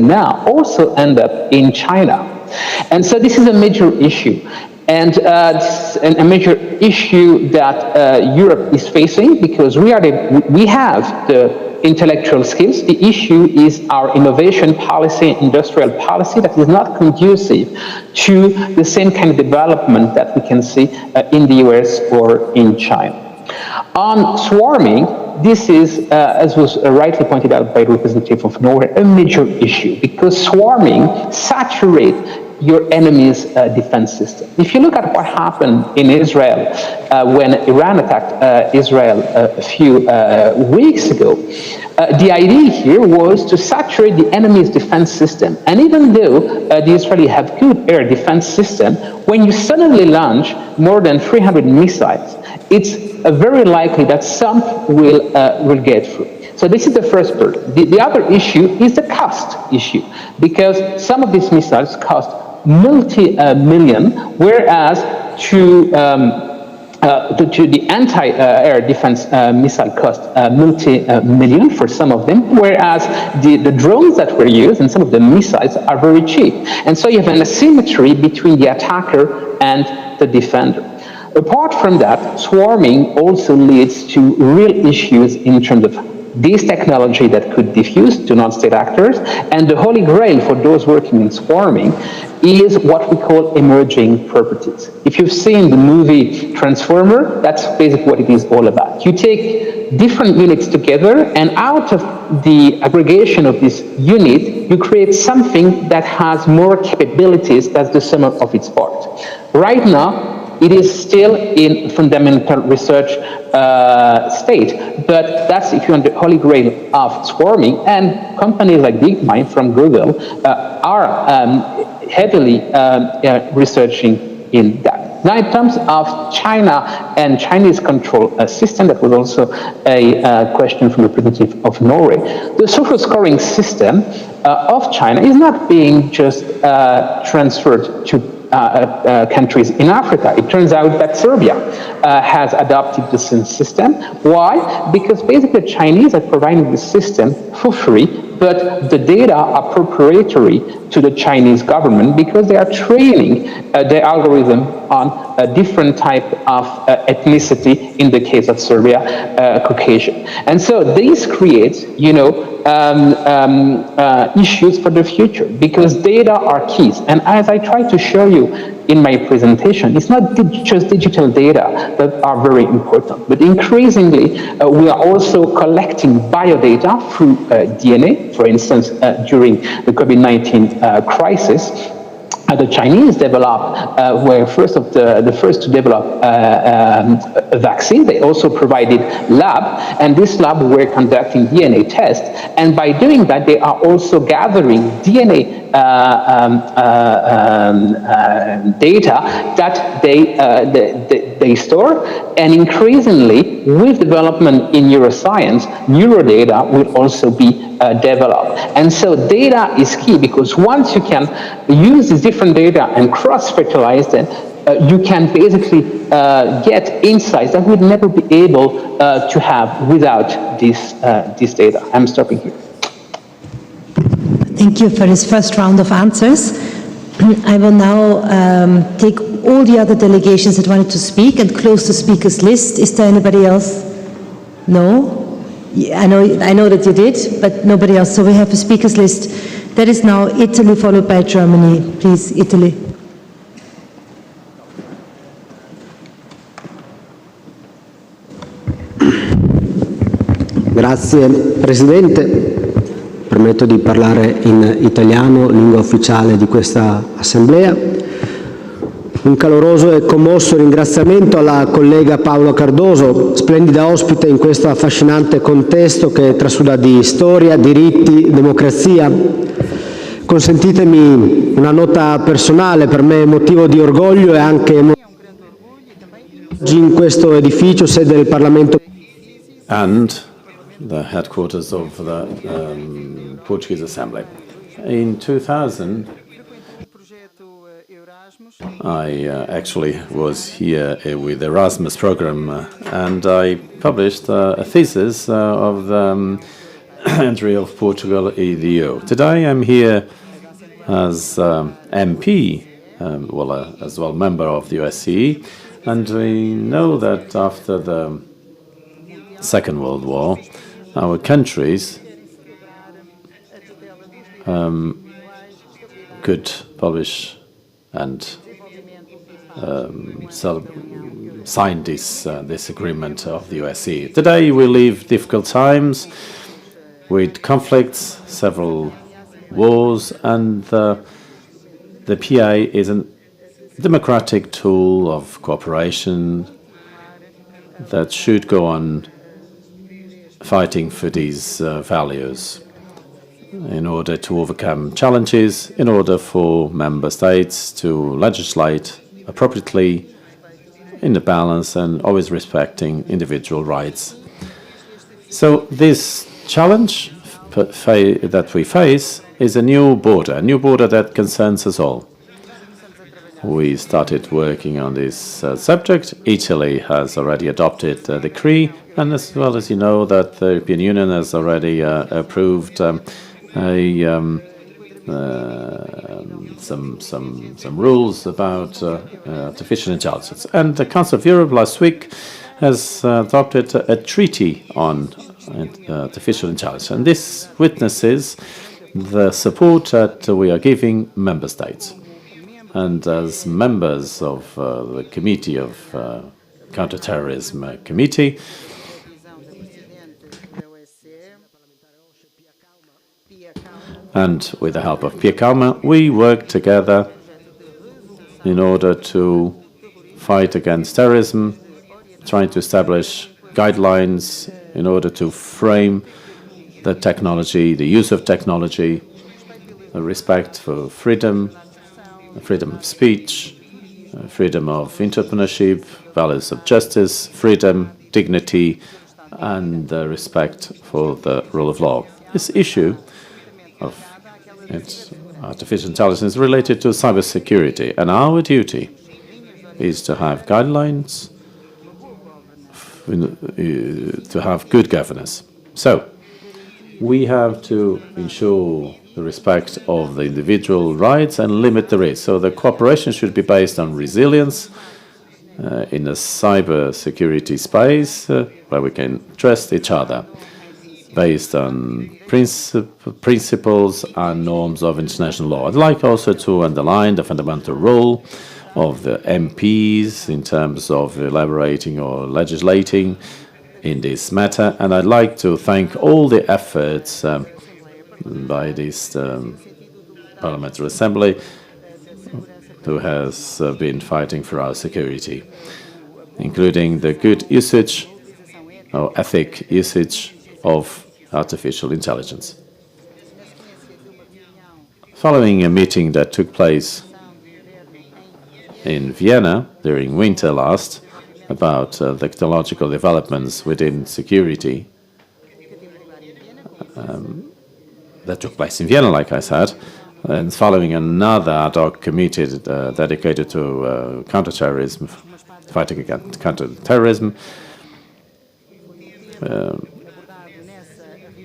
increasingly now also end up in China. And so this is a major issue. And a major issue that Europe is facing, because we have the intellectual skills. The issue is our innovation policy, industrial policy, that is not conducive to the same kind of development that we can see in the US or in China. On swarming, this is, as was rightly pointed out by the representative of Norway, a major issue, because swarming saturates your enemy's defense system. If you look at what happened in Israel when Iran attacked Israel a few weeks ago, the idea here was to saturate the enemy's defense system. And even though the Israelis have good air defense system, when you suddenly launch more than 300 missiles, it's very likely that some will get through. So this is the first part. The other issue is the cost issue, because some of these missiles cost multi-million, whereas to the anti-air defense missile cost multi-million for some of them, whereas the drones that were used and some of the missiles are very cheap. And so you have an asymmetry between the attacker and the defender. Apart from that, swarming also leads to real issues in terms of this technology that could diffuse to non-state actors, and the holy grail for those working in swarming is what we call emerging properties. If you've seen the movie Transformer, that's basically what it is all about. You take different units together, and out of the aggregation of this unit, you create something that has more capabilities than the sum of its parts. Right now, it is still in fundamental research state, but that's, if you want, the holy grail of swarming, and companies like DeepMind from Google are heavily researching in that. Now, in terms of China and Chinese control system, that was also a question from the representative of Norway. The social scoring system of China is not being just transferred to countries in Africa. It turns out that Serbia has adopted the same system. Why? Because basically the Chinese are providing the system for free, but the data are proprietary to the Chinese government because they are training the algorithm on a different type of ethnicity, in the case of Serbia, Caucasian. And so this creates, issues for the future, because data are keys. And as I try to show you in my presentation, it's not just digital data that are very important, but increasingly we are also collecting biodata through DNA. For instance, during the COVID-19 crisis, the Chinese were the first to develop a vaccine. They also provided lab, and this lab were conducting DNA tests. And by doing that, they are also gathering DNA data that they store. And increasingly, with development in neuroscience, neurodata will also be developed. And so data is key, because once you can use this different data and cross-fertilize them, you can basically get insights that we'd never be able to have without this data. I'm stopping here. Thank you for this first round of answers. I will now take all the other delegations that wanted to speak and close the speakers list. Is there anybody else? No? I know that you did, but nobody else. So we have a speakers list. That is now Italy, followed by Germany. Please, Italy. Grazie Presidente. Permetto di parlare in italiano, lingua ufficiale di questa assemblea. Un caloroso e commosso ringraziamento alla collega Paola Cardoso, splendida ospite in questo affascinante contesto che trasuda di storia, diritti, democrazia. Consentitemi una nota personale, per me motivo di orgoglio e anche oggi in questo edificio, sede del Parlamento. And the headquarters of the Portuguese Assembly. In 2000, I actually was here with the Erasmus program, and I published a thesis of entry of Portugal in the EU. Today I'm here as MP, as well member of the OSCE, and we know that after the Second World War, our countries could publish and sign this agreement of the OSCE. Today we live difficult times with conflicts, several wars, and the PA is a democratic tool of cooperation that should go on fighting for these values in order to overcome challenges, in order for member states to legislate appropriately in the balance and always respecting individual rights. So this challenge that we face is a new border that concerns us all. We started working on this subject. Italy has already adopted a decree, and as well as you know that the European Union has already approved some rules about artificial intelligence. And the Council of Europe last week has adopted a treaty on artificial intelligence, and this witnesses the support that we are giving member states. And as members of the Committee of Counterterrorism Committee, and with the help of Pia Kalmar, we work together in order to fight against terrorism, trying to establish guidelines in order to frame the technology, the use of technology, the respect for freedom, freedom of speech, freedom of entrepreneurship, values of justice, freedom, dignity, and respect for the rule of law. This issue of artificial intelligence is related to cybersecurity, and our duty is to have guidelines, to have good governance. So, we have to ensure the respect of the individual rights and limit the risk. So the cooperation should be based on resilience in the cyber security space where we can trust each other, based on principles and norms of international law. I'd like also to underline the fundamental role of the MPs in terms of elaborating or legislating in this matter, and I'd like to thank all the efforts by this Parliamentary Assembly who has been fighting for our security, including the good usage or ethic usage of artificial intelligence. Following a meeting that took place in Vienna during winter last about the technological developments within security, that took place in Vienna, like I said, and following another ad hoc committee dedicated to counterterrorism, fighting against counterterrorism,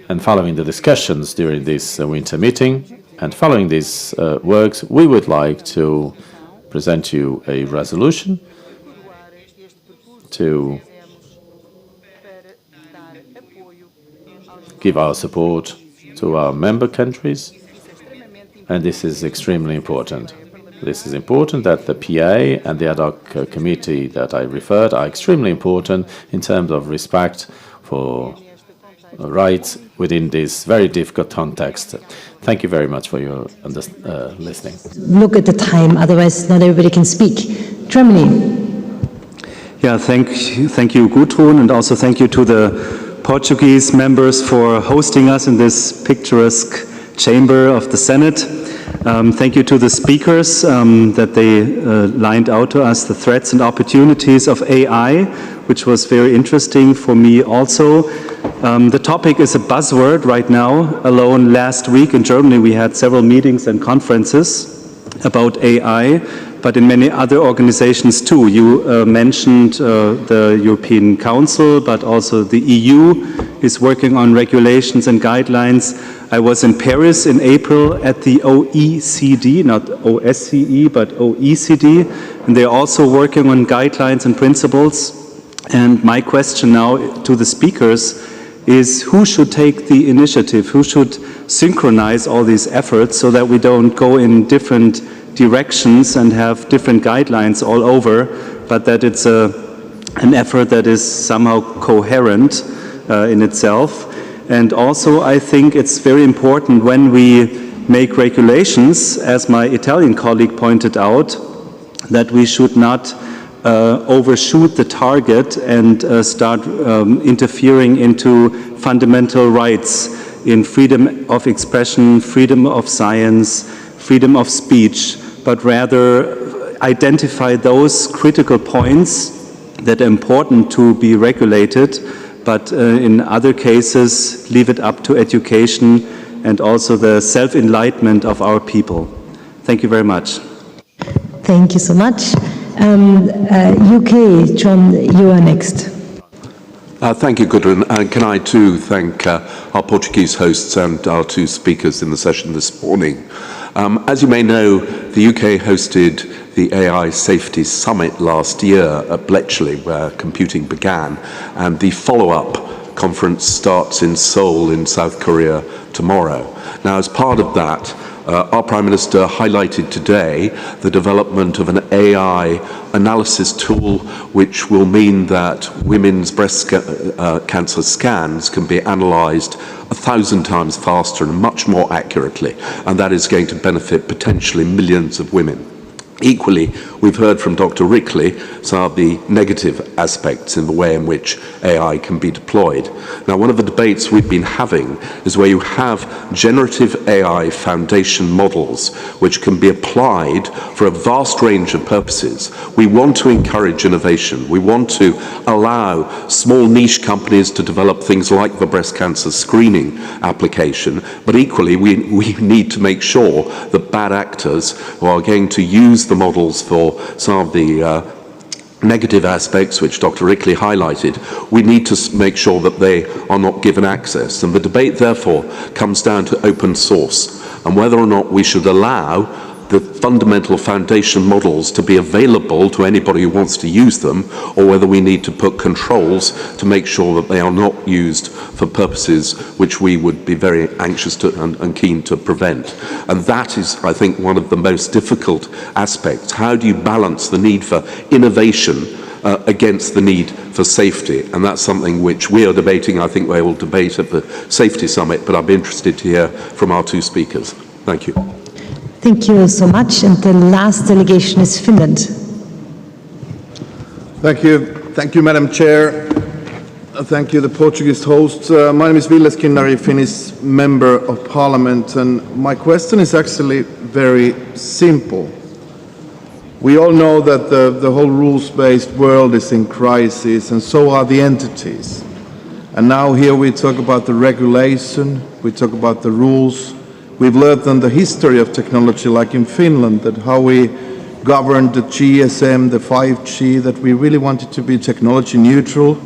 and following the discussions during this winter meeting, and following these works, we would like to present you a resolution to give our support to our member countries, and this is extremely important. This is important that the PA and the ad hoc committee that I referred are extremely important in terms of respect for rights within this very difficult context. Thank you very much for your listening. Look at the time, otherwise not everybody can speak. Germany. Yeah, thank you, Gudrun, and also thank you to the Portuguese members for hosting us in this picturesque chamber of the Senate. Thank you to the speakers that they lined out to us the threats and opportunities of AI, which was very interesting for me also. The topic is a buzzword right now. Alone last week in Germany we had several meetings and conferences about AI, but in many other organizations too. You mentioned the European Council, but also the EU is working on regulations and guidelines. I was in Paris in April at the OECD, not OSCE, but OECD, and they're also working on guidelines and principles. And my question now to the speakers is who should take the initiative, who should synchronize all these efforts so that we don't go in different directions and have different guidelines all over, but that it's an effort that is somehow coherent in itself. And also I think it's very important when we make regulations, as my Italian colleague pointed out, that we should not overshoot the target and start interfering into fundamental rights in freedom of expression, freedom of science, freedom of speech, but rather identify those critical points that are important to be regulated, but in other cases leave it up to education and also the self-enlightenment of our people. Thank you very much. Thank you so much. UK, John, you are next. Thank you, Gudrun. And can I too thank our Portuguese hosts and our two speakers in the session this morning. As you may know, the UK hosted the AI Safety Summit last year at Bletchley, where computing began, and the follow-up conference starts in Seoul in South Korea tomorrow. Now, as part of that, our Prime Minister highlighted today the development of an AI analysis tool which will mean that women's breast cancer scans can be analysed 1,000 times faster and much more accurately, and that is going to benefit potentially millions of women. Equally, we've heard from Dr. Rickley some of the negative aspects in the way in which AI can be deployed. Now, one of the debates we've been having is where you have generative AI foundation models which can be applied for a vast range of purposes. We want to encourage innovation. We want to allow small niche companies to develop things like the breast cancer screening application, but equally we need to make sure that bad actors who are going to use the models for some of the negative aspects which Dr. Rickley highlighted, we need to make sure that they are not given access. And the debate therefore comes down to open source and whether or not we should allow the fundamental foundation models to be available to anybody who wants to use them, or whether we need to put controls to make sure that they are not used for purposes which we would be very anxious to and keen to prevent. And that is, I think, one of the most difficult aspects. How do you balance the need for innovation against the need for safety? And that's something which we are debating. I think we will debate at the Safety Summit, but I'd be interested to hear from our two speakers. Thank you. Thank you so much. And the last delegation is Finland. Thank you. Thank you, Madam Chair. Thank you, the Portuguese hosts. My name is Ville Skinnari, Finnish Member of Parliament, and my question is actually very simple. We all know that the whole rules-based world is in crisis, and so are the entities. And now here we talk about the regulation, we talk about the rules. We've learned on the history of technology, like in Finland, that how we governed the GSM, the 5G, that we really wanted to be technology neutral.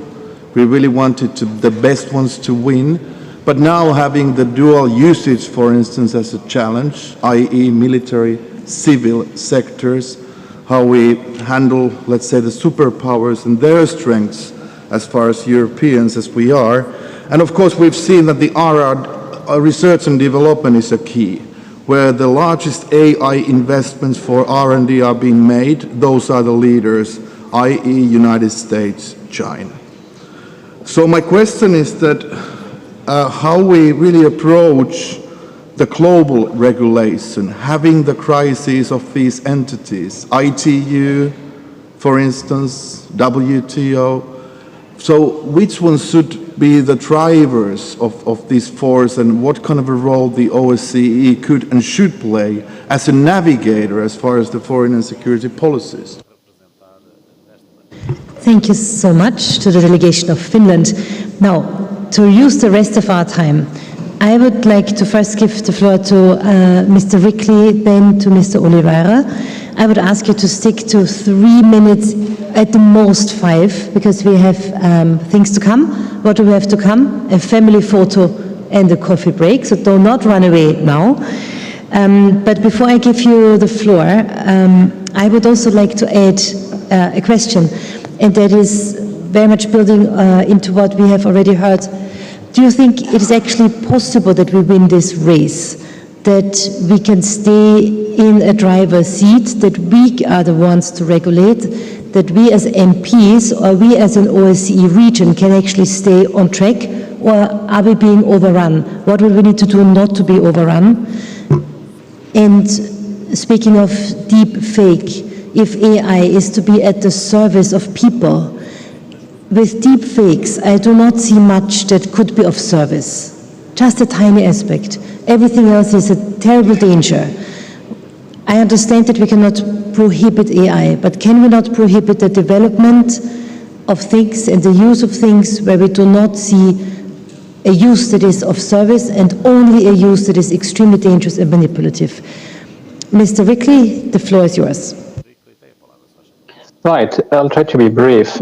We really wanted the best ones to win. But now having the dual usage, for instance, as a challenge, i.e. military, civil sectors, how we handle, let's say, the superpowers and their strengths as far as Europeans as we are. And of course, we've seen that the research and development is a key, where the largest AI investments for R&D are being made. Those are the leaders, i.e. United States, China. So my question is that how we really approach the global regulation, having the crises of these entities, ITU, for instance, WTO. So which ones should be the drivers of this force, and what kind of a role the OSCE could and should play as a navigator as far as the foreign and security policies? Thank you so much to the delegation of Finland. Now, to use the rest of our time, I would like to first give the floor to Mr. Rickley, then to Mr. Oliveira. I would ask you to stick to 3 minutes, at the most 5, because we have things to come. What do we have to come? A family photo and a coffee break, so do not run away now. But before I give you the floor, I would also like to add a question, and that is very much building into what we have already heard. Do you think it is actually possible that we win this race, that we can stay in a driver's seat, that we are the ones to regulate, that we as MPs or we as an OSCE region can actually stay on track, or are we being overrun? What will we need to do not to be overrun? And speaking of deep fake, if AI is to be at the service of people, with deep fakes, I do not see much that could be of service. Just a tiny aspect. Everything else is a terrible danger. I understand that we cannot prohibit AI, but can we not prohibit the development of things and the use of things where we do not see a use that is of service and only a use that is extremely dangerous and manipulative? Mr. Rickley, the floor is yours. Right, I'll try to be brief.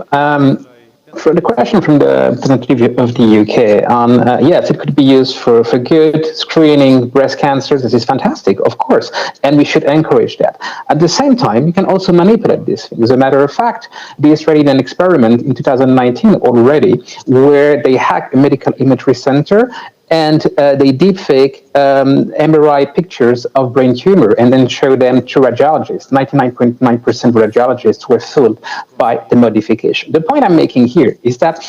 For the question from the representative of the UK on, yes, it could be used for good screening breast cancer. This is fantastic, of course, and we should encourage that. At the same time, you can also manipulate these things. As a matter of fact, the Israeli did an experiment in 2019 already where they hacked a medical imagery center and they deepfake MRI pictures of brain tumor and then show them to radiologists. 99.9% of radiologists were fooled by the modification. The point I'm making here is that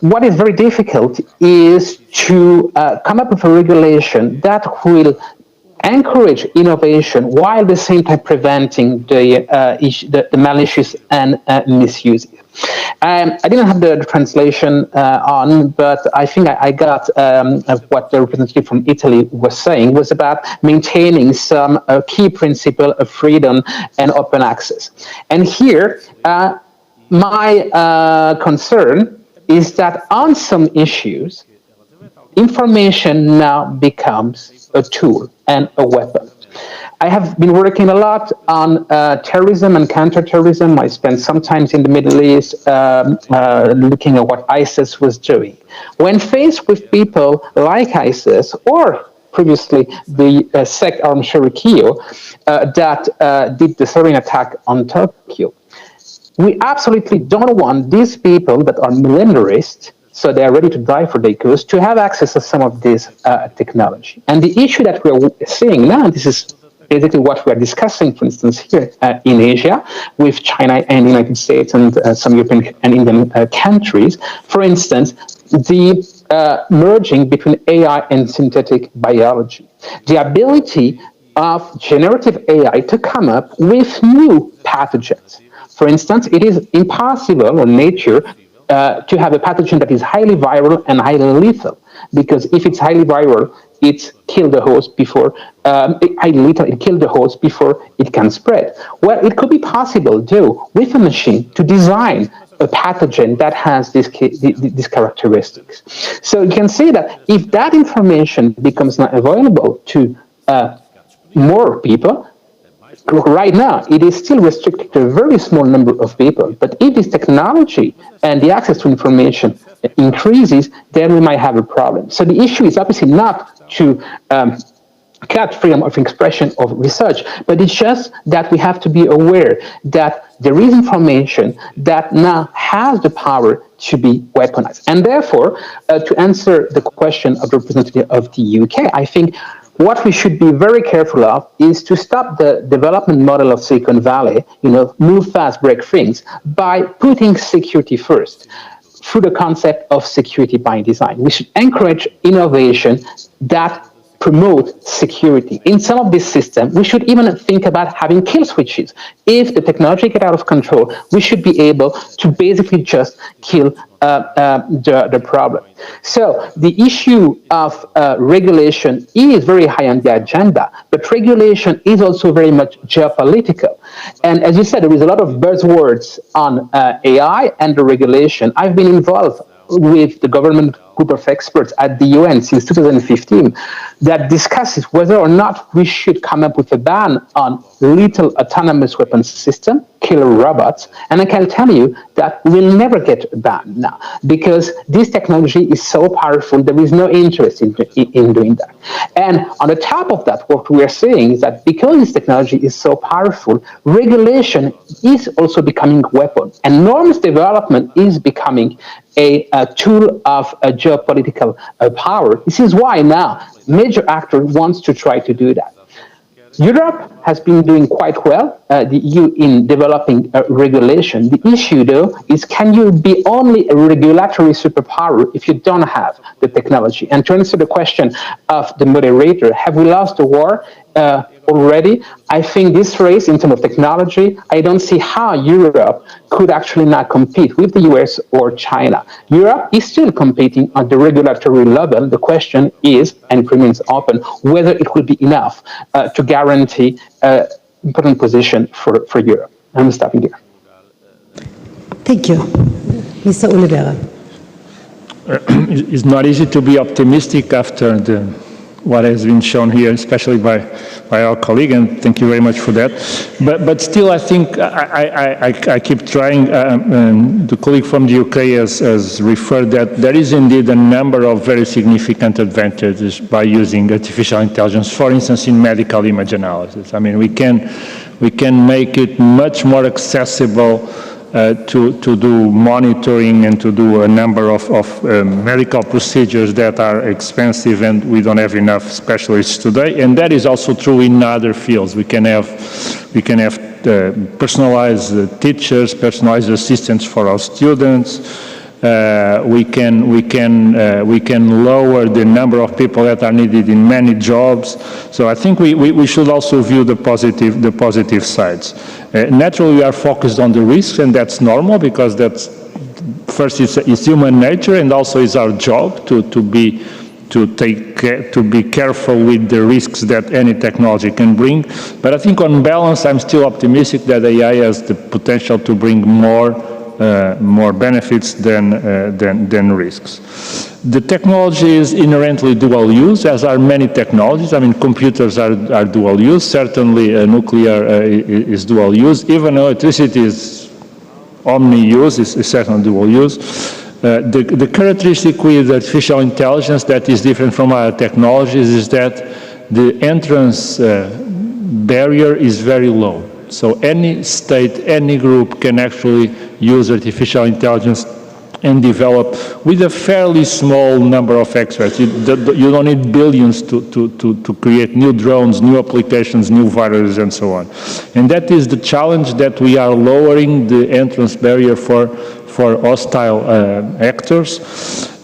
what is very difficult is to come up with a regulation that will encourage innovation while at the same time preventing the malicious and misuse. I didn't have the translation on, but I think I got what the representative from Italy was saying was about maintaining some key principle of freedom and open access. And here, my concern is that on some issues, information now becomes a tool and a weapon. I have been working a lot on terrorism and counterterrorism. I spent some time in the Middle East looking at what ISIS was doing. When faced with people like ISIS or previously the sect armed Shirikio that did the sarin attack on Tokyo, we absolutely don't want these people that are millenarists, so they are ready to die for their cause, to have access to some of this technology. And the issue that we're seeing now, this is basically what we're discussing, for instance, here in Asia, with China and the United States and some European and Indian countries. For instance, the merging between AI and synthetic biology. The ability of generative AI to come up with new pathogens. For instance, it is impossible in nature to have a pathogen that is highly viral and highly lethal, because if it's highly viral, it killed the host before it killed the host before it can spread. Well, it could be possible, though, with a machine to design a pathogen that has these characteristics. So you can say that if that information becomes not available to more people, right now, it is still restricted to a very small number of people. But if this technology and the access to information increases, then we might have a problem. So the issue is obviously not to cut freedom of expression of research, but it's just that we have to be aware that there is information that now has the power to be weaponized. And therefore, to answer the question of the representative of the UK, I think what we should be very careful of is to stop the development model of Silicon Valley, move fast, break things, by putting security first through the concept of security by design. We should encourage innovation that promote security. In some of these systems, we should even think about having kill switches. If the technology gets out of control, we should be able to basically just kill the problem. So the issue of regulation is very high on the agenda, but regulation is also very much geopolitical. And as you said, there is a lot of buzzwords on AI and the regulation. I've been involved with the government group of experts at the UN since 2015 that discusses whether or not we should come up with a ban on lethal autonomous weapons system, killer robots. And I can tell you that we'll never get a ban now because this technology is so powerful, there is no interest in doing that. And on the top of that, what we are saying is that because this technology is so powerful, regulation is also becoming a weapon, and norms development is becoming a tool of geopolitical power. This is why now major actor wants to try to do that. Europe has been doing quite well, the EU, in developing regulation. The issue, though, is can you be only a regulatory superpower if you don't have the technology? And to answer the question of the moderator, have we lost the war already? I think this race, in terms of technology, I don't see how Europe could actually not compete with the US or China. Europe is still competing on the regulatory level. The question is, and it remains open, whether it will be enough to guarantee an important position for Europe. I'm stopping here. Thank you. Mr. Oliveira. It's not easy to be optimistic after what has been shown here, especially by our colleague, and thank you very much for that. But still, I think I keep trying. The colleague from the UK has referred that there is indeed a number of very significant advantages by using artificial intelligence, for instance, in medical image analysis. I mean, we can make it much more accessible to do monitoring and to do a number of medical procedures that are expensive and we don't have enough specialists today. And that is also true in other fields. We can have personalized teachers, personalized assistants for our students. We can lower the number of people that are needed in many jobs. So I think we should also view the positive sides. Naturally, we are focused on the risks, and that's normal because that's first it's human nature, and also it's our job to be careful with the risks that any technology can bring. But I think on balance, I'm still optimistic that AI has the potential to bring more benefits than risks. The technology is inherently dual use, as are many technologies. I mean, computers are dual use. Certainly, nuclear is dual use. Even electricity is omni-use, is certainly dual use. The characteristic with artificial intelligence that is different from other technologies is that the entrance barrier is very low. So any state, any group can actually use artificial intelligence and develop with a fairly small number of experts. You don't need billions to create new drones, new applications, new viruses, and so on. And that is the challenge, that we are lowering the entrance barrier for hostile actors.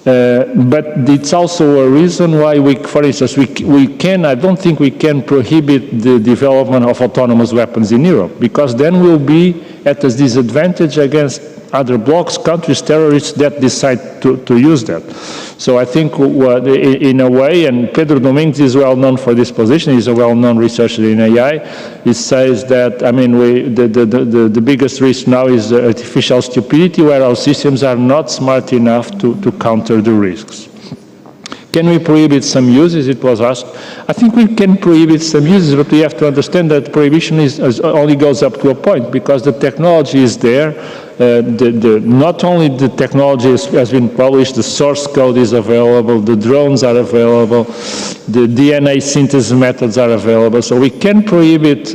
But it's also a reason why for instance, I don't think we can prohibit the development of autonomous weapons in Europe, because then we'll be at a disadvantage against other blocs, countries, terrorists that decide to use that. So I think in a way, and Pedro Domingos is well known for this position, he's a well-known researcher in AI, he says that, I mean, the biggest risk now is artificial stupidity, where our systems are not smart enough to counter the risks. Can we prohibit some uses, it was asked. I think we can prohibit some uses, but we have to understand that prohibition only goes up to a point, because the technology is there. Not only the technology has been published, the source code is available, the drones are available, the DNA synthesis methods are available. So we can prohibit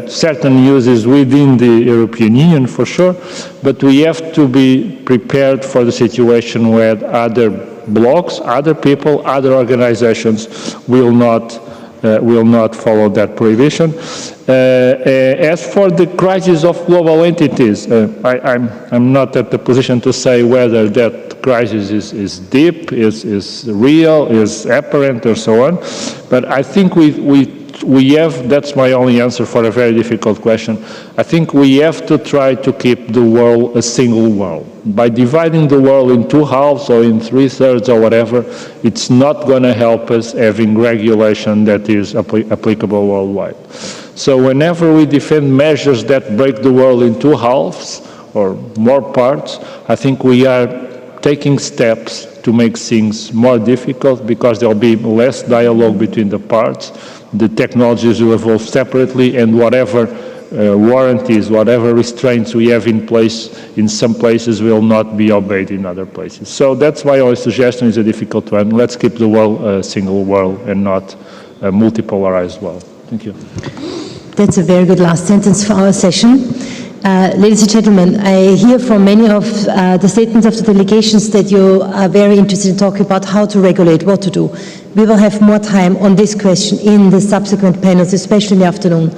certain uses within the European Union for sure, but we have to be prepared for the situation where other blocs, other people, other organizations will not follow that prohibition. As for the crisis of global entities, I'm not at the position to say whether that crisis is deep, is real, is apparent, or so on. But I think we have, that's my only answer for a very difficult question. I think we have to try to keep the world a single world. By dividing the world in two halves or in 3/3 or whatever, it's not going to help us having regulation that is applicable worldwide. So whenever we defend measures that break the world in two halves or more parts, I think we are taking steps to make things more difficult because there will be less dialogue between the parts. The technologies will evolve separately, and whatever warranties, whatever restraints we have in place in some places will not be obeyed in other places. So that's why our suggestion is a difficult one. Let's keep the world a single world and not a multipolarized world. Thank you. That's a very good last sentence for our session. Ladies and gentlemen, I hear from many of the statements of the delegations that you are very interested in talking about how to regulate, what to do. We will have more time on this question in the subsequent panels, especially in the afternoon.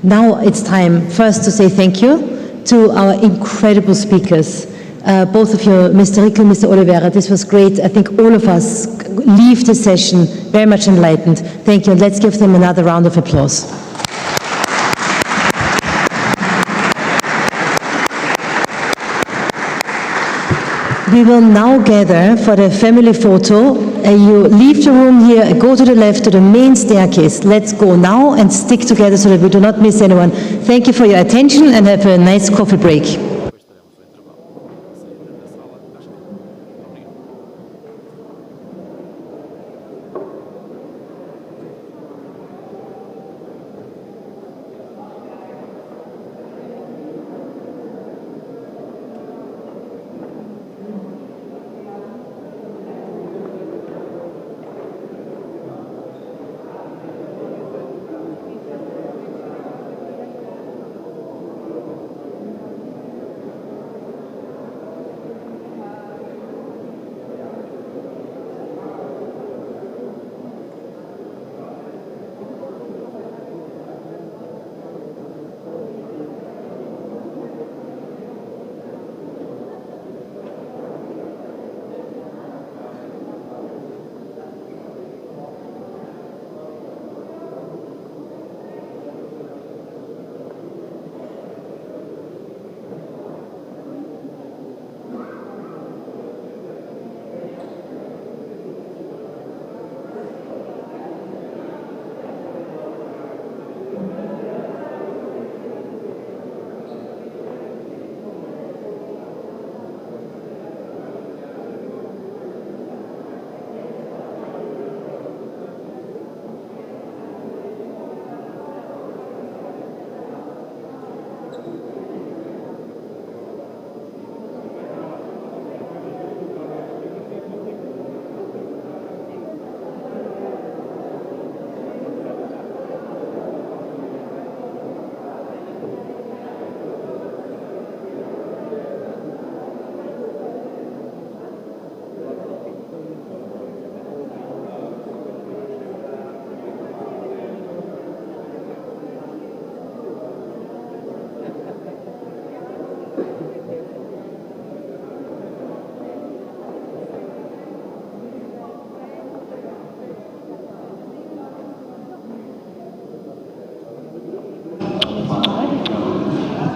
Now it's time first to say thank you to our incredible speakers. Both of you, Mr. Rickel, Mr. Oliveira, this was great. I think all of us leave the session very much enlightened. Thank you, and let's give them another round of applause. We will now gather for the family photo. You leave the room here, go to the left to the main staircase. Let's go now and stick together so that we do not miss anyone. Thank you for your attention and have a nice coffee break.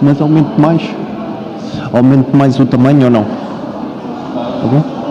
Mas aumente mais o tamanho ou não? Tá bom?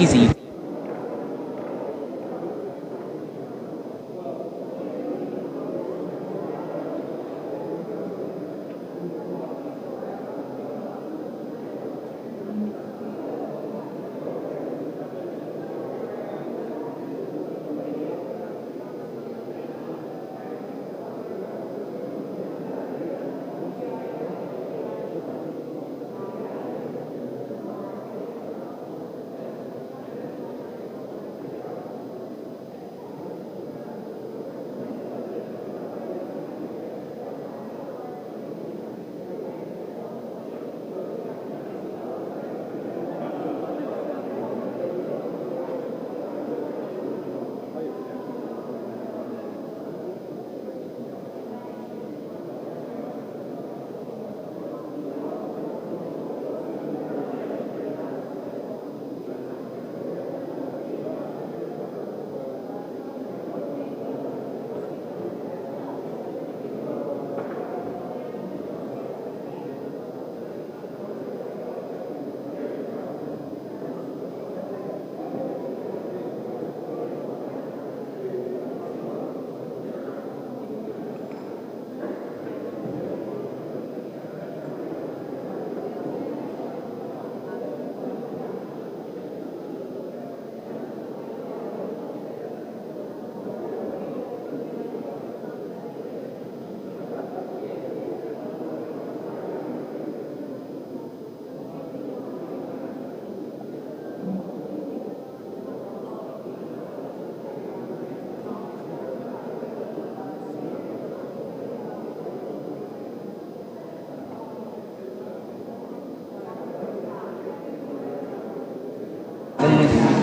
easy.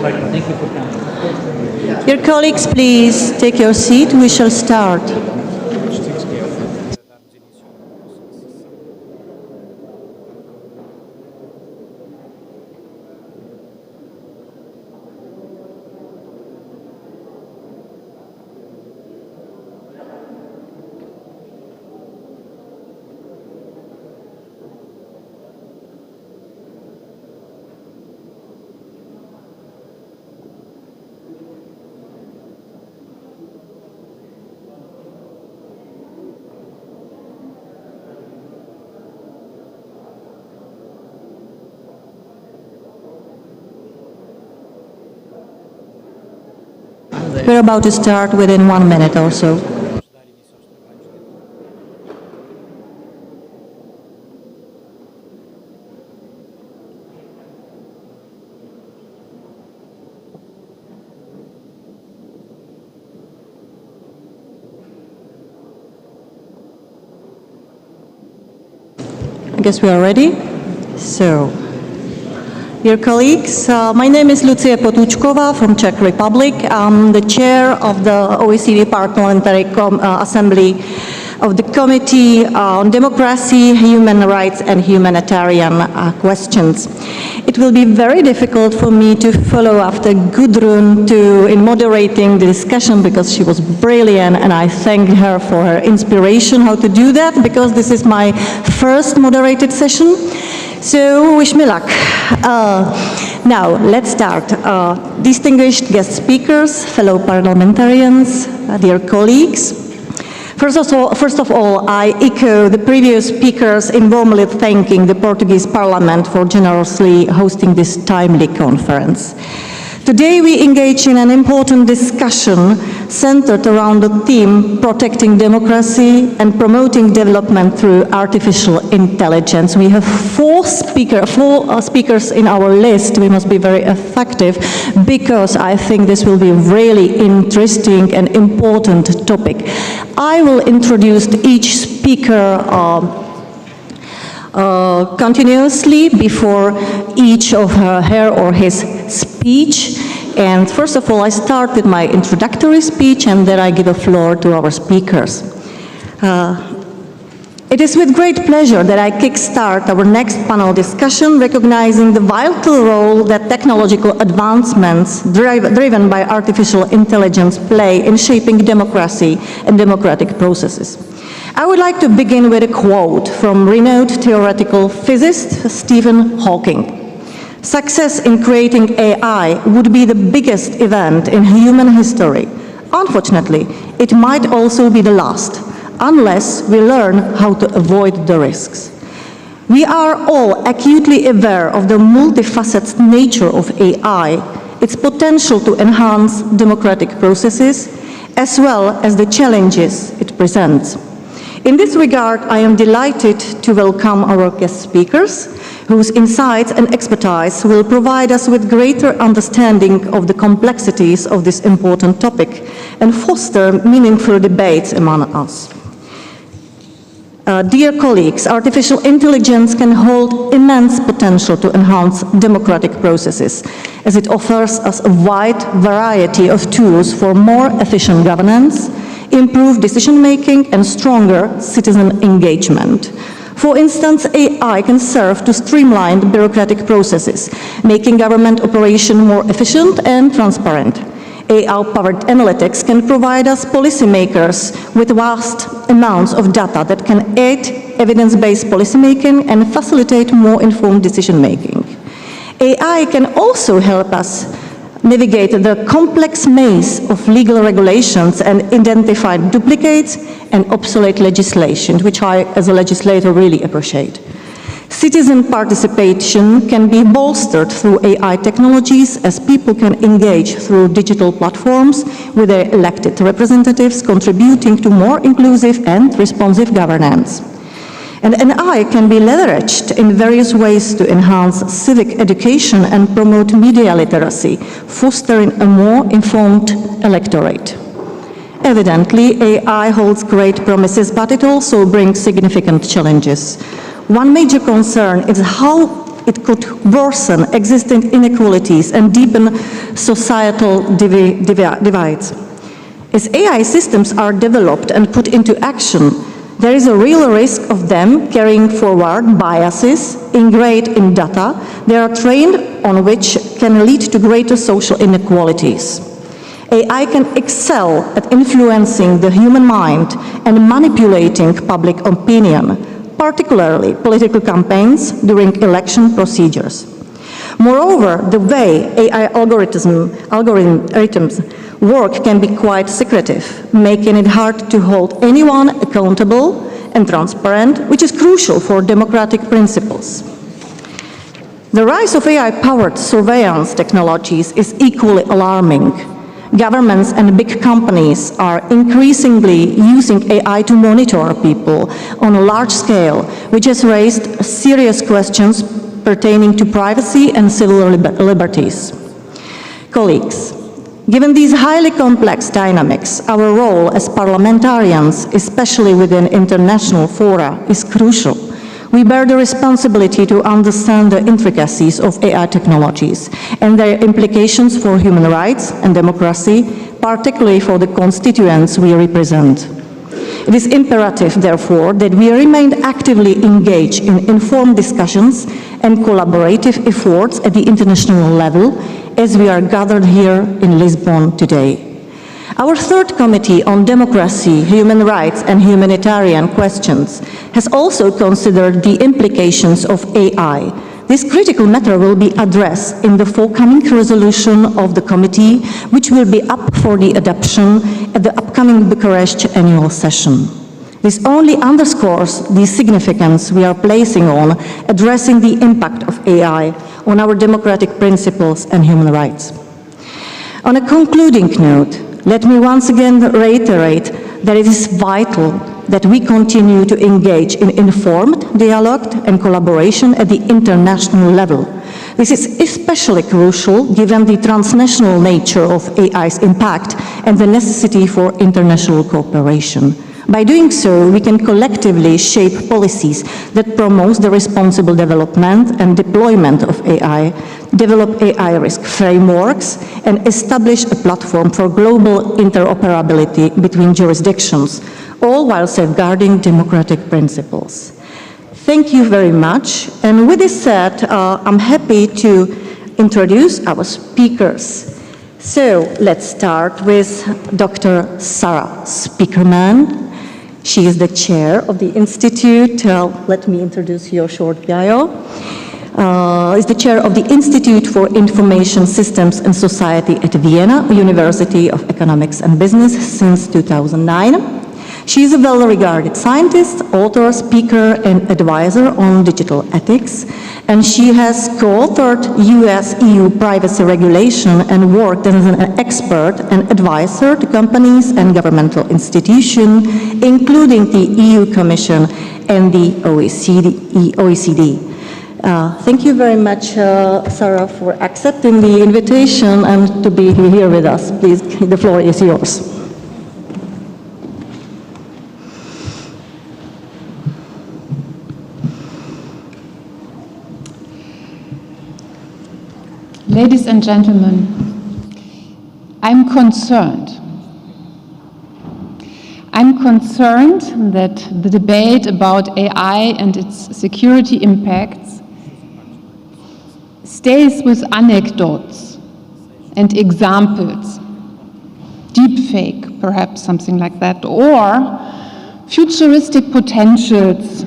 Thank you for coming. Dear colleagues, please take your seat. We shall start. We're about to start within 1 minute or so. I guess we are ready. So, dear colleagues, my name is Lucia Potůčková from Czech Republic. I'm the chair of the OECD Parliamentary Assembly of the Committee on Democracy, Human Rights and Humanitarian Questions. It will be very difficult for me to follow after Gudrun in moderating the discussion because she was brilliant and I thank her for her inspiration how to do that because this is my first moderated session. So wish me luck. Now, let's start. Distinguished guest speakers, fellow parliamentarians, dear colleagues. First of all, I echo the previous speakers in warmly thanking the Portuguese Parliament for generously hosting this timely conference. Today we engage in an important discussion centered around the theme protecting democracy and promoting development through artificial intelligence. We have four speakers in our list. We must be very effective because I think this will be a really interesting and important topic. I will introduce each speaker continuously before each of her or his speech. And first of all, I start with my introductory speech and then I give the floor to our speakers. It is with great pleasure that I kickstart our next panel discussion, recognizing the vital role that technological advancements driven by artificial intelligence play in shaping democracy and democratic processes. I would like to begin with a quote from renowned theoretical physicist Stephen Hawking. Success in creating AI would be the biggest event in human history. Unfortunately, it might also be the last, unless we learn how to avoid the risks. We are all acutely aware of the multifaceted nature of AI, its potential to enhance democratic processes, as well as the challenges it presents. In this regard, I am delighted to welcome our guest speakers, whose insights and expertise will provide us with greater understanding of the complexities of this important topic and foster meaningful debates among us. Dear colleagues, artificial intelligence can hold immense potential to enhance democratic processes, as it offers us a wide variety of tools for more efficient governance, improved decision-making, and stronger citizen engagement. For instance, AI can serve to streamline bureaucratic processes, making government operation more efficient and transparent. AI-powered analytics can provide us policymakers with vast amounts of data that can aid evidence-based policymaking and facilitate more informed decision-making. AI can also help us navigate the complex maze of legal regulations and identify duplicates and obsolete legislation, which I, as a legislator, really appreciate. Citizen participation can be bolstered through AI technologies, as people can engage through digital platforms with their elected representatives, contributing to more inclusive and responsive governance. And AI can be leveraged in various ways to enhance civic education and promote media literacy, fostering a more informed electorate. Evidently, AI holds great promises, but it also brings significant challenges. One major concern is how it could worsen existing inequalities and deepen societal divides. As AI systems are developed and put into action, there is a real risk of them carrying forward biases ingrained in data they are trained on, which can lead to greater social inequalities. AI can excel at influencing the human mind and manipulating public opinion, particularly political campaigns during election procedures. Moreover, the way AI algorithms work can be quite secretive, making it hard to hold anyone accountable and transparent, which is crucial for democratic principles. The rise of AI-powered surveillance technologies is equally alarming. Governments and big companies are increasingly using AI to monitor people on a large scale, which has raised serious questions pertaining to privacy and civil liberties. Colleagues, given these highly complex dynamics, our role as parliamentarians, especially within international fora, is crucial. We bear the responsibility to understand the intricacies of AI technologies and their implications for human rights and democracy, particularly for the constituents we represent. It is imperative, therefore, that we remain actively engaged in informed discussions and collaborative efforts at the international level, as we are gathered here in Lisbon today. Our third committee on democracy, human rights and humanitarian questions has also considered the implications of AI. This critical matter will be addressed in the forthcoming resolution of the committee, which will be up for the adoption at the upcoming Bucharest annual session. This only underscores the significance we are placing on addressing the impact of AI on our democratic principles and human rights. On a concluding note, let me once again reiterate that it is vital that we continue to engage in informed dialogue and collaboration at the international level. This is especially crucial given the transnational nature of AI's impact and the necessity for international cooperation. By doing so, we can collectively shape policies that promote the responsible development and deployment of AI, develop AI risk frameworks, and establish a platform for global interoperability between jurisdictions, all while safeguarding democratic principles. Thank you very much. And with this said, I'm happy to introduce our speakers. So let's start with Dr. Sarah Spiekerman. She is the chair of the Institute. Let me introduce your short bio. is the chair of the Institute for Information Systems and Society at Vienna University of Economics and Business since 2009. She is a well-regarded scientist, author, speaker, and advisor on digital ethics, and she has co-authored US-EU privacy regulation and worked as an expert and advisor to companies and governmental institutions, including the EU Commission and the OECD. Thank you very much, Sarah, for accepting the invitation and to be here with us. Please, the floor is yours. Ladies and gentlemen, I'm concerned. I'm concerned that the debate about AI and its security impacts stays with anecdotes and examples, deepfake, perhaps something like that, or futuristic potentials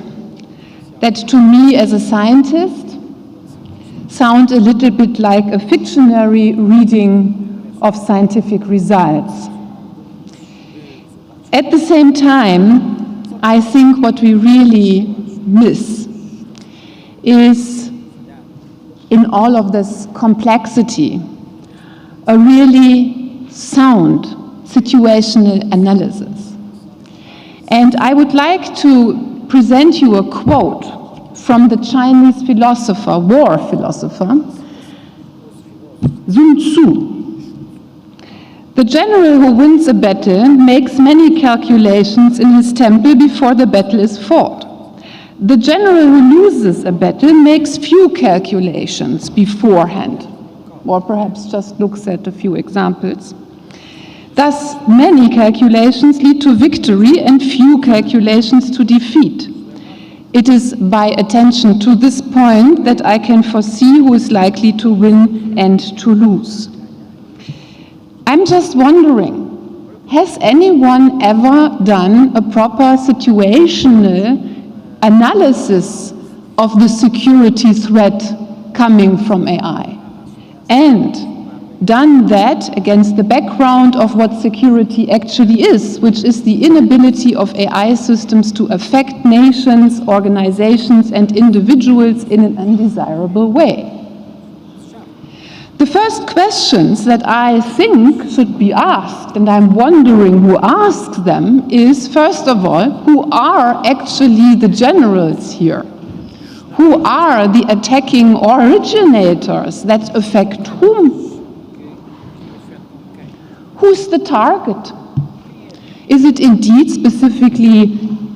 that to me as a scientist sound a little bit like a fictionary reading of scientific results. At the same time, I think what we really miss is, in all of this complexity, a really sound situational analysis. And I would like to present you a quote from the Chinese philosopher, war philosopher, Sun Tzu. The general who wins a battle makes many calculations in his temple before the battle is fought. The general who loses a battle makes few calculations beforehand, or perhaps just looks at a few examples. Thus, many calculations lead to victory and few calculations to defeat. It is by attention to this point that I can foresee who is likely to win and to lose. I'm just wondering, has anyone ever done a proper situational analysis of the security threat coming from AI? And done that against the background of what security actually is, which is the inability of AI systems to affect nations, organizations, and individuals in an undesirable way. The first questions that I think should be asked, and I'm wondering who asks them, is, first of all, who are actually the generals here? Who are the attacking originators that affect whom? Who's the target? Is it indeed specifically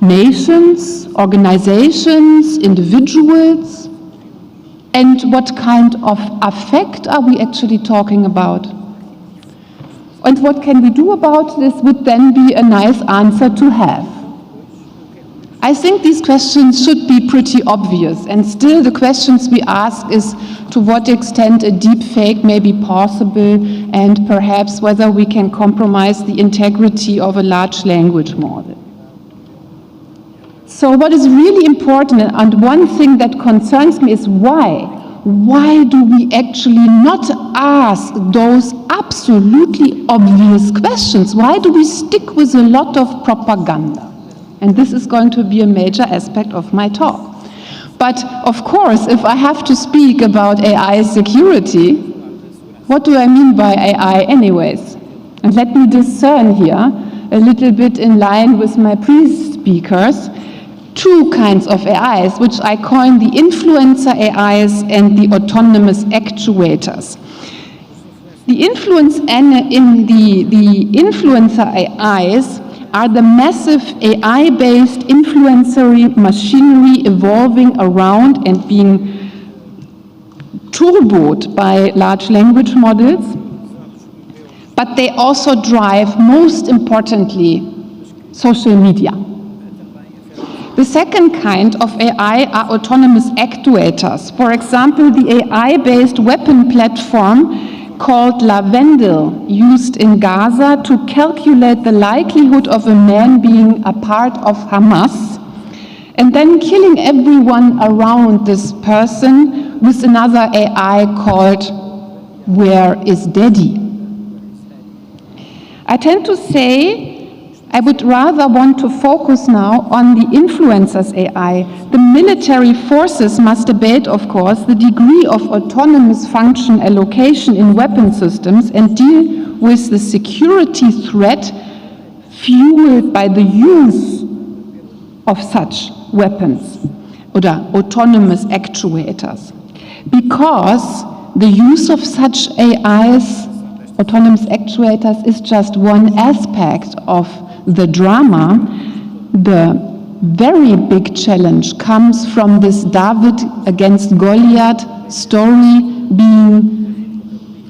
nations, organizations, individuals? And what kind of effect are we actually talking about? And what can we do about this would then be a nice answer to have. I think these questions should be pretty obvious, and still the questions we ask is to what extent a deep fake may be possible, and perhaps whether we can compromise the integrity of a large language model. So what is really important, and one thing that concerns me, is why? Why do we actually not ask those absolutely obvious questions? Why do we stick with a lot of propaganda? And this is going to be a major aspect of my talk. But of course, if I have to speak about AI security, what do I mean by AI anyways? And let me discern here, a little bit in line with my pre-speakers, two kinds of AIs, which I call the influencer AIs and the autonomous actuators. The influencer AIs are the massive AI-based influencery machinery evolving around and being turboed by large language models, but they also drive, most importantly, social media. The second kind of AI are autonomous actuators. For example, the AI-based weapon platform called Lavendel, used in Gaza to calculate the likelihood of a man being a part of Hamas and then killing everyone around this person with another AI called Where is Daddy? I tend to say I would rather want to focus now on the influencers AI. The military forces must debate, of course, the degree of autonomous function allocation in weapon systems and deal with the security threat fueled by the use of such weapons or autonomous actuators. Because the use of such AIs, autonomous actuators, is just one aspect of the drama. The very big challenge comes from this David against Goliath story being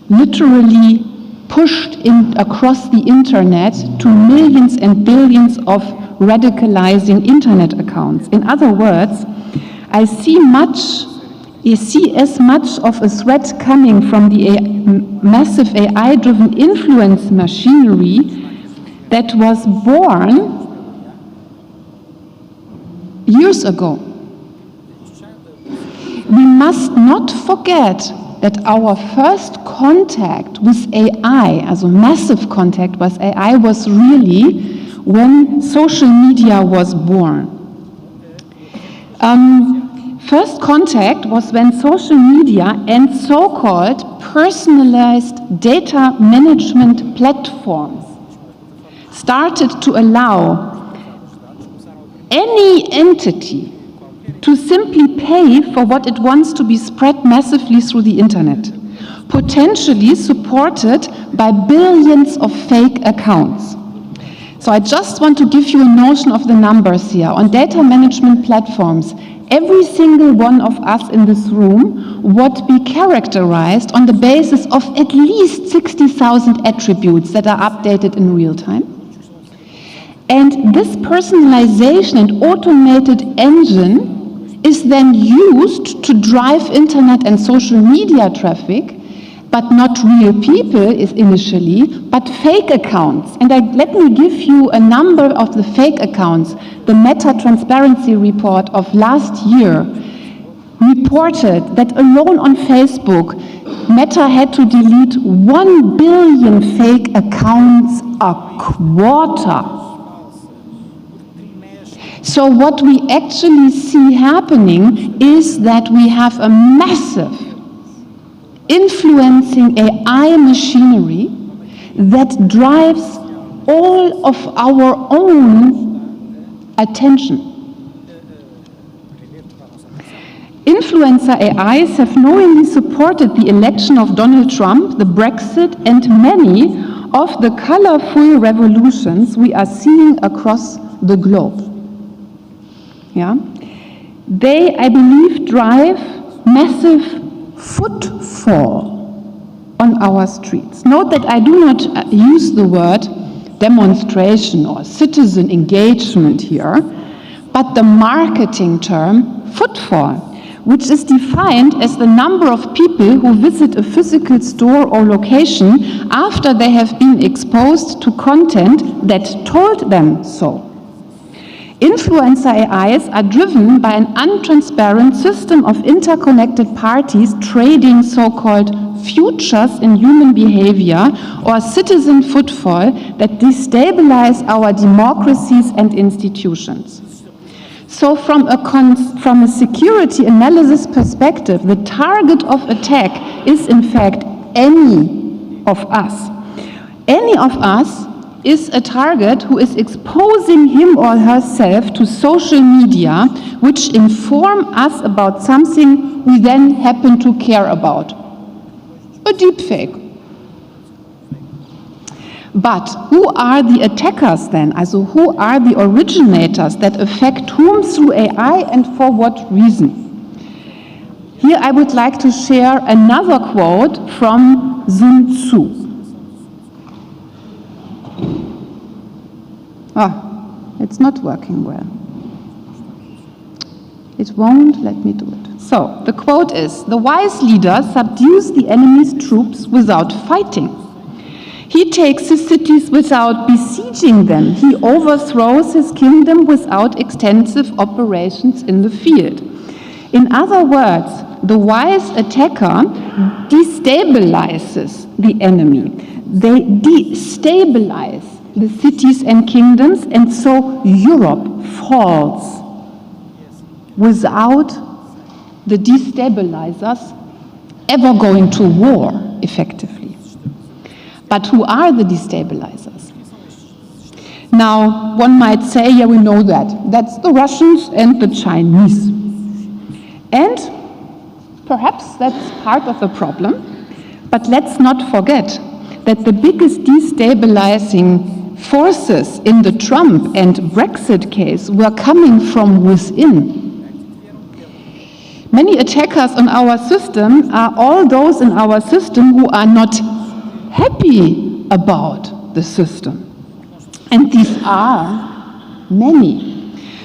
literally pushed in across the internet to millions and billions of radicalizing internet accounts. In other words, I see as much of a threat coming from the massive AI-driven influence machinery that was born years ago. We must not forget that our first contact with AI, also massive contact with AI, was really when social media was born. First contact was when social media and so-called personalized data management platforms started to allow any entity to simply pay for what it wants to be spread massively through the internet, potentially supported by billions of fake accounts. So I just want to give you a notion of the numbers here. On data management platforms, every single one of us in this room would be characterized on the basis of at least 60,000 attributes that are updated in real time. And this personalization and automated engine is then used to drive internet and social media traffic, but not real people initially, but fake accounts. And let me give you a number of the fake accounts. The Meta Transparency Report of last year reported that alone on Facebook, Meta had to delete 1 billion fake accounts a quarter. So what we actually see happening is that we have a massive influencing AI machinery that drives all of our own attention. Influencer AIs have knowingly supported the election of Donald Trump, the Brexit, and many of the colorful revolutions we are seeing across the globe. Yeah? They, I believe, drive massive footfall on our streets. Note that I do not use the word demonstration or citizen engagement here, but the marketing term footfall, which is defined as the number of people who visit a physical store or location after they have been exposed to content that told them so. Influencer AIs are driven by an untransparent system of interconnected parties trading so-called futures in human behavior or citizen footfall that destabilize our democracies and institutions. So from a security analysis perspective, the target of attack is in fact any of us. Any of us is a target who is exposing him or herself to social media, which inform us about something we then happen to care about. A deepfake. But who are the attackers then? Also, who are the originators that affect whom through AI and for what reason? Here I would like to share another quote from Sun Tzu. It's not working well. It won't let me do it. So, the quote is, "The wise leader subdues the enemy's troops without fighting. He takes his cities without besieging them. He overthrows his kingdom without extensive operations in the field." In other words, the wise attacker destabilizes the enemy. They destabilize the cities and kingdoms, and so Europe falls without the destabilizers ever going to war effectively. But who are the destabilizers? Now, one might say, yeah, we know that. That's the Russians and the Chinese. And perhaps that's part of the problem, but let's not forget that the biggest destabilizing forces in the Trump and Brexit case were coming from within. Many attackers on our system are all those in our system who are not happy about the system. And these are many.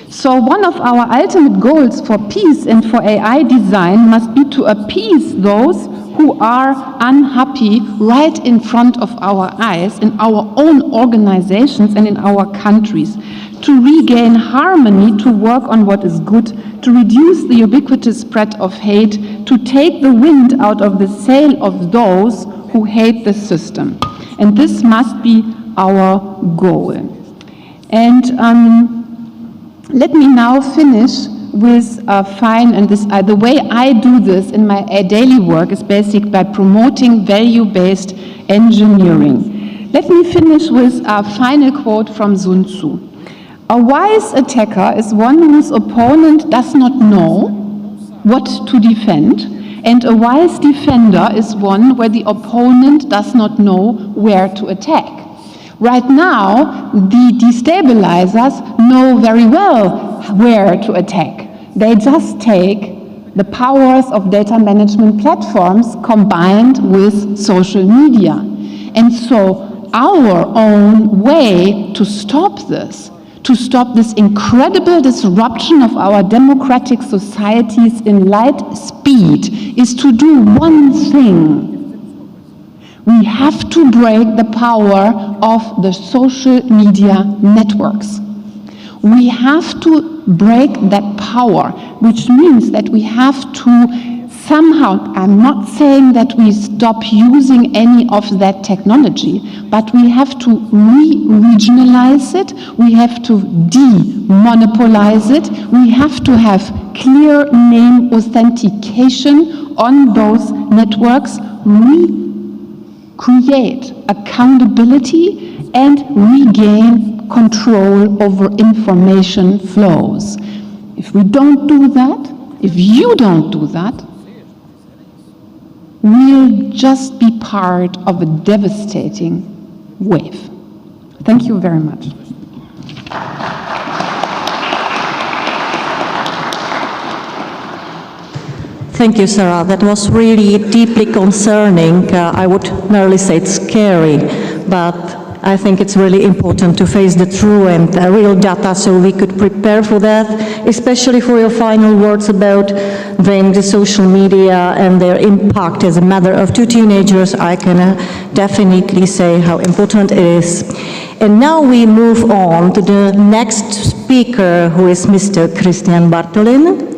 So one of our ultimate goals for peace and for AI design must be to appease those who are unhappy right in front of our eyes in our own organizations and in our countries, to regain harmony, to work on what is good, to reduce the ubiquitous spread of hate, to take the wind out of the sail of those who hate the system. And this must be our goal. And let me now finish with the way I do this in my daily work is basic by promoting value-based engineering. Let me finish with a final quote from Sun Tzu. A wise attacker is one whose opponent does not know what to defend, and a wise defender is one where the opponent does not know where to attack. Right now, the destabilizers know very well where to attack. They just take the powers of data management platforms combined with social media. And so our own way to stop this incredible disruption of our democratic societies in light speed is to do one thing. We have to break the power of the social media networks. We have to break that power, which means that we have to somehow, I'm not saying that we stop using any of that technology, but we have to re-regionalize it, we have to demonopolize it, we have to have clear name authentication on those networks, create accountability and regain control over information flows. If we don't do that, if you don't do that, we'll just be part of a devastating wave. Thank you very much. Thank you, Sarah. That was really deeply concerning. I would nearly say it's scary, but I think it's really important to face the true and real data so we could prepare for that, especially for your final words about the social media and their impact. As a mother of two teenagers, I can definitely say how important it is. And now we move on to the next speaker, who is Mr. Christian Bartholin.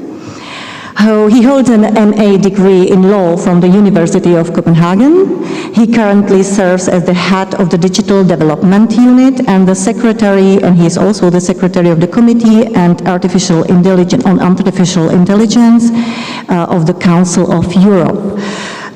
He holds an MA degree in law from the University of Copenhagen. He currently serves as the head of the Digital Development Unit and the secretary, and he is also the secretary of the Committee on Artificial Intelligence of the Council of Europe.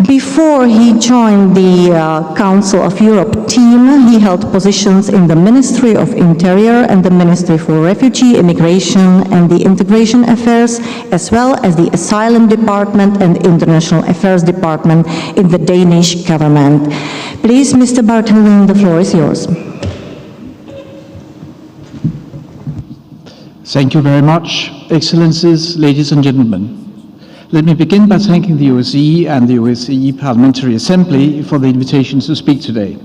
Before he joined the Council of Europe team, he held positions in the Ministry of Interior and the Ministry for Refugee, Immigration and the Integration Affairs, as well as the Asylum Department and International Affairs Department in the Danish government. Please, Mr. Bartholin, the floor is yours. Thank you very much, Excellencies, ladies and gentlemen. Let me begin by thanking the OSCE and the OSCE Parliamentary Assembly for the invitation to speak today.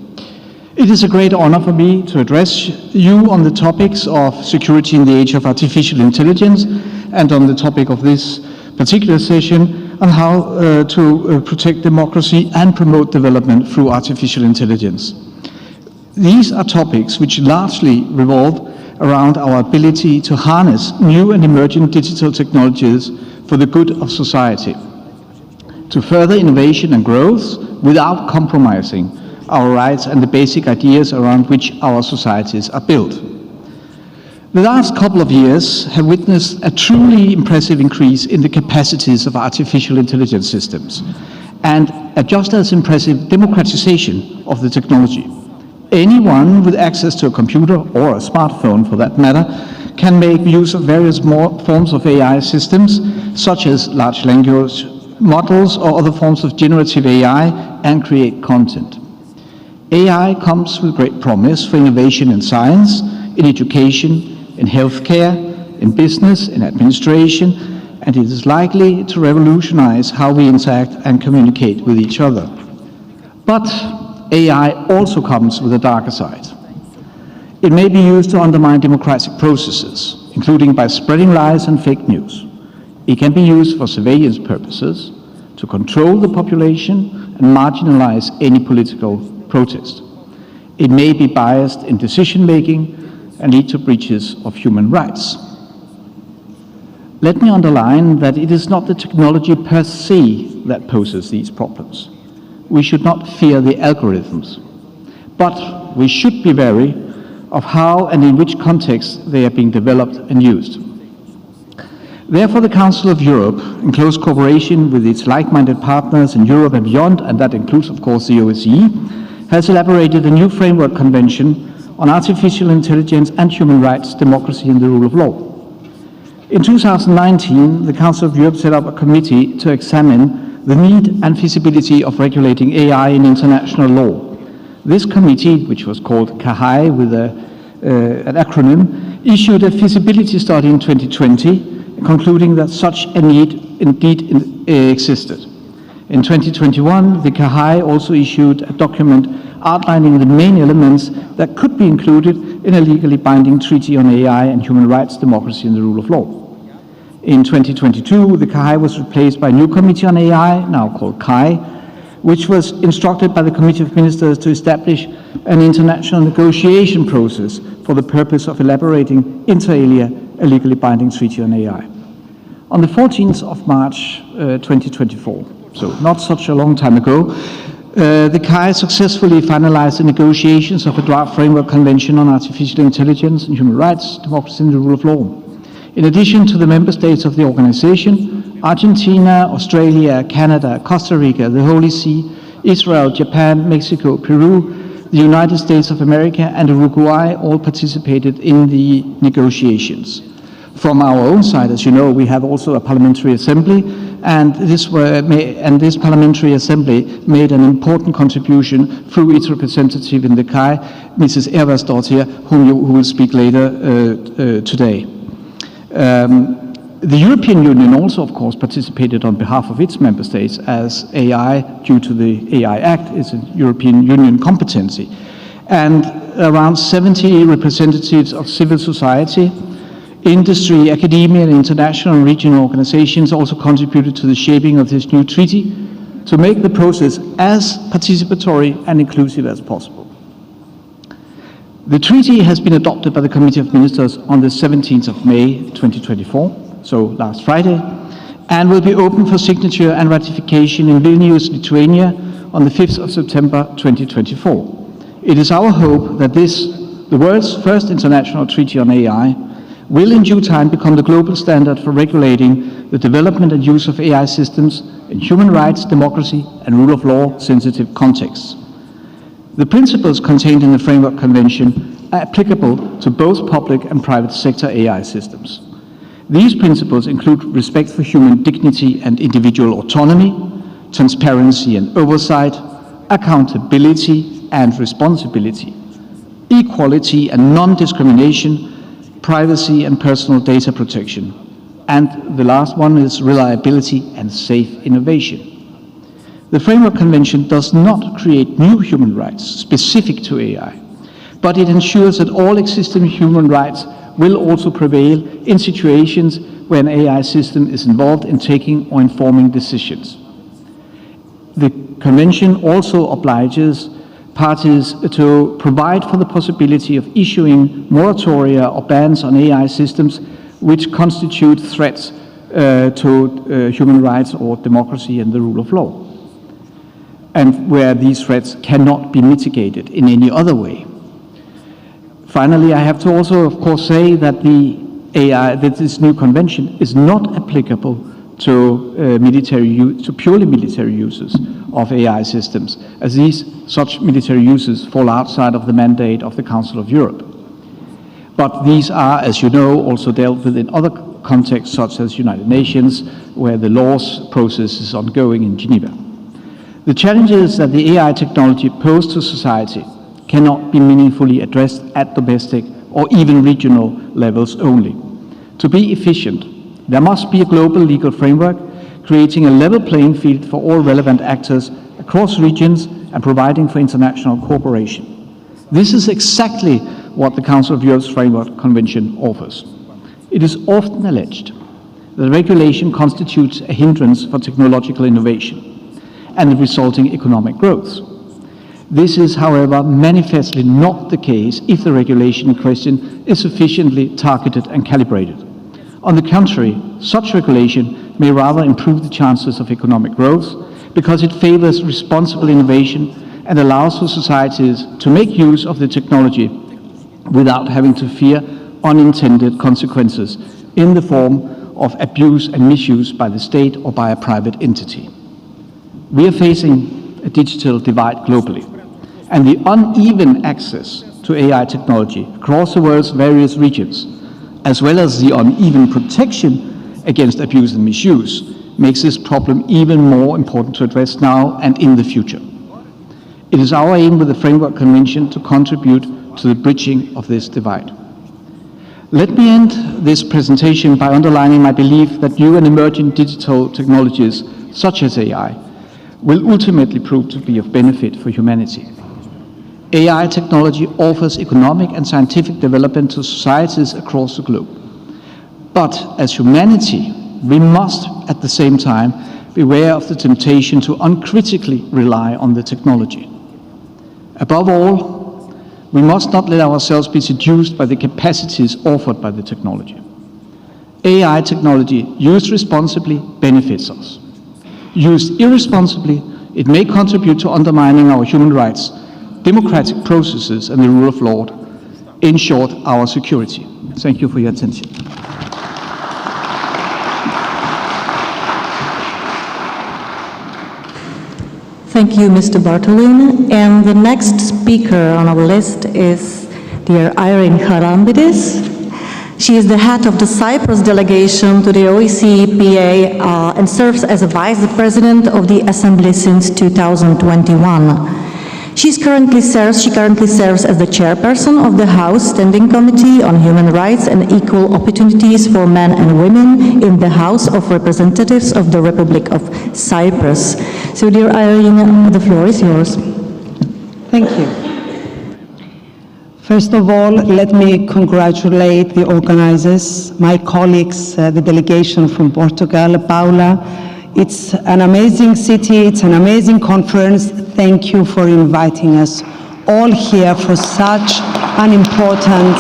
It is a great honor for me to address you on the topics of security in the age of artificial intelligence and on the topic of this particular session on how to protect democracy and promote development through artificial intelligence. These are topics which largely revolve around our ability to harness new and emerging digital technologies for the good of society. to further innovation and growth without compromising our rights and the basic ideas around which our societies are built. The last couple of years have witnessed a truly impressive increase in the capacities of artificial intelligence systems and a just as impressive democratization of the technology. Anyone with access to a computer or a smartphone, for that matter, can make use of various forms of AI systems, such as large language models or other forms of generative AI, and create content. AI comes with great promise for innovation in science, in education, in healthcare, in business, in administration, and it is likely to revolutionize how we interact and communicate with each other. But AI also comes with a darker side. It may be used to undermine democratic processes, including by spreading lies and fake news. It can be used for surveillance purposes, to control the population and marginalize any political protest. It may be biased in decision-making and lead to breaches of human rights. Let me underline that it is not the technology per se that poses these problems. We should not fear the algorithms, but we should be wary of how and in which context they are being developed and used. Therefore, the Council of Europe, in close cooperation with its like-minded partners in Europe and beyond, and that includes, of course, the OSCE, has elaborated a new framework convention on artificial intelligence and human rights, democracy and the rule of law. In 2019, the Council of Europe set up a committee to examine the need and feasibility of regulating AI in international law. This committee, which was called CAHAI with an acronym, issued a feasibility study in 2020, concluding that such a need indeed existed. In 2021, the CAHAI also issued a document outlining the main elements that could be included in a legally binding treaty on AI and human rights, democracy and the rule of law. In 2022, the CAHAI was replaced by a new committee on AI, now called CAI, which was instructed by the Committee of Ministers to establish an international negotiation process for the purpose of elaborating, inter alia, a legally binding treaty on AI. On the 14th of March 2024, so not such a long time ago, the CAI successfully finalized the negotiations of a draft framework convention on artificial intelligence and human rights, democracy and the rule of law. In addition to the member states of the organization, Argentina, Australia, Canada, Costa Rica, the Holy See, Israel, Japan, Mexico, Peru, the United States of America and Uruguay all participated in the negotiations. From our own side, as you know, we have also a parliamentary assembly, and this parliamentary assembly made an important contribution through its representative in the CAI, Mrs. Evarsdottir, who will speak later today. The European Union also, of course, participated on behalf of its member states, as AI, due to the AI Act, is a European Union competency. And around 70 representatives of civil society, industry, academia, and international and regional organizations also contributed to the shaping of this new treaty to make the process as participatory and inclusive as possible. The treaty has been adopted by the Committee of Ministers on the 17th of May 2024, so last Friday, and will be open for signature and ratification in Vilnius, Lithuania on the 5th of September 2024. It is our hope that this, the world's first international treaty on AI, will in due time become the global standard for regulating the development and use of AI systems in human rights, democracy, and rule of law sensitive contexts. The principles contained in the Framework Convention are applicable to both public and private sector AI systems. These principles include respect for human dignity and individual autonomy, transparency and oversight, accountability and responsibility, equality and non-discrimination, privacy and personal data protection, and the last one is reliability and safe innovation. The Framework Convention does not create new human rights specific to AI, but it ensures that all existing human rights will also prevail in situations where an AI system is involved in taking or informing decisions. The Convention also obliges parties to provide for the possibility of issuing moratoria or bans on AI systems which constitute threats to human rights or democracy and the rule of law, and where these threats cannot be mitigated in any other way. Finally, I have to also, of course, say that that this new convention is not applicable to purely military uses of AI systems, as such military uses fall outside of the mandate of the Council of Europe. But these are, as you know, also dealt with in other contexts, such as United Nations, where the laws process is ongoing in Geneva. The challenges that the AI technology poses to society cannot be meaningfully addressed at domestic or even regional levels only. To be efficient, there must be a global legal framework creating a level playing field for all relevant actors across regions and providing for international cooperation. This is exactly what the Council of Europe's Framework Convention offers. It is often alleged that regulation constitutes a hindrance for technological innovation and the resulting economic growth. This is, however, manifestly not the case if the regulation in question is sufficiently targeted and calibrated. On the contrary, such regulation may rather improve the chances of economic growth because it favors responsible innovation and allows for societies to make use of the technology without having to fear unintended consequences in the form of abuse and misuse by the state or by a private entity. We are facing a digital divide globally, and the uneven access to AI technology across the world's various regions, as well as the uneven protection against abuse and misuse, makes this problem even more important to address now and in the future. It is our aim with the Framework Convention to contribute to the bridging of this divide. Let me end this presentation by underlining my belief that new and emerging digital technologies, such as AI, will ultimately prove to be of benefit for humanity. AI technology offers economic and scientific development to societies across the globe. But as humanity, we must at the same time beware of the temptation to uncritically rely on the technology. Above all, we must not let ourselves be seduced by the capacities offered by the technology. AI technology, used responsibly, benefits us. Used irresponsibly, it may contribute to undermining our human rights, democratic processes, and the rule of law. In short, our security. Thank you for your attention. Thank you, Mr. Bartolin. And the next speaker on our list is dear Irene Charambidis. She is the head of the Cyprus delegation to the OSCE PA and serves as a vice president of the Assembly since 2021. She currently serves as the chairperson of the House Standing Committee on Human Rights and Equal Opportunities for Men and Women in the House of Representatives of the Republic of Cyprus. So, dear Irene, the floor is yours. Thank you. First of all, let me congratulate the organizers, my colleagues, the delegation from Portugal, Paula. It's an amazing city, it's an amazing conference. Thank you for inviting us all here for such an important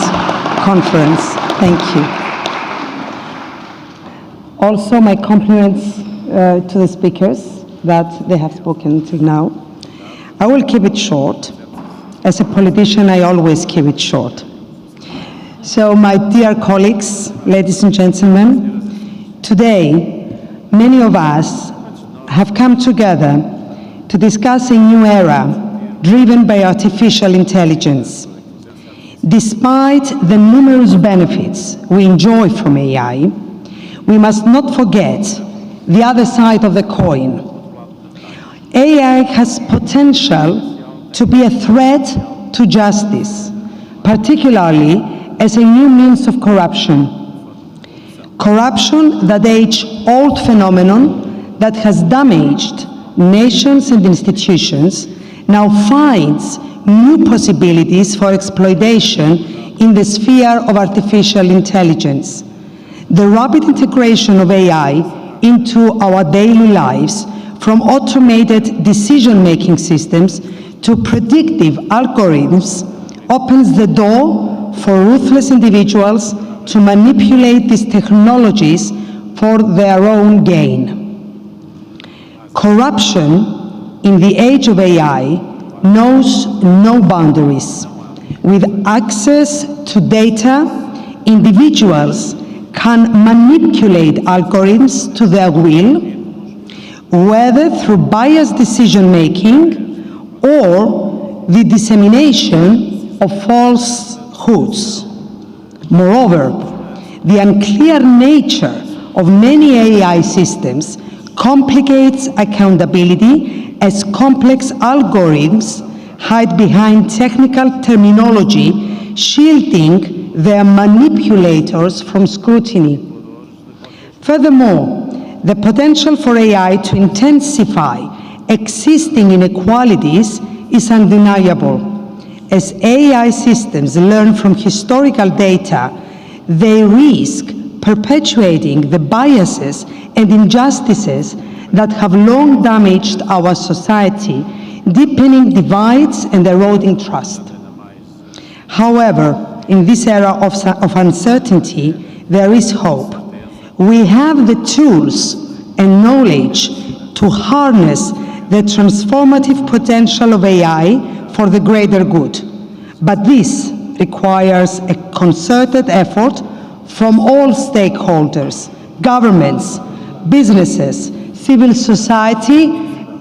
conference. Thank you. Also, my compliments to the speakers that they have spoken till now. I will keep it short. As a politician, I always keep it short. So, my dear colleagues, ladies and gentlemen, today, many of us have come together to discuss a new era driven by artificial intelligence. Despite the numerous benefits we enjoy from AI, we must not forget the other side of the coin. AI has potential to be a threat to justice, particularly as a new means of corruption. Corruption, that age-old phenomenon that has damaged nations and institutions, now finds new possibilities for exploitation in the sphere of artificial intelligence. The rapid integration of AI into our daily lives, from automated decision-making systems to predictive algorithms, opens the door for ruthless individuals to manipulate these technologies for their own gain. Corruption in the age of AI knows no boundaries. With access to data, individuals can manipulate algorithms to their will, whether through biased decision-making or the dissemination of falsehoods. Moreover, the unclear nature of many AI systems complicates accountability, as complex algorithms hide behind technical terminology, shielding their manipulators from scrutiny. Furthermore, the potential for AI to intensify existing inequalities is undeniable. As AI systems learn from historical data, they risk perpetuating the biases and injustices that have long damaged our society, deepening divides and eroding trust. However, in this era of uncertainty, there is hope. We have the tools and knowledge to harness the transformative potential of AI for the greater good. But this requires a concerted effort from all stakeholders, governments, businesses, civil society,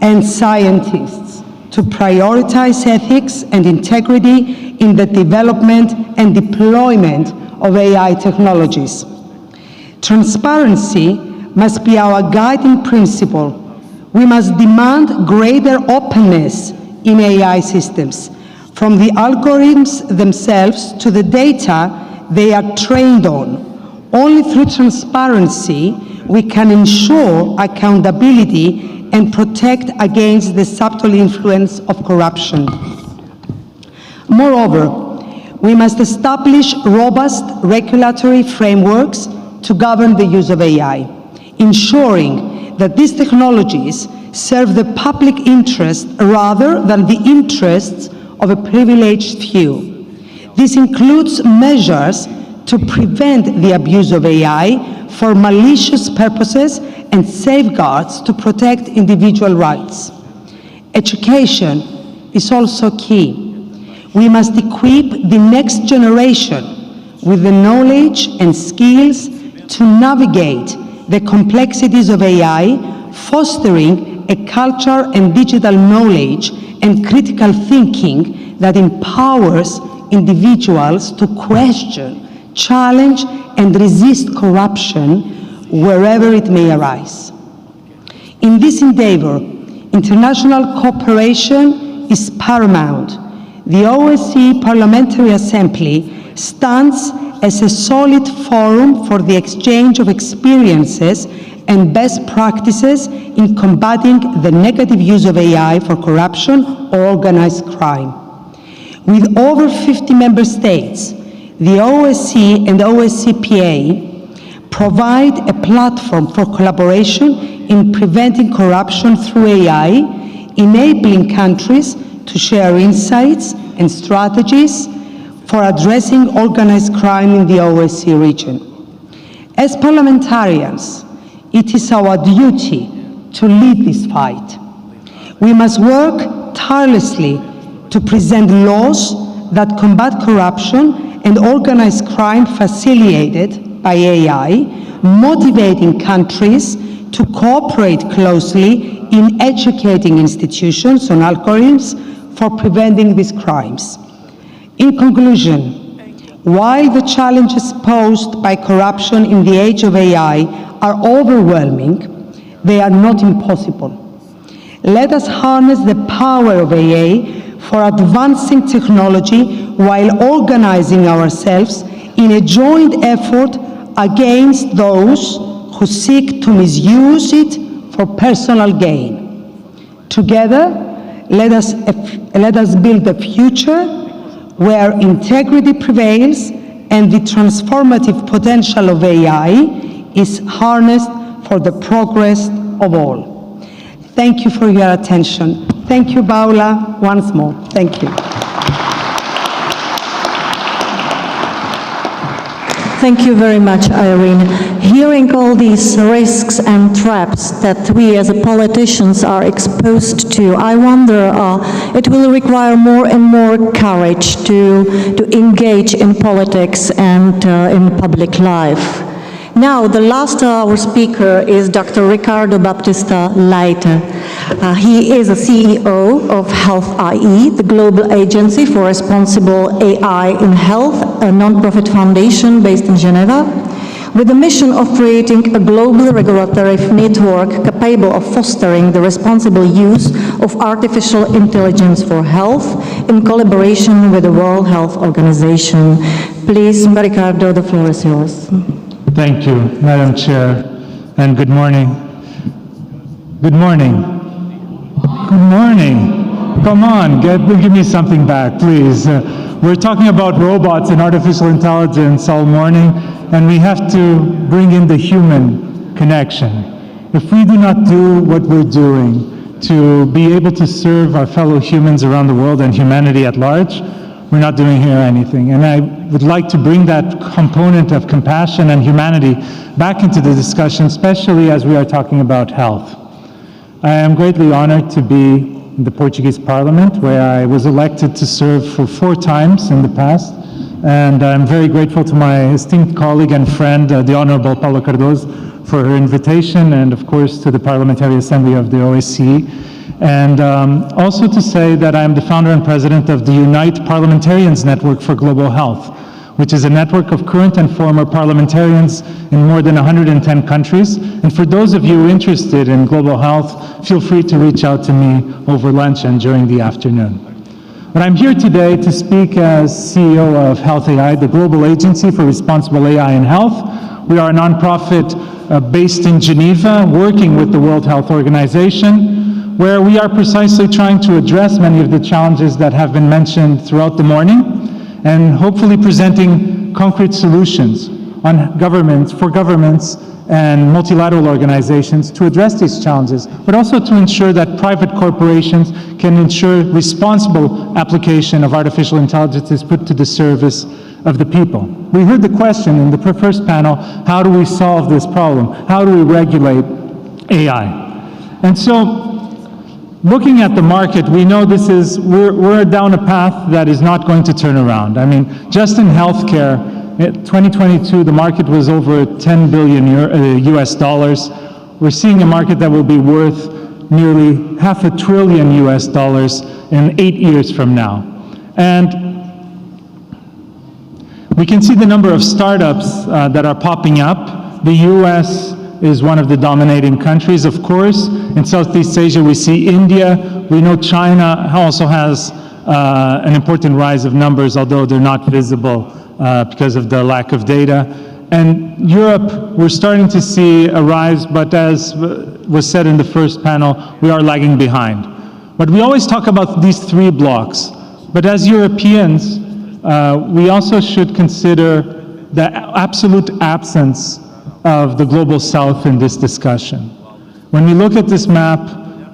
and scientists to prioritize ethics and integrity in the development and deployment of AI technologies. Transparency must be our guiding principle. We must demand greater openness in AI systems, from the algorithms themselves to the data they are trained on. Only through transparency we can ensure accountability and protect against the subtle influence of corruption. Moreover, we must establish robust regulatory frameworks to govern the use of AI, ensuring that these technologies serve the public interest rather than the interests of a privileged few. This includes measures to prevent the abuse of AI for malicious purposes and safeguards to protect individual rights. Education is also key. We must equip the next generation with the knowledge and skills to navigate the complexities of AI, fostering a culture and digital knowledge and critical thinking that empowers individuals to question, challenge, and resist corruption wherever it may arise. In this endeavor, international cooperation is paramount. The OSCE Parliamentary Assembly stands as a solid forum for the exchange of experiences and best practices in combating the negative use of AI for corruption or organized crime. With over 50 member states, the OSCE and OSCPA provide a platform for collaboration in preventing corruption through AI, enabling countries to share insights and strategies for addressing organized crime in the OSCE region. As parliamentarians, it is our duty to lead this fight. We must work tirelessly to present laws that combat corruption and organized crime facilitated by AI, motivating countries to cooperate closely in educating institutions on algorithms for preventing these crimes. In conclusion, while the challenges posed by corruption in the age of AI are overwhelming, they are not impossible. Let us harness the power of AI for advancing technology while organizing ourselves in a joint effort against those who seek to misuse it for personal gain. Together, let us build a future where integrity prevails and the transformative potential of AI is harnessed for the progress of all. Thank you for your attention. Thank you, Paula, once more. Thank you. Thank you very much, Irene. Hearing all these risks and traps that we as politicians are exposed to, I wonder, it will require more and more courage to engage in politics and in public life. Now, the last our speaker is Dr. Ricardo Baptista Leite. He is a CEO of Health.ie, the global agency for responsible AI in health, a non-profit foundation based in Geneva, with the mission of creating a global regulatory network capable of fostering the responsible use of artificial intelligence for health in collaboration with the World Health Organization. Please, Ricardo, the floor is yours. Thank you, Madam Chair, and good morning. Good morning. Good morning. Come on, give me something back, please. We're talking about robots and artificial intelligence all morning, and we have to bring in the human connection. If we do not do what we're doing to be able to serve our fellow humans around the world and humanity at large, we're not doing here anything. And I would like to bring that component of compassion and humanity back into the discussion, especially as we are talking about health. I am greatly honored to be in the Portuguese Parliament, where I was elected to serve for 4 times in the past. And I'm very grateful to my esteemed colleague and friend, the Honorable Paula Cardoso, for her invitation, and of course to the Parliamentary Assembly of the OSCE. And also to say that I am the founder and president of the Unite Parliamentarians Network for Global Health, which is a network of current and former parliamentarians in more than 110 countries. And for those of you interested in global health, feel free to reach out to me over lunch and during the afternoon. But I'm here today to speak as CEO of Health.AI, the global agency for responsible AI in health. We are a nonprofit based in Geneva, working with the World Health Organization, where we are precisely trying to address many of the challenges that have been mentioned throughout the morning, and hopefully presenting concrete solutions on for governments and multilateral organizations to address these challenges, but also to ensure that private corporations can ensure responsible application of artificial intelligence is put to the service of the people. We heard the question in the first panel, how do we solve this problem? How do we regulate AI? And so, looking at the market, we know we're down a path that is not going to turn around. I mean, just in healthcare, in 2022, the market was over 10 billion US dollars. We're seeing a market that will be worth nearly $500 billion US dollars in 8 years from now. And we can see the number of startups that are popping up. The US is one of the dominating countries, of course. In Southeast Asia, we see India. We know China also has an important rise of numbers, although they're not visible because of the lack of data. And Europe, we're starting to see a rise, but as was said in the first panel, we are lagging behind. But we always talk about these 3 blocks. But as Europeans, we also should consider the absolute absence of the Global South in this discussion. When we look at this map,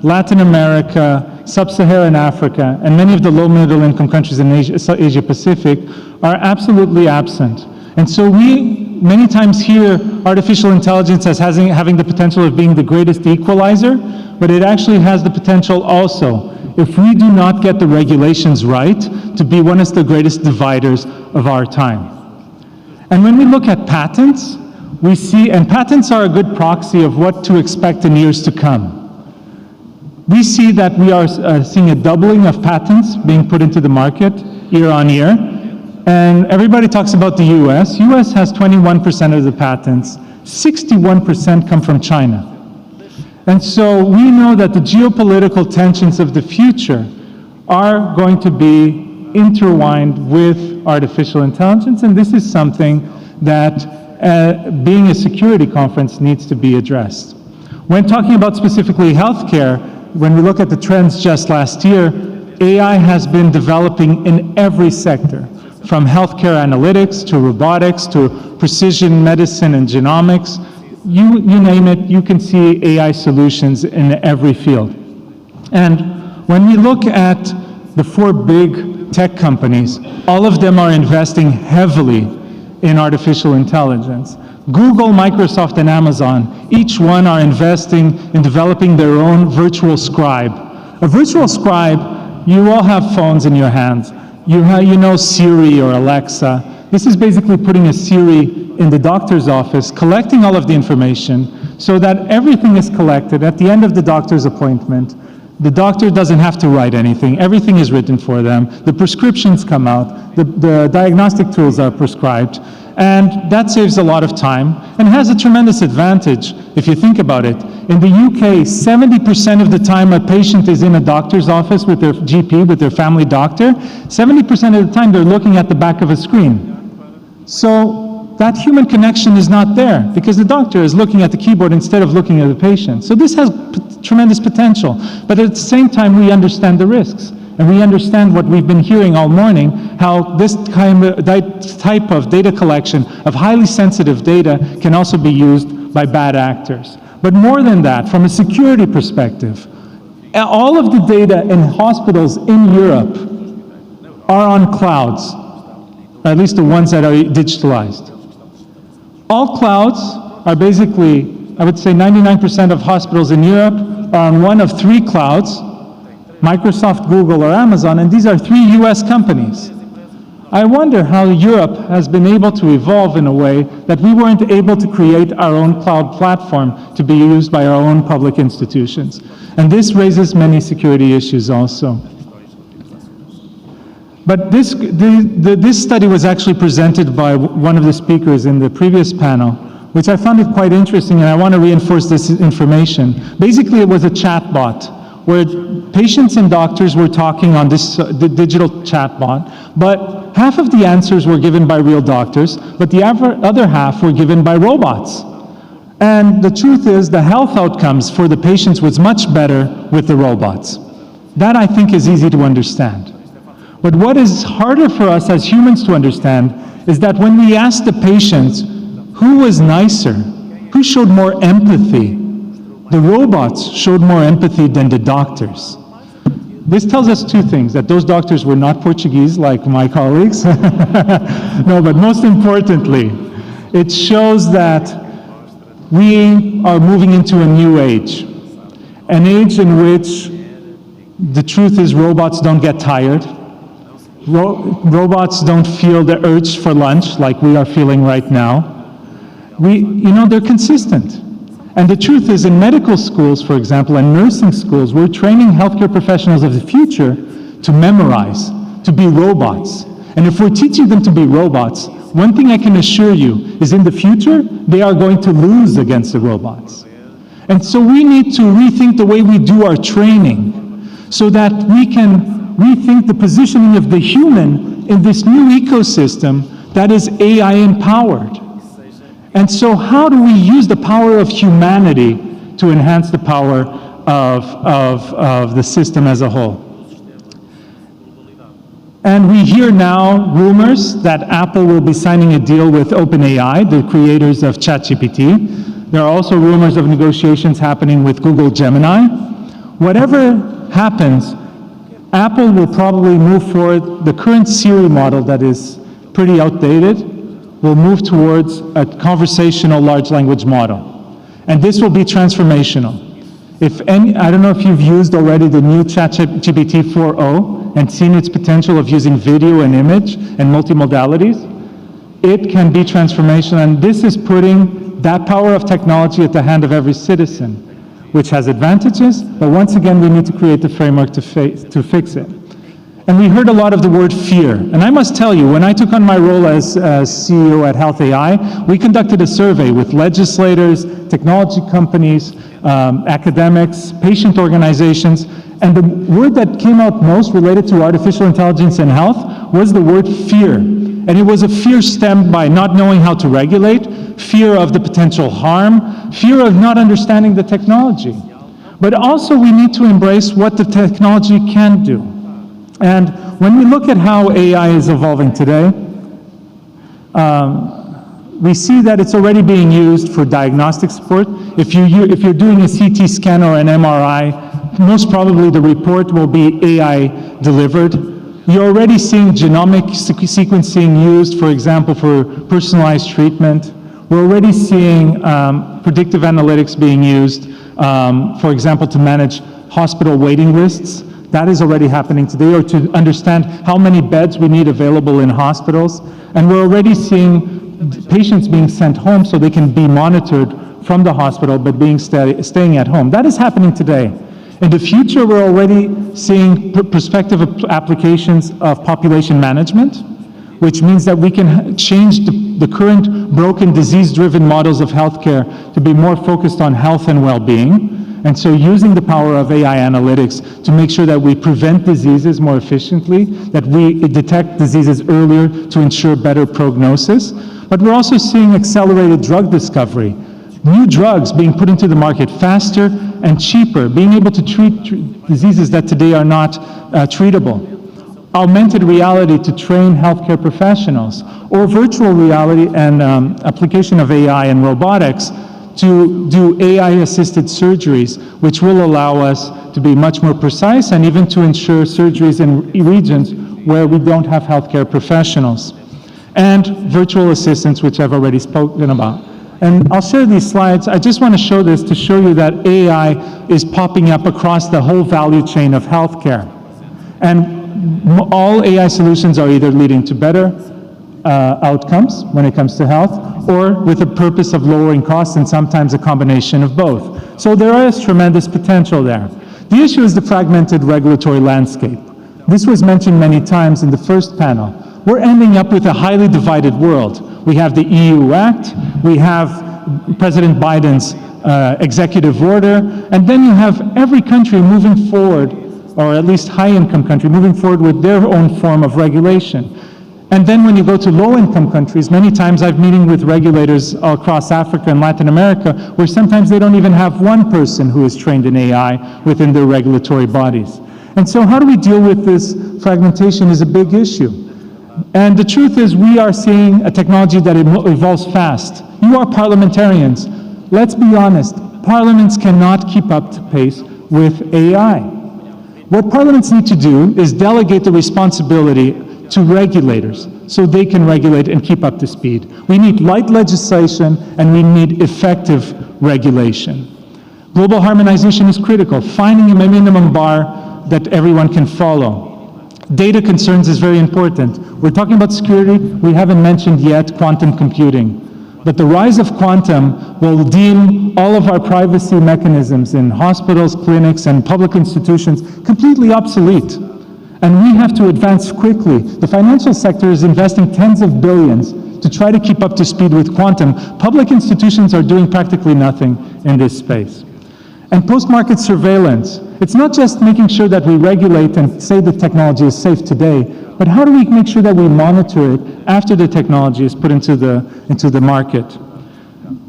Latin America, Sub-Saharan Africa, and many of the low middle income countries in Asia Pacific are absolutely absent. And so we many times hear artificial intelligence as having the potential of being the greatest equalizer, but it actually has the potential also, if we do not get the regulations right, to be one of the greatest dividers of our time. And when we look at patents, we see, and patents are a good proxy of what to expect in years to come. We see that we are seeing a doubling of patents being put into the market year on year. And everybody talks about the US. US has 21% of the patents. 61% come from China. And so we know that the geopolitical tensions of the future are going to be intertwined with artificial intelligence. And this is something that being a security conference needs to be addressed. When talking about specifically healthcare, when we look at the trends just last year, AI has been developing in every sector, from healthcare analytics to robotics to precision medicine and genomics. You name it, you can see AI solutions in every field. And when we look at the 4 big tech companies, all of them are investing heavily in artificial intelligence. Google, Microsoft, and Amazon, each one are investing in developing their own virtual scribe. A virtual scribe, you all have phones in your hands. You know Siri or Alexa. This is basically putting a Siri in the doctor's office, collecting all of the information so that everything is collected at the end of the doctor's appointment. The doctor doesn't have to write anything. Everything is written for them. The prescriptions come out. The diagnostic tools are prescribed. And that saves a lot of time and has a tremendous advantage if you think about it. In the UK, 70% of the time a patient is in a doctor's office with their GP, with their family doctor, 70% of the time they're looking at the back of a screen. So that human connection is not there because the doctor is looking at the keyboard instead of looking at the patient. So this has tremendous potential. But at the same time, we understand the risks. And we understand what we've been hearing all morning, how this type of data collection of highly sensitive data can also be used by bad actors. But more than that, from a security perspective, all of the data in hospitals in Europe are on clouds, or at least the ones that are digitalized. All clouds are basically, I would say 99% of hospitals in Europe are on one of three clouds, Microsoft, Google, or Amazon, and these are three US companies. I wonder how Europe has been able to evolve in a way that we weren't able to create our own cloud platform to be used by our own public institutions. And this raises many security issues also. But this study was actually presented by one of the speakers in the previous panel, which I found it quite interesting, and I want to reinforce this information. Basically, it was a chatbot where patients and doctors were talking on this the digital chatbot, but half of the answers were given by real doctors, but the other half were given by robots. And the truth is, the health outcomes for the patients was much better with the robots. That, I think, is easy to understand. But what is harder for us as humans to understand is that when we asked the patients who was nicer, who showed more empathy, the robots showed more empathy than the doctors. This tells us two things, that those doctors were not Portuguese like my colleagues. No, but most importantly, it shows that we are moving into a new age, an age in which the truth is robots don't get tired. Robots don't feel the urge for lunch like we are feeling right now. They're consistent. And the truth is, in medical schools, for example, and nursing schools, we're training healthcare professionals of the future to memorize, to be robots. And if we're teaching them to be robots, one thing I can assure you is in the future, they are going to lose against the robots. And so we need to rethink the way we do our training so that we can rethink the positioning of the human in this new ecosystem that is AI empowered. And so how do we use the power of humanity to enhance the power of the system as a whole? And we hear now rumors that Apple will be signing a deal with OpenAI, the creators of ChatGPT. There are also rumors of negotiations happening with Google Gemini. Whatever happens, Apple will probably move forward. The current Siri model that is pretty outdated will move towards a conversational large language model. And this will be transformational. I don't know if you've used already the new ChatGPT 4.0 and seen its potential of using video and image and multimodalities. It can be transformational, and this is putting that power of technology at the hand of every citizen, which has advantages, but once again, we need to create the framework to fix it. And we heard a lot of the word fear. And I must tell you, when I took on my role as CEO at Health AI, we conducted a survey with legislators, technology companies, academics, patient organizations, and the word that came out most related to artificial intelligence and health was the word fear. And it was a fear stemmed by not knowing how to regulate, fear of the potential harm, fear of not understanding the technology. But also we need to embrace what the technology can do. And when we look at how AI is evolving today, we see that it's already being used for diagnostic support. If you're doing a CT scan or an MRI, most probably the report will be AI delivered. You're already seeing genomic sequencing used, for example, for personalized treatment. We're already seeing predictive analytics being used, for example, to manage hospital waiting lists. That is already happening today, or to understand how many beds we need available in hospitals. And we're already seeing patients being sent home so they can be monitored from the hospital, but staying at home. That is happening today. In the future, we're already seeing prospective applications of population management, which means that we can change the current broken disease-driven models of healthcare to be more focused on health and well-being. And so using the power of AI analytics to make sure that we prevent diseases more efficiently, that we detect diseases earlier to ensure better prognosis. But we're also seeing accelerated drug discovery, new drugs being put into the market faster and cheaper, being able to treat diseases that today are not treatable. Augmented reality to train healthcare professionals, or virtual reality and application of AI and robotics to do AI-assisted surgeries, which will allow us to be much more precise and even to ensure surgeries in regions where we don't have healthcare professionals. And virtual assistants, which I've already spoken about. And I'll share these slides. I just want to show this to show you that AI is popping up across the whole value chain of healthcare. And all AI solutions are either leading to better outcomes when it comes to health, or with the purpose of lowering costs, and sometimes a combination of both. So there is tremendous potential there. The issue is the fragmented regulatory landscape. This was mentioned many times in the first panel. We're ending up with a highly divided world. We have the EU Act, we have President Biden's executive order, and then you have every country moving forward, or at least high-income country, moving forward with their own form of regulation. And then when you go to low-income countries, many times I've meeting with regulators across Africa and Latin America, where sometimes they don't even have one person who is trained in AI within their regulatory bodies. And so how do we deal with this fragmentation is a big issue. And the truth is, we are seeing a technology that evolves fast. You are parliamentarians. Let's be honest, parliaments cannot keep up to pace with AI. What parliaments need to do is delegate the responsibility to regulators so they can regulate and keep up to speed. We need light legislation and we need effective regulation. Global harmonization is critical, finding a minimum bar that everyone can follow. Data concerns is very important. We're talking about security. We haven't mentioned yet quantum computing. But the rise of quantum will deem all of our privacy mechanisms in hospitals, clinics, and public institutions completely obsolete. And we have to advance quickly. The financial sector is investing tens of billions to try to keep up to speed with quantum. Public institutions are doing practically nothing in this space. And post-market surveillance. It's not just making sure that we regulate and say the technology is safe today, but how do we make sure that we monitor it after the technology is put into the market?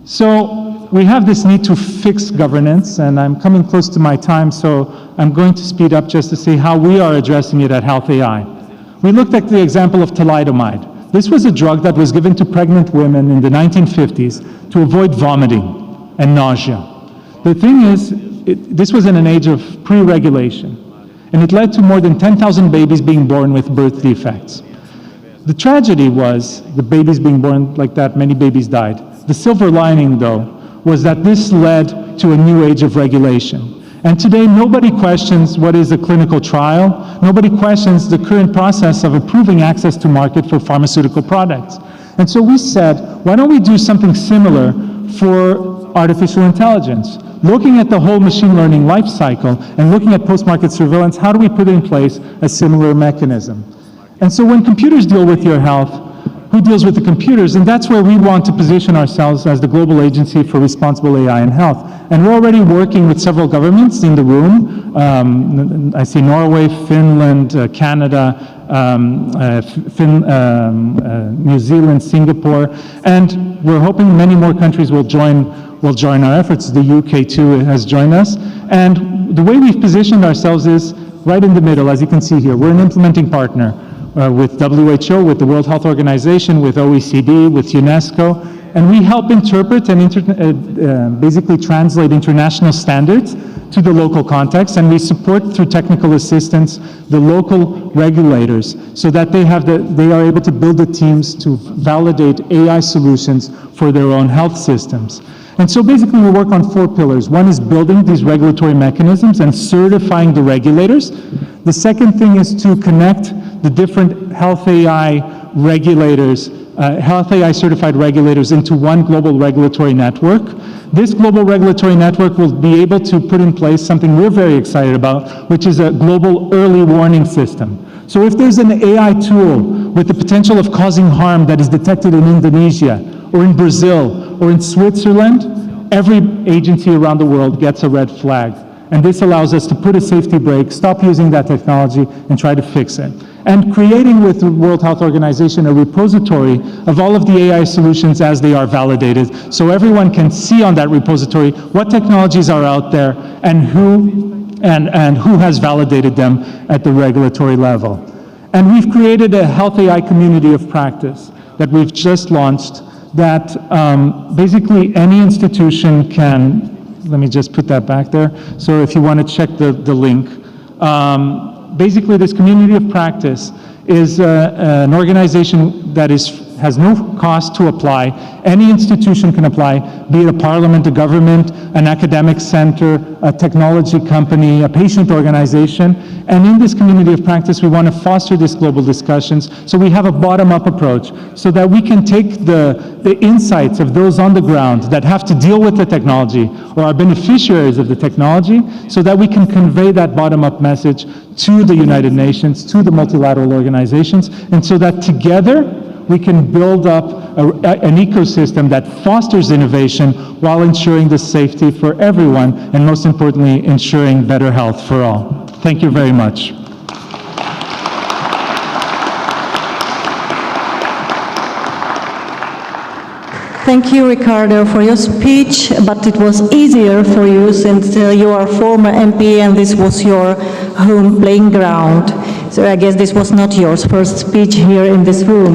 So we have this need to fix governance, and I'm coming close to my time, so I'm going to speed up just to see how we are addressing it at Health AI. We looked at the example of thalidomide. This was a drug that was given to pregnant women in the 1950s to avoid vomiting and nausea. The thing is, this was in an age of pre-regulation, and it led to more than 10,000 babies being born with birth defects. The tragedy was the babies being born like that, many babies died. The silver lining, though, was that this led to a new age of regulation. And today, nobody questions what is a clinical trial. Nobody questions the current process of approving access to market for pharmaceutical products. And so we said, why don't we do something similar for artificial intelligence? Looking at the whole machine learning life cycle and looking at post-market surveillance, how do we put in place a similar mechanism? And so when computers deal with your health, who deals with the computers? And that's where we want to position ourselves as the global agency for responsible AI in health. And we're already working with several governments in the room. I see Norway, Finland, Canada, New Zealand, Singapore, and we're hoping many more countries will join our efforts. The UK too has joined us. And the way we've positioned ourselves is right in the middle, as you can see here. We're an implementing partner with WHO, with the World Health Organization, with OECD, with UNESCO, and we help interpret and basically translate international standards to the local context, and we support through technical assistance the local regulators so that they are able to build the teams to validate AI solutions for their own health systems. And so basically we work on 4 pillars. One is building these regulatory mechanisms and certifying the regulators. The second thing is to connect the different health AI regulators, health AI certified regulators into one global regulatory network. This global regulatory network will be able to put in place something we're very excited about, which is a global early warning system. So if there's an AI tool with the potential of causing harm that is detected in Indonesia or in Brazil or in Switzerland, every agency around the world gets a red flag. And this allows us to put a safety brake, stop using that technology, and try to fix it. And creating with the World Health Organization a repository of all of the AI solutions as they are validated, so everyone can see on that repository what technologies are out there and who has validated them at the regulatory level. And we've created a health AI community of practice that we've just launched that basically any institution can, let me just put that back there. So if you want to check the link. Basically, this community of practice is an organization that has no cost to apply. Any institution can apply, be it a parliament, a government, an academic center, a technology company, a patient organization. And in this community of practice, we want to foster these global discussions. So we have a bottom-up approach so that we can take the insights of those on the ground that have to deal with the technology or are beneficiaries of the technology so that we can convey that bottom-up message to the United Nations, to the multilateral organizations, and so that together we can build up an ecosystem that fosters innovation while ensuring the safety for everyone, and most importantly, ensuring better health for all. Thank you very much. Thank you, Ricardo, for your speech, but it was easier for you since you are a former MP and this was your home playing ground. So I guess this was not your first speech here in this room.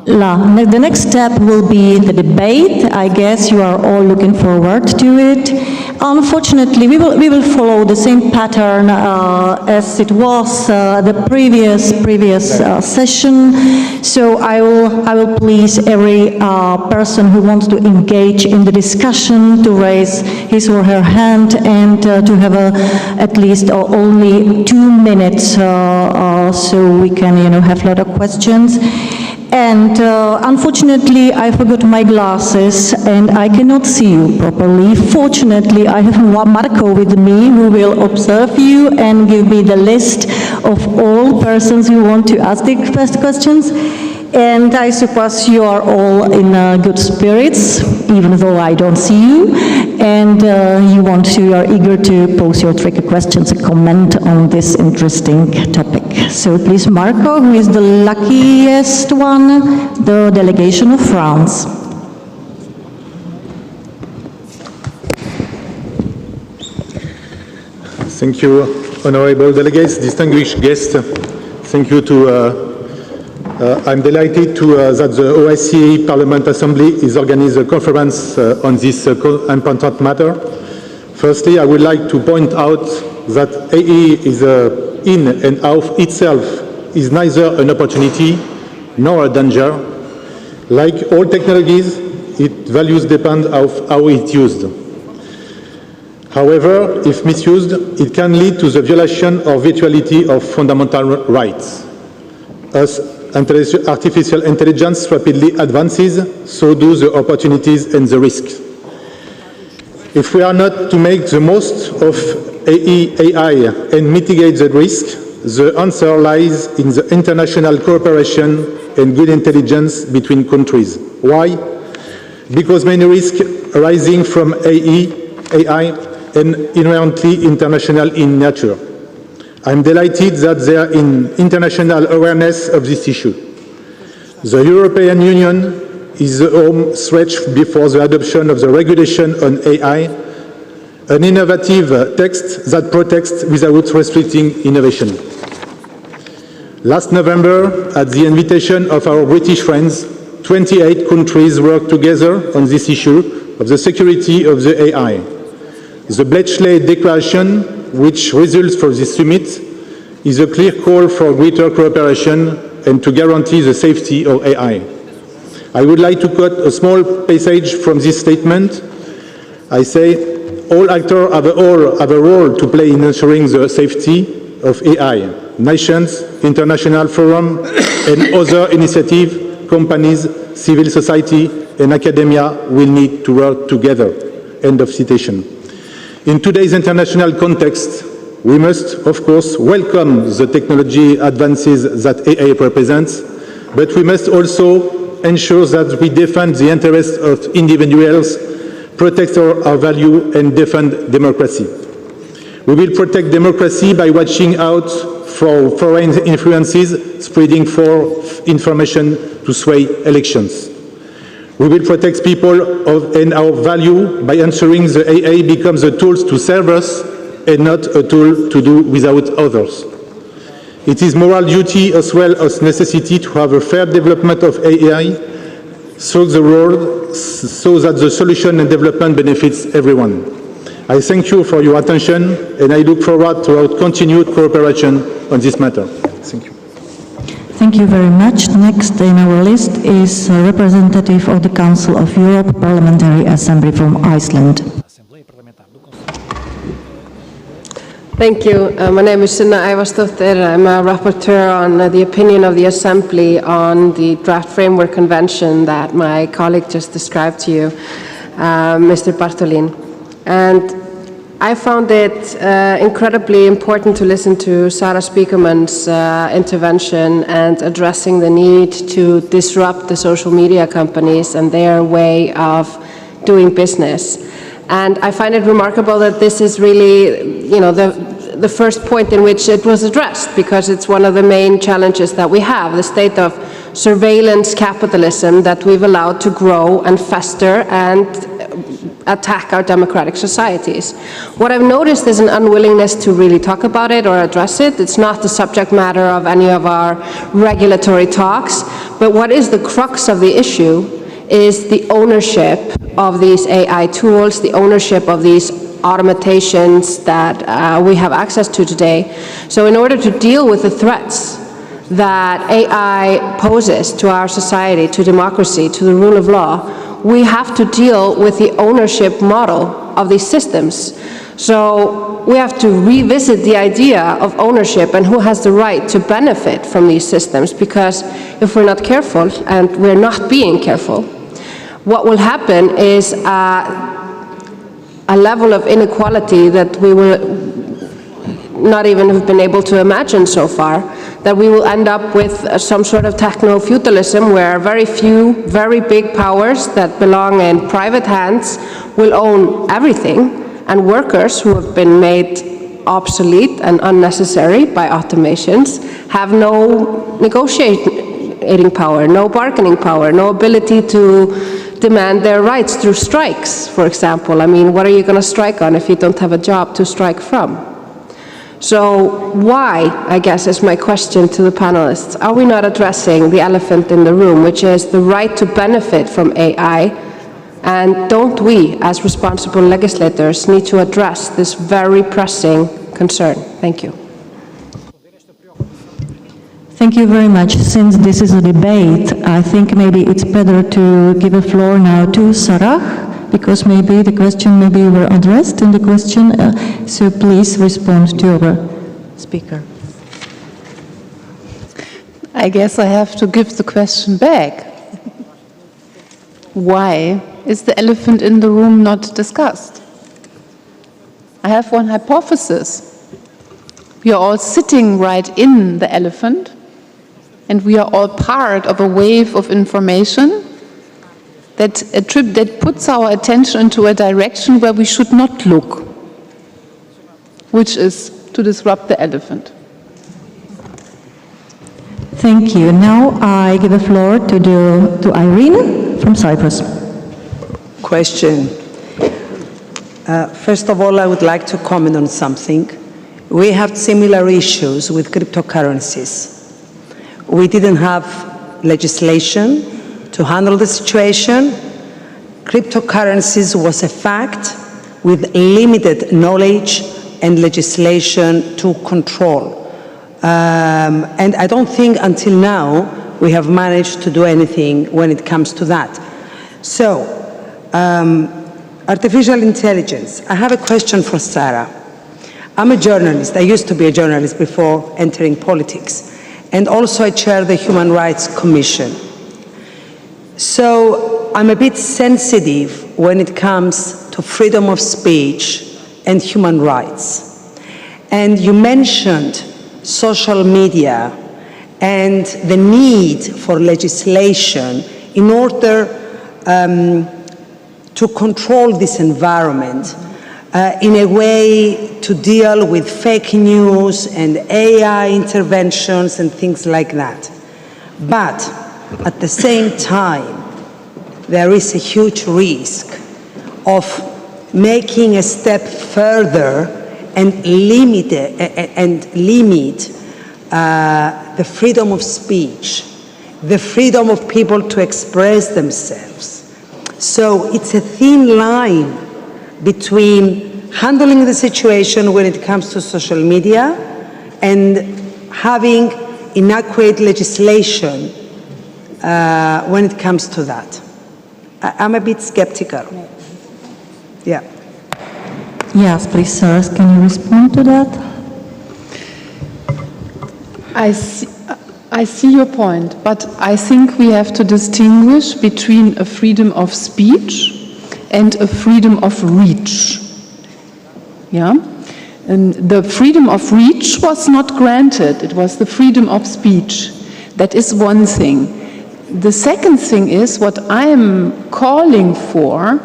The next step will be the debate. I guess you are all looking forward to it. Unfortunately, we will follow the same pattern as it was the previous session. So I will please every person who wants to engage in the discussion to raise his or her hand and to have at least only 2 minutes so we can have a lot of questions. And unfortunately, I forgot my glasses and I cannot see you properly. Fortunately, I have Marco with me who will observe you and give me the list of all persons who want to ask the first questions. And I suppose you are all in good spirits, even though I don't see you. And you are eager to pose your tricky questions and comment on this interesting topic. So please, Marco, who is the luckiest one, the delegation of France. Thank you, honorable delegates, distinguished guests. Thank you to I'm delighted that the OSCE Parliament Assembly is organizing a conference on this important matter. Firstly, I would like to point out that AI is in and of itself is neither an opportunity nor a danger. Like all technologies, its values depend on how it's used. However, if misused, it can lead to the violation or virtuality of fundamental rights. As artificial intelligence rapidly advances, so do the opportunities and the risks. If we are not to make the most of AI and mitigate the risk, the answer lies in the international cooperation and good intelligence between countries. Why? Because many risks arising from AI and inherently international in nature. I'm delighted that there is international awareness of this issue. The European Union is the home stretch before the adoption of the regulation on AI, an innovative text that protects without restricting innovation. Last November, at the invitation of our British friends, 28 countries worked together on this issue of the security of the AI. The Bletchley Declaration, which results from this summit, is a clear call for greater cooperation and to guarantee the safety of AI. I would like to quote a small passage from this statement. I say, all actors have a role to play in ensuring the safety of AI. Nations, international forum, and other initiatives, companies, civil society, and academia will need to work together. End of citation. In today's international context, we must, of course, welcome the technology advances that AI represents, but we must also ensure that we defend the interests of individuals, protect our value, and defend democracy. We will protect democracy by watching out for foreign influences spreading false information to sway elections. We will protect people and our value by ensuring the AI becomes a tool to serve us and not a tool to do without others. It is moral duty as well as necessity to have a fair development of AI through the world so that the solution and development benefits everyone. I thank you for your attention and I look forward to our continued cooperation on this matter. Thank you. Thank you very much. Next in our list is a representative of the Council of Europe Parliamentary Assembly from Iceland. Thank you. My name is Sunna Ævarsdóttir. I'm a rapporteur on the opinion of the Assembly on the draft framework convention that my colleague just described to you, Mr. Bartolin. And I found it incredibly important to listen to Sarah Spiekerman's intervention and addressing the need to disrupt the social media companies and their way of doing business. And I find it remarkable that this is really, you know, the first point in which it was addressed, because it's one of the main challenges that we have, the state of surveillance capitalism that we've allowed to grow and fester and attack our democratic societies. What I've noticed is an unwillingness to really talk about it or address it. It's not the subject matter of any of our regulatory talks, but what is the crux of the issue is the ownership of these AI tools, the ownership of these automations that we have access to today. So in order to deal with the threats that AI poses to our society, to democracy, to the rule of law, we have to deal with the ownership model of these systems. So we have to revisit the idea of ownership and who has the right to benefit from these systems, because if we're not careful, and we're not being careful, what will happen is a level of inequality that we will not even have been able to imagine so far, that we will end up with some sort of techno-feudalism where very few, very big powers that belong in private hands will own everything, and workers who have been made obsolete and unnecessary by automations have no negotiating power, no bargaining power, no ability to demand their rights through strikes, for example. I mean, what are you going to strike on if you don't have a job to strike from? So why, I guess, is my question to the panelists, are we not addressing the elephant in the room, which is the right to benefit from AI? And don't we, as responsible legislators, need to address this very pressing concern? Thank you. Thank you very much. Since this is a debate, I think maybe it's better to give a floor now to Sarah, because maybe the question were addressed in the question. So please respond to our speaker. I guess I have to give the question back. Why is the elephant in the room not discussed? I have one hypothesis. We are all sitting right in the elephant, and we are all part of a wave of information that puts our attention into a direction where we should not look, which is to disrupt the elephant. Thank you. Now I give the floor to Irene from Cyprus. Question. First of all, I would like to comment on something. We have similar issues with cryptocurrencies. We didn't have legislation to handle the situation. Cryptocurrencies was a fact, with limited knowledge and legislation to control. And I don't think until now we have managed to do anything when it comes to that. So, artificial intelligence. I have a question for Sarah. I'm a journalist. I used to be a journalist before entering politics. And also I chair the Human Rights Commission. So I'm a bit sensitive when it comes to freedom of speech and human rights. And you mentioned social media and the need for legislation in order to control this environment in a way to deal with fake news and AI interventions and things like that. But at the same time, there is a huge risk of making a step further and limit the freedom of speech, the freedom of people to express themselves. So it's a thin line between handling the situation when it comes to social media and having inadequate legislation when it comes to that. I'm a bit skeptical. Yeah. Yes, please, sir. Can you respond to that? I see your point, but I think we have to distinguish between a freedom of speech and a freedom of reach. Yeah? And the freedom of reach was not granted. It was the freedom of speech. That is one thing. The second thing is what I am calling for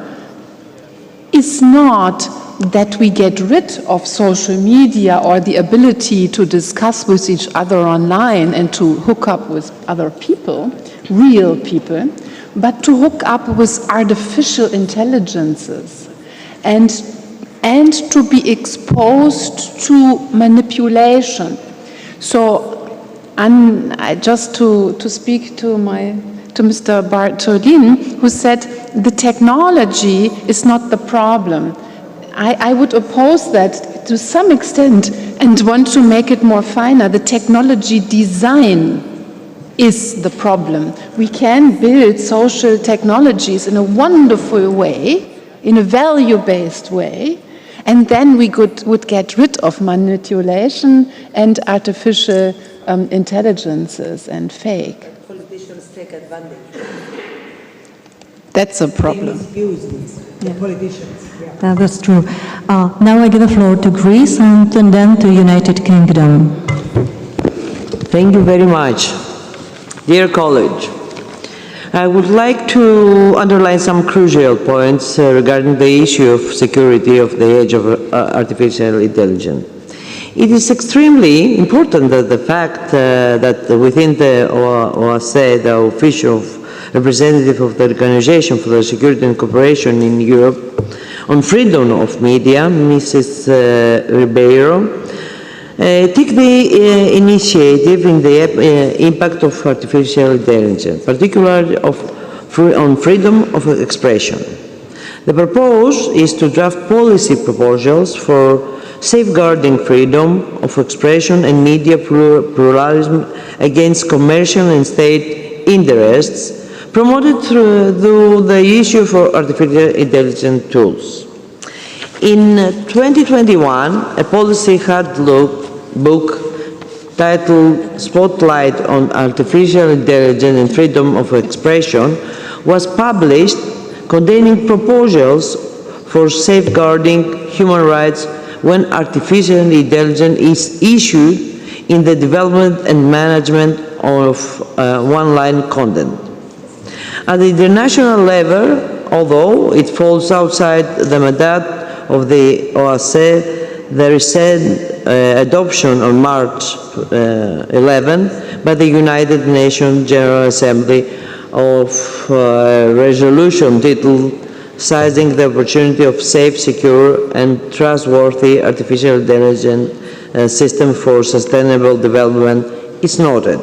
is not that we get rid of social media or the ability to discuss with each other online and to hook up with other people, real people, but to hook up with artificial intelligences and to be exposed to manipulation. So, just to speak to Mr. Bartolin, who said the technology is not the problem. I would oppose that to some extent and want to make it more finer. The technology design is the problem. We can build social technologies in a wonderful way, in a value-based way, and then we would get rid of manipulation and artificial intelligences and fake. Politicians take advantage. That's a problem. They misuse this, the politicians. Yeah, that's true. Now I give the floor to Greece and then to United Kingdom. Thank you very much. Dear college, I would like to underline some crucial points regarding the issue of security of the age of artificial intelligence. It is extremely important that the fact that within the OSCE, the official representative of the Organization for the Security and Cooperation in Europe on freedom of media, Mrs. Ribeiro, took the initiative in the impact of artificial intelligence, particularly on freedom of expression. The purpose is to draft policy proposals for safeguarding freedom of expression and media pluralism against commercial and state interests, promoted through the issue for artificial intelligence tools. In 2021, a policy book titled Spotlight on Artificial Intelligence and Freedom of Expression was published, containing proposals for safeguarding human rights when artificial intelligence is issued in the development and management of online content. At the international level, although it falls outside the mandate of the OSCE, the recent adoption on March 11 by the United Nations General Assembly of resolution titled Seizing the Opportunity of Safe, Secure and Trustworthy Artificial Intelligence System for Sustainable Development is noted.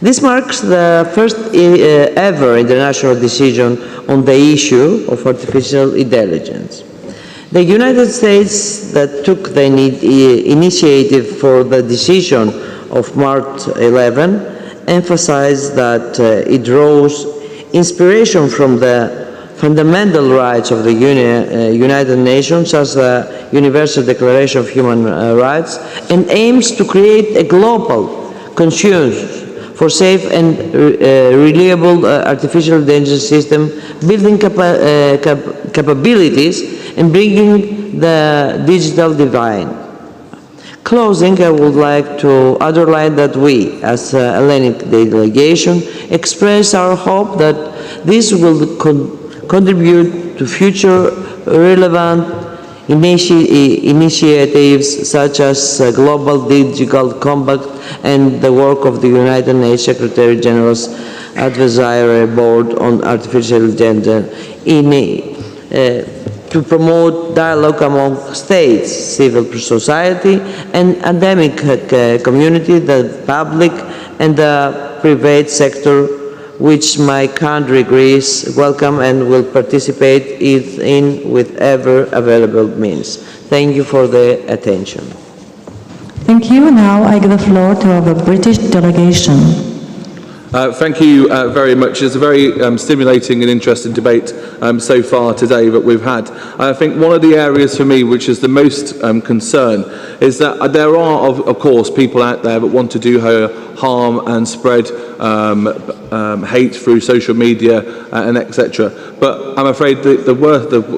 This marks the first ever international decision on the issue of artificial intelligence. The United States that took the initiative for the decision of March 11 emphasized that it draws inspiration from the fundamental rights of the United Nations as the Universal Declaration of Human Rights and aims to create a global consensus for safe and reliable artificial intelligence system, building capabilities and bringing the digital divide. Closing, I would like to underline that we, as a Hellenic delegation, express our hope that this will contribute to future relevant initiatives such as Global Digital Compact and the work of the United Nations Secretary General's Advisory Board on Artificial Intelligence to promote dialogue among states, civil society, and academic community, the public, and the private sector, which my country, Greece, welcome and will participate in with ever available means. Thank you for the attention. Thank you. Now I give the floor to the British delegation. Thank you very much. It's a very stimulating and interesting debate so far today that we've had. I think one of the areas for me which is the most concern is that there are, of course, people out there that want to do harm and spread hate through social media and etc. But I'm afraid the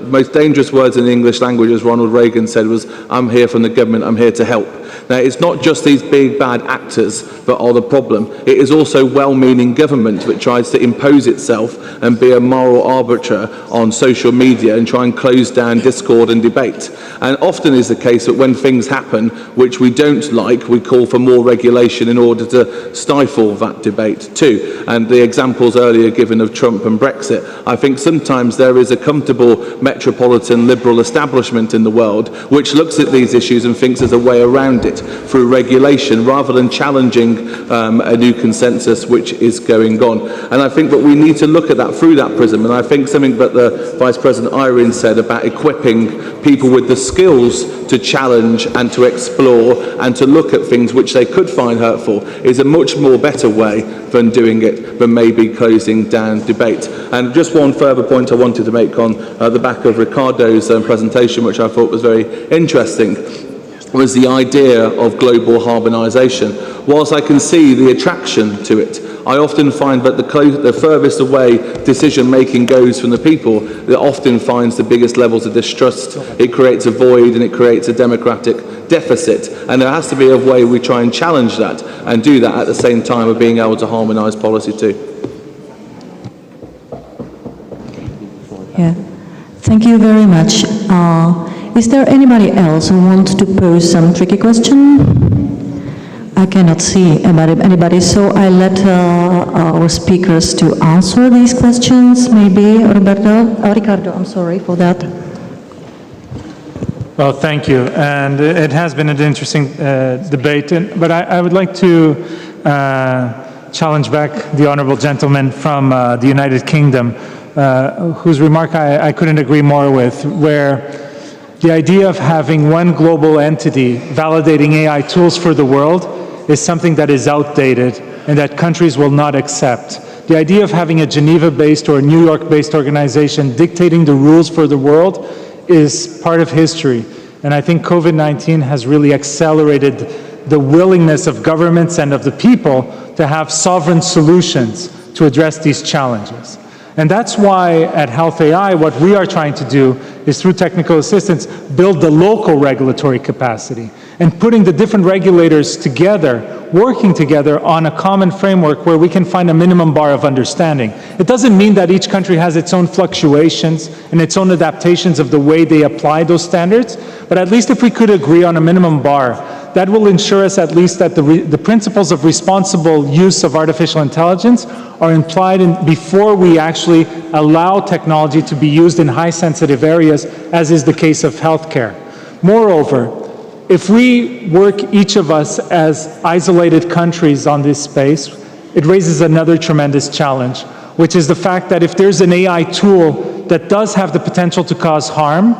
most dangerous words in the English language, as Ronald Reagan said, was, "I'm here from the government, I'm here to help." Now, it's not just these big bad actors that are the problem. It is also well-meaning government that tries to impose itself and be a moral arbiter on social media and try and close down discord and debate. And often is the case that when things happen which we don't like, we call for more regulation in order to stifle that debate too. And the examples earlier given of Trump and Brexit, I think sometimes there is a comfortable metropolitan liberal establishment in the world which looks at these issues and thinks there's a way around it through regulation rather than challenging a new consensus which is going on. And I think that we need to look at that through that prism. And I think something that the Vice President Irene said about equipping people with the skills to challenge and to explore and to look at things which they could find hurtful is a much more better way than doing it than maybe closing down debate. And just one further point I wanted to make on the back of Ricardo's presentation, which I thought was very interesting, was the idea of global harmonisation. Whilst I can see the attraction to it, I often find that the furthest away decision-making goes from the people, that often finds the biggest levels of distrust. It creates a void and it creates a democratic deficit. And there has to be a way we try and challenge that and do that at the same time of being able to harmonise policy too. Yeah. Thank you very much. Is there anybody else who wants to pose some tricky question? I cannot see anybody, so I let our speakers to answer these questions. Maybe Ricardo, I'm sorry for that. Well, thank you. And it has been an interesting debate, but I would like to challenge back the honourable gentleman from the United Kingdom, whose remark I couldn't agree more with, where the idea of having one global entity validating AI tools for the world is something that is outdated and that countries will not accept. The idea of having a Geneva-based or a New York-based organization dictating the rules for the world is part of history. And I think COVID-19 has really accelerated the willingness of governments and of the people to have sovereign solutions to address these challenges. And that's why at Health AI, what we are trying to do is through technical assistance, build the local regulatory capacity and putting the different regulators together, working together on a common framework where we can find a minimum bar of understanding. It doesn't mean that each country has its own fluctuations and its own adaptations of the way they apply those standards, but at least if we could agree on a minimum bar, that will ensure us at least that the principles of responsible use of artificial intelligence are implied before we actually allow technology to be used in high sensitive areas, as is the case of healthcare. Moreover, if we work each of us as isolated countries on this space, it raises another tremendous challenge, which is the fact that if there's an AI tool that does have the potential to cause harm,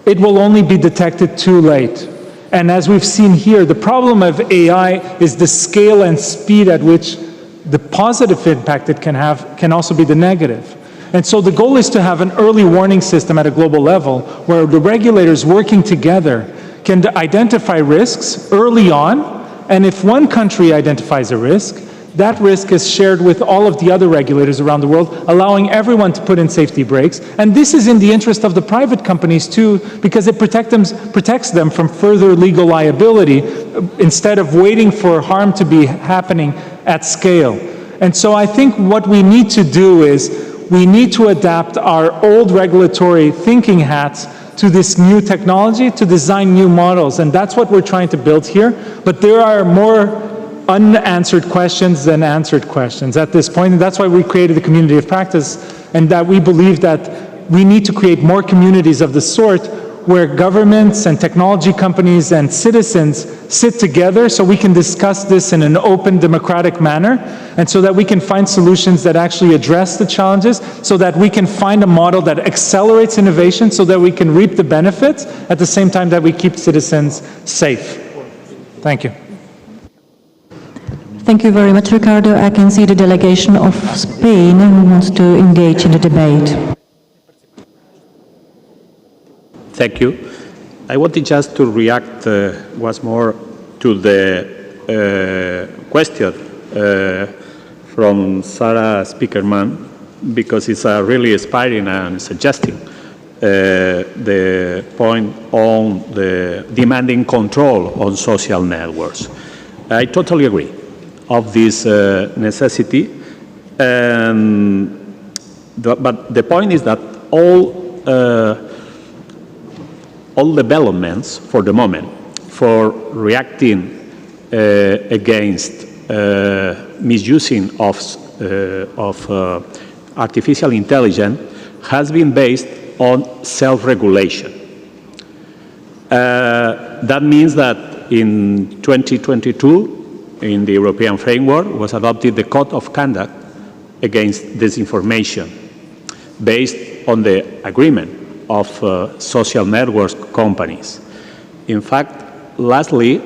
it will only be detected too late. And as we've seen here, the problem of AI is the scale and speed at which the positive impact it can have can also be the negative. And so the goal is to have an early warning system at a global level where the regulators working together can identify risks early on, and if one country identifies a risk, that risk is shared with all of the other regulators around the world, allowing everyone to put in safety brakes. And this is in the interest of the private companies too, because it protects them from further legal liability instead of waiting for harm to be happening at scale. And so I think what we need to do is we need to adapt our old regulatory thinking hats to this new technology to design new models. And that's what we're trying to build here. But there are more unanswered questions than answered questions at this point. And that's why we created the community of practice, and that we believe that we need to create more communities of the sort where governments and technology companies and citizens sit together so we can discuss this in an open, democratic manner, and so that we can find solutions that actually address the challenges, so that we can find a model that accelerates innovation so that we can reap the benefits at the same time that we keep citizens safe. Thank you. Thank you very much, Ricardo. I can see the delegation of Spain who wants to engage in the debate. Thank you. I wanted just to react once more to the question from Sarah Speakerman, because it's really inspiring and suggesting the point on the demanding control on social networks. I totally agree of this necessity, but the point is that all developments for the moment for reacting against misusing of artificial intelligence has been based on self-regulation. That means that in 2022, in the European framework, was adopted the Code of Conduct against disinformation based on the agreement of social networks companies. In fact, lastly,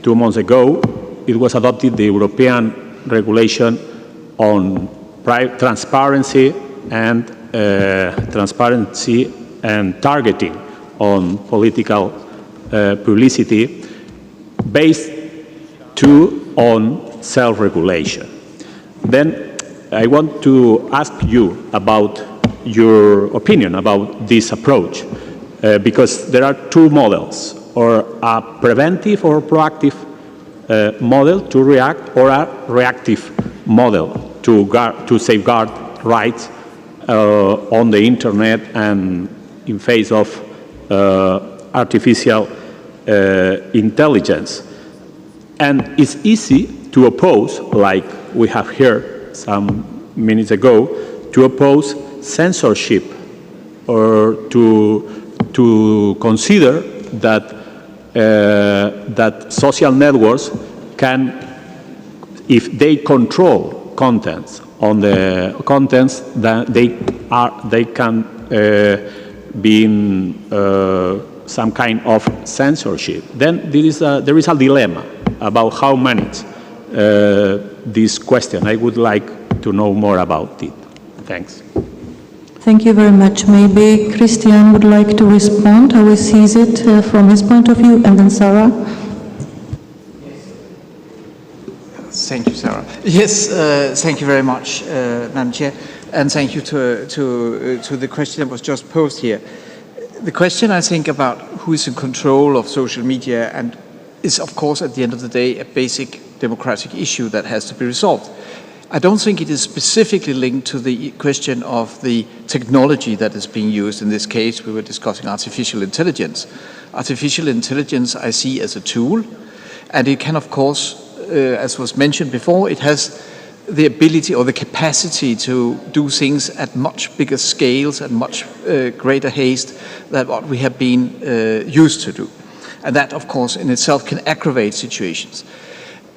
2 months ago, it was adopted the European regulation on transparency and targeting on political publicity based on self-regulation. Then I want to ask you about your opinion about this approach, because there are two models, or a preventive or proactive model to react, or a reactive model to safeguard rights on the internet and in face of artificial intelligence. And it's easy to oppose, like we have heard some minutes ago, to oppose censorship, or to consider that that social networks can, if they control contents on the contents, that they can be in some kind of censorship. Then there is a dilemma about how manage this question. I would like to know more about it. Thanks. Thank you very much. Maybe Christian would like to respond, how he sees it from his point of view, and then Sarah. Thank you, Sarah. Yes, thank you very much, Madam Chair, and thank you to the question that was just posed here. The question, I think, about who is in control of social media and is, of course, at the end of the day, a basic democratic issue that has to be resolved. I don't think it is specifically linked to the question of the technology that is being used. In this case, we were discussing artificial intelligence. Artificial intelligence I see as a tool, and it can, of course, as was mentioned before, it has the ability or the capacity to do things at much bigger scales and much greater haste than what we have been used to do. And that, of course, in itself can aggravate situations.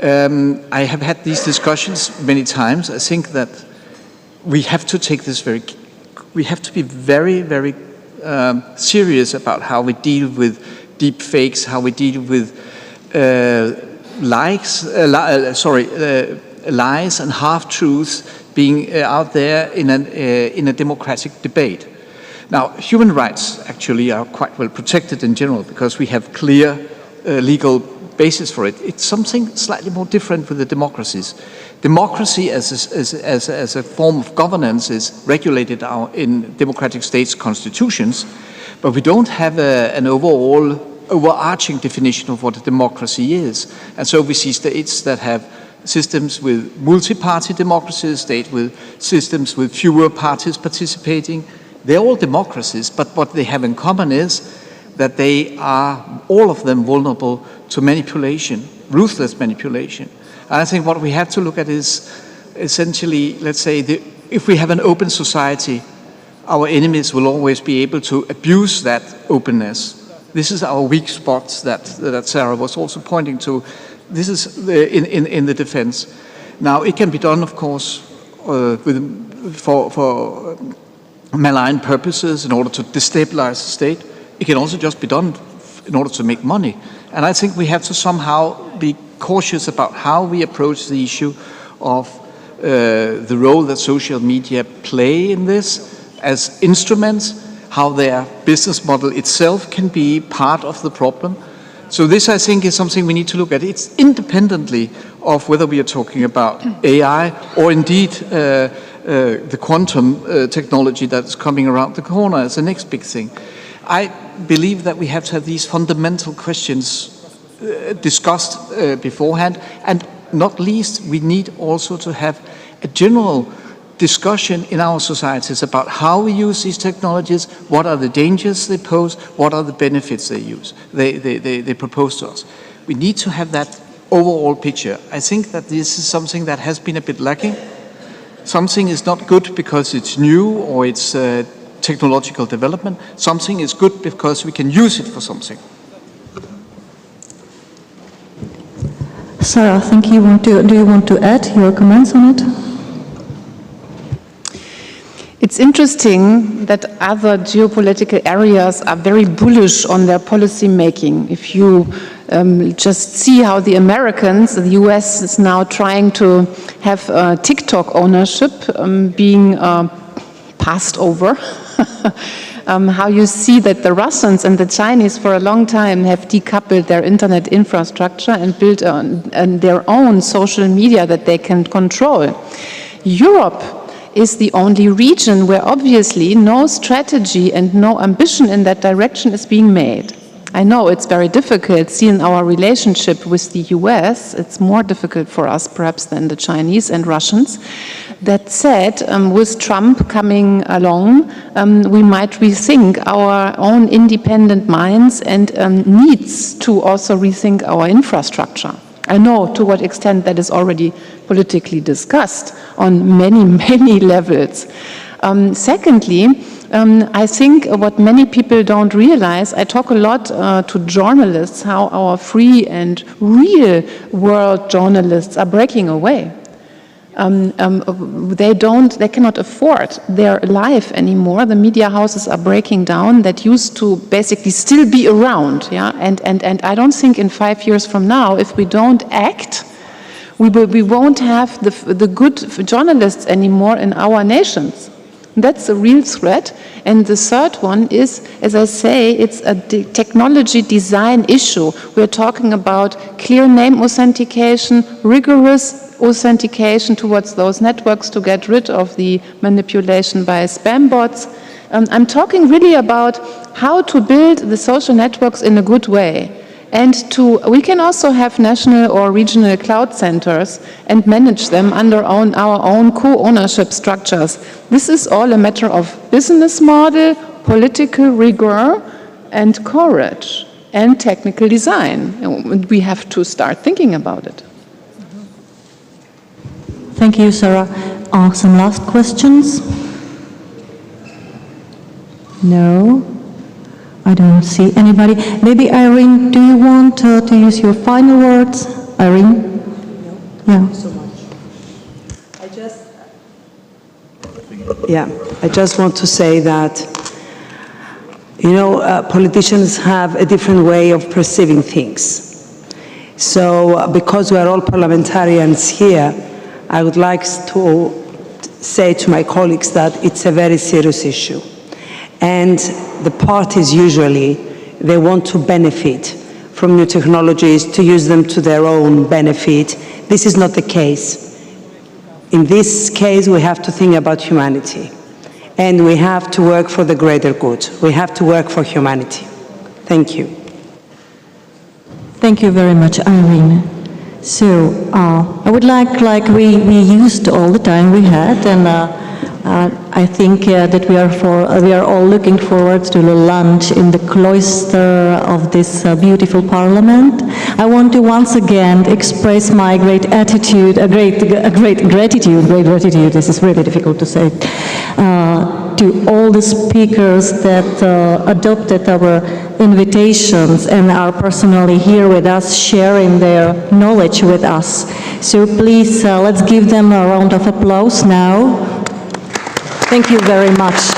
I have had these discussions many times. I think that we have to take this we have to be very, very serious about how we deal with deep fakes, how we deal with lies and half-truths being out there in a democratic debate. Now, human rights actually are quite well protected in general because we have clear legal basis for it. It's something slightly more different with the democracies. Democracy as a form of governance is regulated in democratic states' constitutions, but we don't have an overarching definition of what a democracy is. And so we see states that have systems with multi-party democracies, states with systems with fewer parties participating. They're all democracies, but what they have in common is that they are, all of them, vulnerable to manipulation, ruthless manipulation. And I think what we have to look at is essentially, let's say, if we have an open society, our enemies will always be able to abuse that openness. This is our weak spots that Sarah was also pointing to. This is in the defense. Now, it can be done, of course, for malign purposes in order to destabilize the state. It can also just be done in order to make money. And I think we have to somehow be cautious about how we approach the issue of the role that social media play in this as instruments, how their business model itself can be part of the problem. So this, I think, is something we need to look at. It's independently of whether we are talking about AI or indeed the quantum technology that's coming around the corner as the next big thing. I believe that we have to have these fundamental questions discussed beforehand, and not least, we need also to have a general discussion in our societies about how we use these technologies, what are the dangers they pose, what are the benefits they propose to us. We need to have that overall picture. I think that this is something that has been a bit lacking. Something is not good because it's new or it's technological development. Something is good because we can use it for something. Sarah, do you want to add your comments on it? It's interesting that other geopolitical areas are very bullish on their policy making. If you just see how the Americans, the US is now trying to have TikTok ownership being passed over. How you see that the Russians and the Chinese for a long time have decoupled their internet infrastructure and built their own social media that they can control. Europe is the only region where obviously no strategy and no ambition in that direction is being made. I know it's very difficult, seeing our relationship with the US, it's more difficult for us perhaps than the Chinese and Russians. That said, with Trump coming along, we might rethink our own independent minds and needs to also rethink our infrastructure. I know to what extent that is already politically discussed on many, many levels. Secondly, I think what many people don't realize, I talk a lot to journalists, how our free and real world journalists are breaking away. They cannot afford their life anymore. The media houses are breaking down that used to basically still be around. Yeah? And I don't think in 5 years from now, if we don't act, we won't have the good journalists anymore in our nations. That's a real threat. And the third one is, as I say, it's a technology design issue. We're talking about clear name authentication, rigorous authentication towards those networks to get rid of the manipulation by spam bots. I'm talking really about how to build the social networks in a good way. And we can also have national or regional cloud centers and manage them under our own co-ownership structures. This is all a matter of business model, political rigor, and courage, and technical design. We have to start thinking about it. Thank you, Sarah. Some last questions? No? I don't see anybody. Maybe Irene, do you want to use your final words? Irene? Yeah. Thank you so much. I just want to say that You know, politicians have a different way of perceiving things. So because we are all parliamentarians here, I would like to say to my colleagues that it's a very serious issue. And the parties usually, they want to benefit from new technologies, to use them to their own benefit. This is not the case. In this case, we have to think about humanity. And we have to work for the greater good. We have to work for humanity. Thank you. Thank you very much, Irene. So I would like we used all the time we had, and I think that we are all looking forward to the lunch in the cloister of this beautiful parliament. I want to once again express my great gratitude. This is really difficult to say. To all the speakers that adopted our invitations and are personally here with us, sharing their knowledge with us. So please, let's give them a round of applause now. Thank you very much.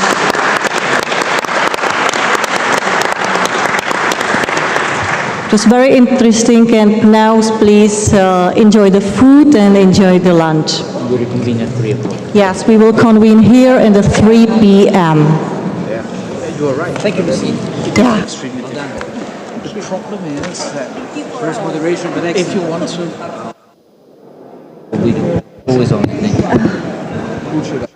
It was very interesting, and now please enjoy the food and enjoy the lunch. We reconvene at 3 o'clock. Yes, we will convene here at 3 p.m. You are right. Thank you, Lucy. Yeah. Extremely well done. The problem is that there's moderation, but if you want to... We always on. Thank you.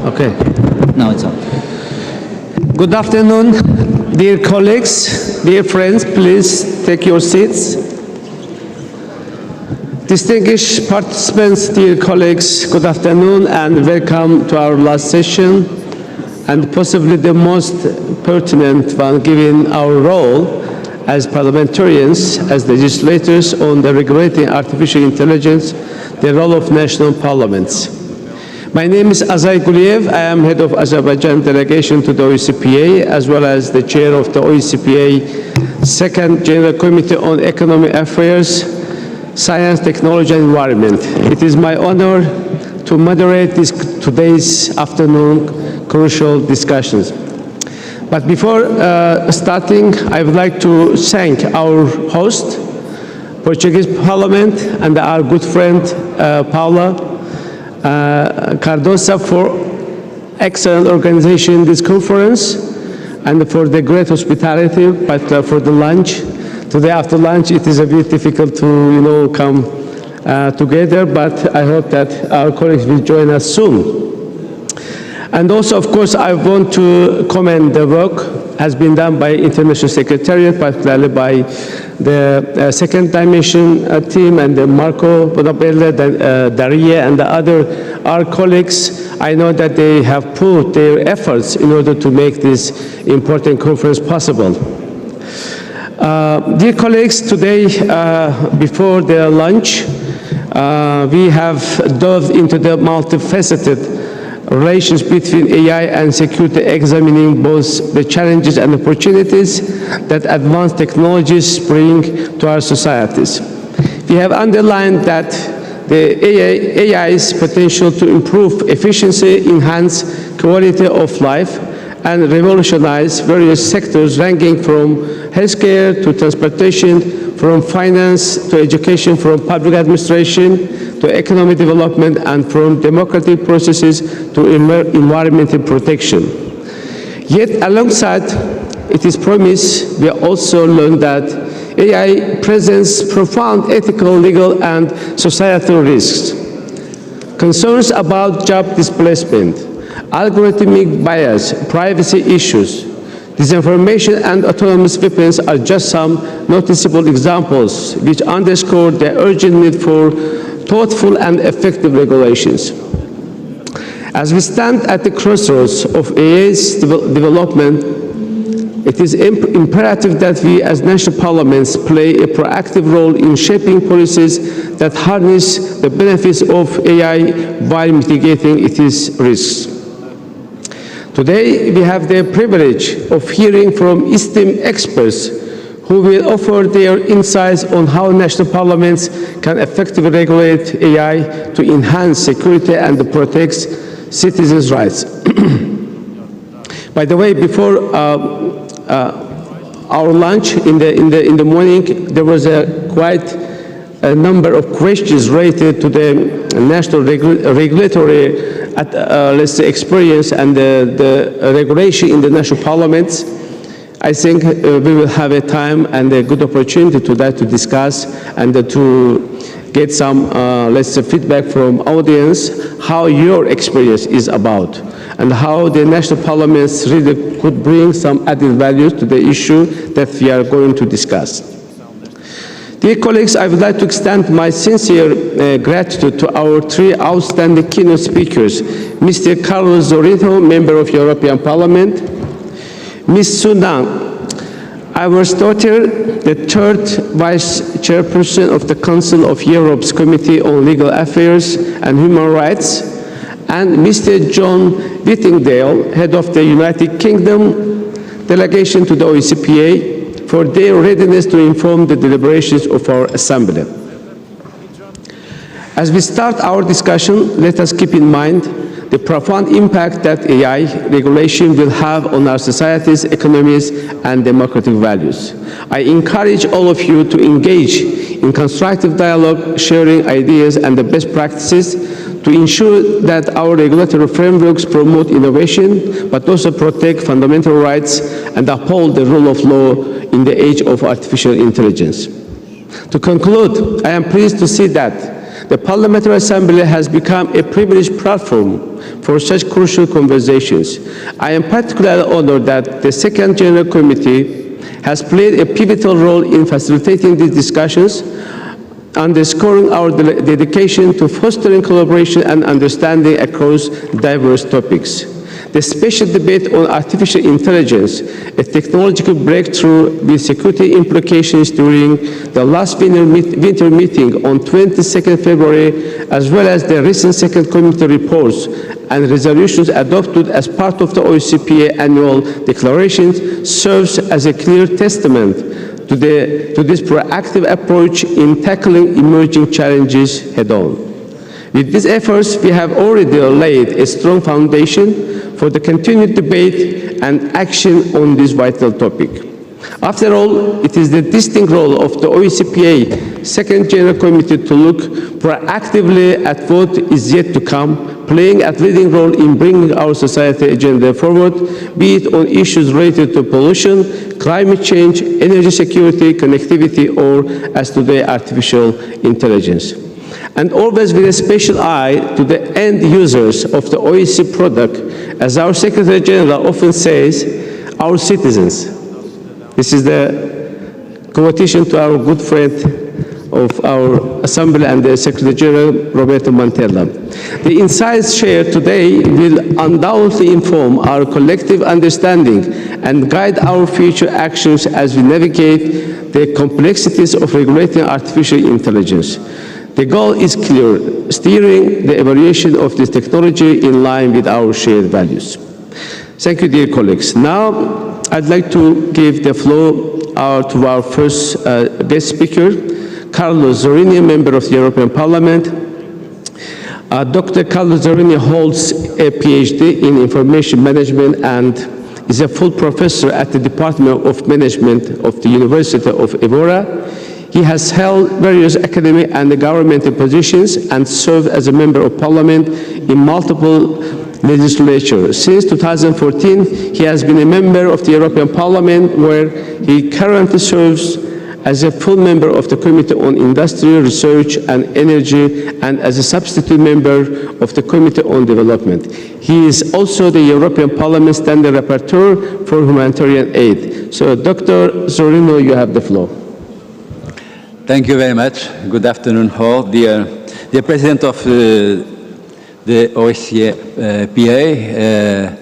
Okay. Now it's on. Good afternoon, dear colleagues, dear friends, please take your seats. Distinguished participants, dear colleagues, good afternoon and welcome to our last session and possibly the most pertinent one given our role as parliamentarians, as legislators on the regulating artificial intelligence, the role of national parliaments. My name is Azay Guliev. I am head of Azerbaijan delegation to the OECPA, as well as the chair of the OECPA Second General Committee on Economic Affairs, Science, Technology and Environment. It is my honor to moderate today's afternoon crucial discussions. But before starting, I would like to thank our host, Portuguese Parliament, and our good friend, Paula Cardosa, for excellent organization of this conference and for the great hospitality, but for the lunch. Today after lunch, it is a bit difficult to, come together, but I hope that our colleagues will join us soon. And also, of course, I want to commend the work has been done by International Secretariat, particularly by the Second Dimension team and Marco Bonabella, Daria, and the our colleagues. I know that they have put their efforts in order to make this important conference possible. Dear colleagues, today, before the lunch, we have dove into the multifaceted relations between AI and security, examining both the challenges and opportunities that advanced technologies bring to our societies. We have underlined that the AI's potential to improve efficiency, enhance quality of life, and revolutionize various sectors ranging from healthcare to transportation, from finance to education, from public administration to economic development, and from democratic processes to environmental protection. Yet alongside its promise, we also learned that AI presents profound ethical, legal, and societal risks. Concerns about job displacement, algorithmic bias, privacy issues, disinformation, and autonomous weapons are just some noticeable examples which underscore the urgent need for thoughtful and effective regulations. As we stand at the crossroads of AI's development, it is imperative that we as national parliaments play a proactive role in shaping policies that harness the benefits of AI while mitigating its risks. Today, we have the privilege of hearing from esteemed experts who will offer their insights on how national parliaments can effectively regulate AI to enhance security and protect citizens' rights. By the way, before our lunch in the morning, there was quite a number of questions related to the national regulatory let's say experience and the regulation in the national parliaments. I think we will have a time and a good opportunity to discuss and to get some, let's say, feedback from audience, how your experience is about, and how the national parliaments really could bring some added value to the issue that we are going to discuss. Dear colleagues, I would like to extend my sincere gratitude to our three outstanding keynote speakers, Mr. Carlos Zorito, Member of European Parliament, Ms. Suna Auersdottir, the third Vice Chairperson of the Council of Europe's Committee on Legal Affairs and Human Rights, and Mr. John Whittingdale, Head of the United Kingdom Delegation to the OECPA, for their readiness to inform the deliberations of our Assembly. As we start our discussion, let us keep in mind the profound impact that AI regulation will have on our societies, economies, and democratic values. I encourage all of you to engage in constructive dialogue, sharing ideas and the best practices to ensure that our regulatory frameworks promote innovation, but also protect fundamental rights and uphold the rule of law in the age of artificial intelligence. To conclude, I am pleased to see that the Parliamentary Assembly has become a privileged platform for such crucial conversations. I am particularly honored that the Second General Committee has played a pivotal role in facilitating these discussions, underscoring our dedication to fostering collaboration and understanding across diverse topics. The special debate on artificial intelligence, a technological breakthrough with security implications during the last winter meeting on 22nd February, as well as the recent Second Committee reports and resolutions adopted as part of the OSCPA annual declaration, serves as a clear testament to this proactive approach in tackling emerging challenges head-on. With these efforts, we have already laid a strong foundation for the continued debate and action on this vital topic. After all, it is the distinct role of the OSCPA Second General Committee to look proactively at what is yet to come, playing a leading role in bringing our society agenda forward, be it on issues related to pollution, climate change, energy security, connectivity, or, as today, artificial intelligence. And always with a special eye to the end users of the OSCE product, as our Secretary General often says, our citizens. This is the quotation to our good friend of our Assembly and the Secretary General, Roberto Mantella. The insights shared today will undoubtedly inform our collective understanding and guide our future actions as we navigate the complexities of regulating artificial intelligence. The goal is clear, steering the evaluation of this technology in line with our shared values. Thank you, dear colleagues. Now, I'd like to give the floor to our first guest speaker, Carlos Zorrini, member of the European Parliament. Dr. Carlos Zorrini holds a PhD in Information Management and is a full professor at the Department of Management of the University of Evora. He has held various academic and governmental positions and served as a member of parliament in multiple legislatures. Since 2014, he has been a member of the European Parliament, where he currently serves as a full member of the Committee on Industry, Research and Energy, and as a substitute member of the Committee on Development. He is also the European Parliament Standing Rapporteur for Humanitarian Aid. So, Dr. Zorino, you have the floor. Thank you very much. Good afternoon, all. Dear President of the OSCE PA,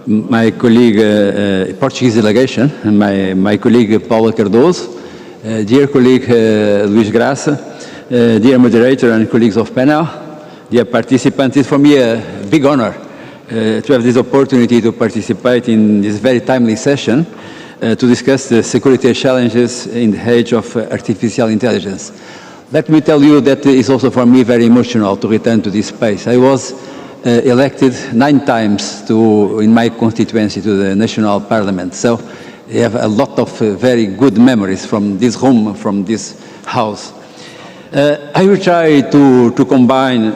my colleague, Portuguese delegation, and my colleague Paulo Cardoso, dear colleague Luis Graça, dear moderator and colleagues of panel, dear participants, it's for me a big honor to have this opportunity to participate in this very timely session to discuss the security challenges in the age of artificial intelligence. Let me tell you that it's also for me very emotional to return to this space. I was elected 9 times in my constituency to the national parliament, so I have a lot of very good memories from this room, from this house. I will try to combine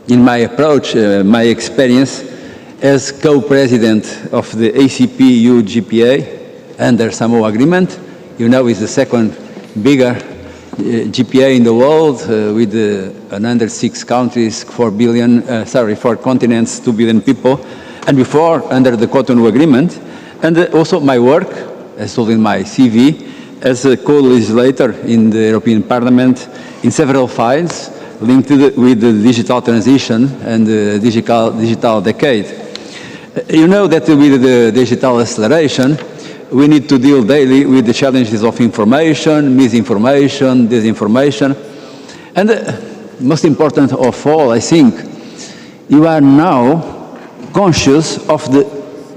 in my approach my experience as co-president of the ACP-EU GPA under Samoa Agreement. You know, it's the second bigger GPA in the world with 106 countries, 4 continents, 2 billion people, and before under the Cotonou Agreement. And also my work, as told in my CV, as a co-legislator in the European Parliament in several files linked with the digital transition and the digital decade. You know that with the digital acceleration, we need to deal daily with the challenges of information, misinformation, disinformation. And most important of all, I think, you are now conscious of the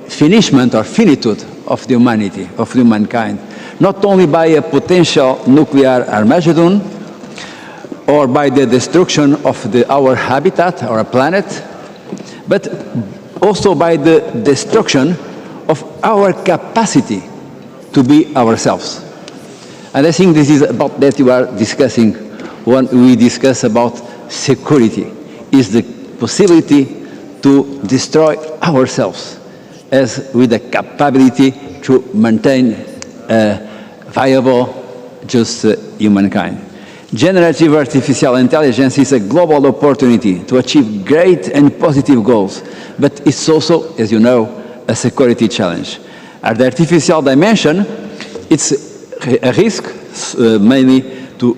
finishment or finitude of the humanity, of humankind, not only by a potential nuclear Armageddon or by the destruction of our habitat, our planet, but also by the destruction of our capacity to be ourselves. And I think this is about that you are discussing when we discuss about security, is the possibility to destroy ourselves as with the capability to maintain a viable, just humankind. Generative artificial intelligence is a global opportunity to achieve great and positive goals, but it's also, as you know, a security challenge. At the artificial dimension, it's a risk mainly to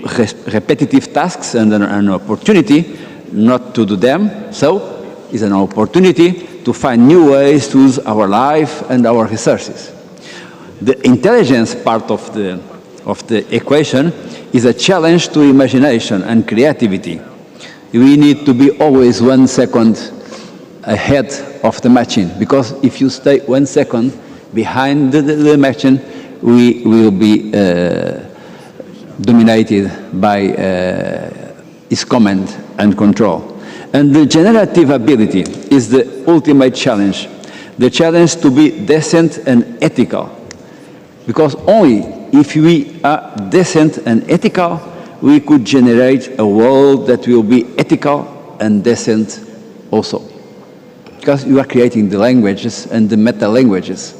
repetitive tasks and an opportunity not to do them. So it's an opportunity to find new ways to use our life and our resources. The intelligence part of the equation is a challenge to imagination and creativity. We need to be always 1 second ahead of the machine, because if you stay 1 second behind the machine, we will be dominated by its command and control. And the generative ability is the ultimate challenge, the challenge to be decent and ethical, because only if we are decent and ethical, we could generate a world that will be ethical and decent also. Because you are creating the languages and the meta-languages.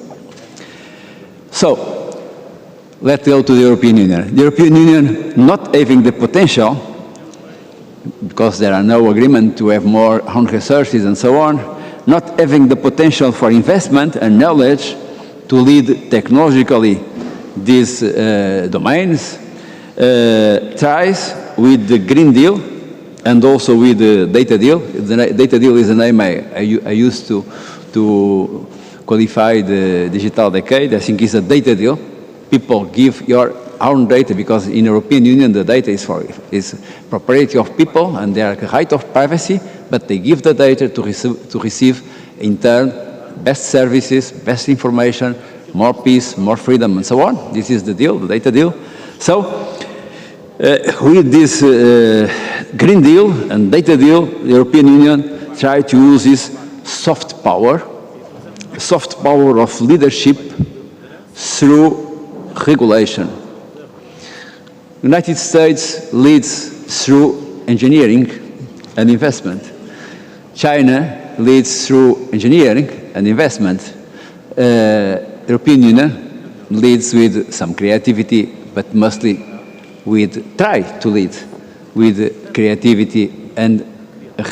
So, let's go to the European Union. The European Union not having the potential, because there are no agreement to have more own resources and so on, not having the potential for investment and knowledge to lead technologically these domains, tries with the Green Deal and also with the Data Deal. The Data Deal is a name I used to qualify the digital decade. I think it's a data deal. People give your own data, because in the European Union the data is property of people and they are the right of privacy, but they give the data to receive in turn best services, best information, more peace, more freedom, and so on. This is the deal, the data deal. So, with this Green Deal and data deal, the European Union tried to use this soft power of leadership through regulation. The United States leads through engineering and investment. China leads through engineering and investment. European Union leads with some creativity, but mostly try to lead with creativity and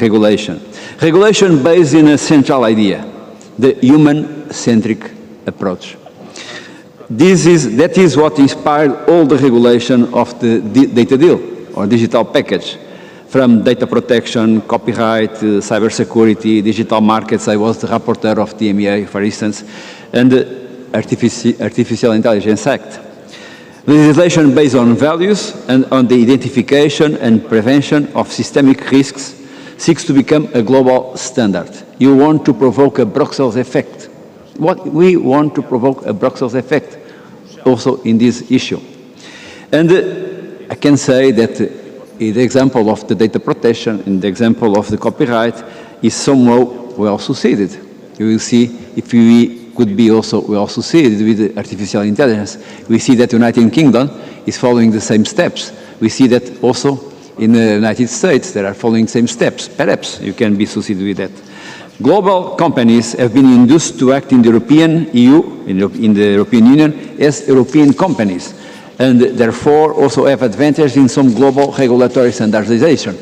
regulation. Regulation based in a central idea, the human-centric approach. That is what inspired all the regulation of the data deal or digital package, from data protection, copyright, cybersecurity, digital markets. I was the rapporteur of DMEA, for instance, and the Artificial Intelligence Act. Legislation based on values and on the identification and prevention of systemic risks seeks to become a global standard. You want to provoke a Brussels effect. We want to provoke a Brussels effect also in this issue. And I can say that in the example of the data protection, in the example of the copyright, is somehow well succeeded. You will see if we could be also well succeeded with artificial intelligence. We see that the United Kingdom is following the same steps. We see that also in the United States they are following the same steps. Perhaps you can be succeeded with that. Global companies have been induced to act in the European EU, in the European Union, as European companies, and therefore also have advantage in some global regulatory standardization.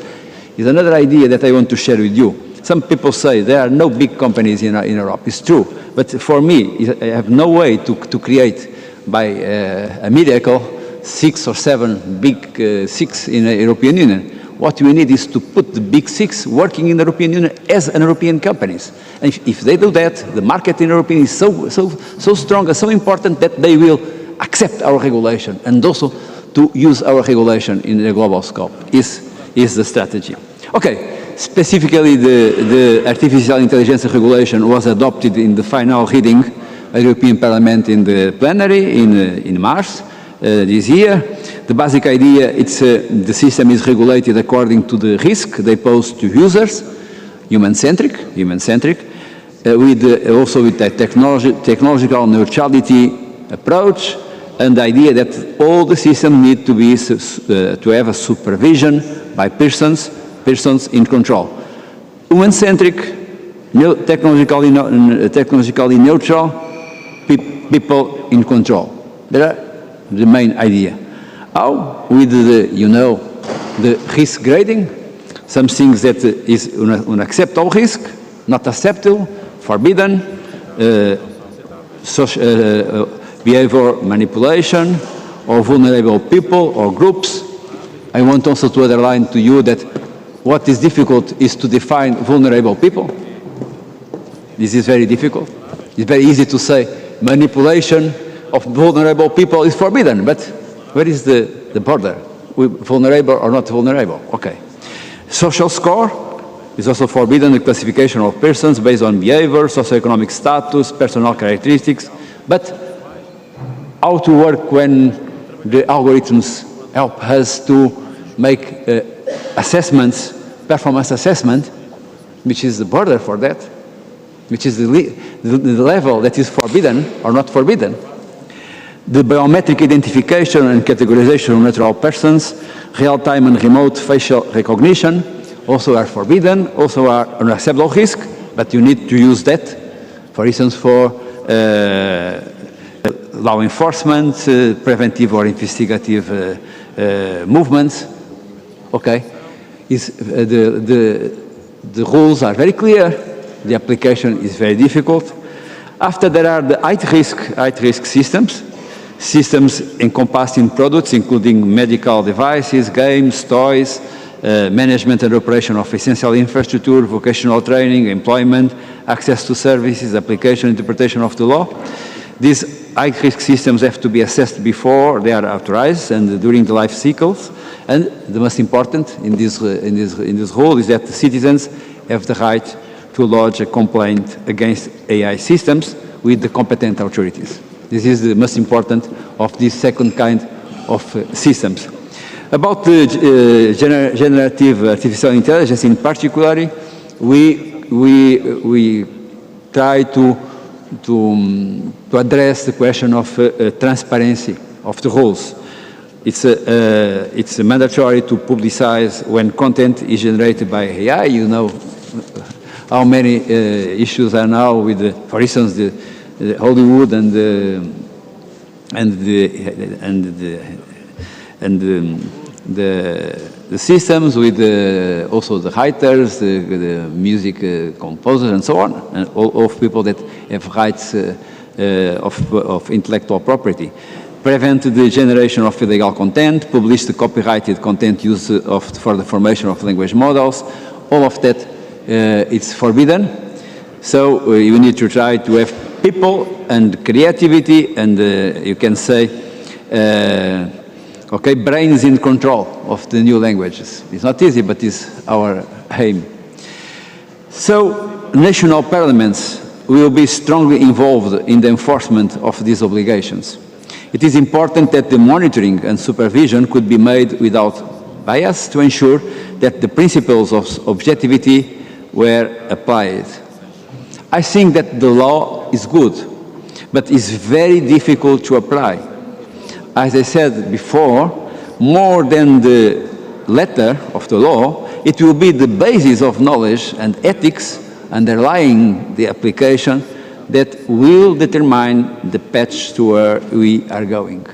Is another idea that I want to share with you. Some people say there are no big companies in Europe. It's true, but for me, I have no way to create by a miracle 6 or 7 big six in the European Union. What we need is to put the big six working in the European Union as an European companies. And if they do that, the market in Europe is so strong and so important that they will accept our regulation, and also to use our regulation in the global scope is the strategy. Okay. Specifically, the artificial intelligence regulation was adopted in the final reading by the European Parliament in the plenary in March this year. The basic idea is the system is regulated according to the risk they pose to users, human-centric, also with a technological neutrality approach, and the idea that all the systems need to have a supervision by persons in control. Human-centric, technologically neutral, people in control. That's the main idea. How? With the, the risk grading, some things that is unacceptable risk, not acceptable, forbidden, behavior manipulation, or vulnerable people or groups. I want also to underline to you that what is difficult is to define vulnerable people. This is very difficult. It's very easy to say manipulation of vulnerable people is forbidden, but where is the border? Vulnerable or not vulnerable? Okay. Social score is also forbidden, the classification of persons based on behavior, socioeconomic status, personal characteristics, but how to work when the algorithms help us to make assessments, performance assessment, which is the border for that, which is the level that is forbidden or not forbidden. The biometric identification and categorization of natural persons, real-time and remote facial recognition also are forbidden, also are an unacceptable risk, but you need to use that, for instance, for law enforcement, preventive or investigative movements. Okay, the rules are very clear, the application is very difficult. After there are the high-risk systems encompassing products including medical devices, games, toys, management and operation of essential infrastructure, vocational training, employment, access to services, application, interpretation of the law. These high-risk systems have to be assessed before they are authorized and during the life cycles. And the most important in this rule is that the citizens have the right to lodge a complaint against AI systems with the competent authorities. This is the most important of this second kind of systems. About the generative artificial intelligence in particular, we try to address the question of transparency of the rules. It's mandatory to publicize when content is generated by AI. You know how many issues are now with, for instance, the Hollywood and the systems with also the writers, the music composers, and so on, and all of people that have rights of intellectual property. Prevent the generation of illegal content, publish the copyrighted content used for the formation of language models. All of that it's forbidden. So you need to try to have people and creativity and you can say okay, brains in control of the new languages. It's not easy, but it's our aim. So national parliaments will be strongly involved in the enforcement of these obligations. It is important that the monitoring and supervision could be made without bias to ensure that the principles of objectivity were applied. I think that the law is good, but it's very difficult to apply. As I said before, more than the letter of the law, it will be the basis of knowledge and ethics underlying the application that will determine the path to where we are going.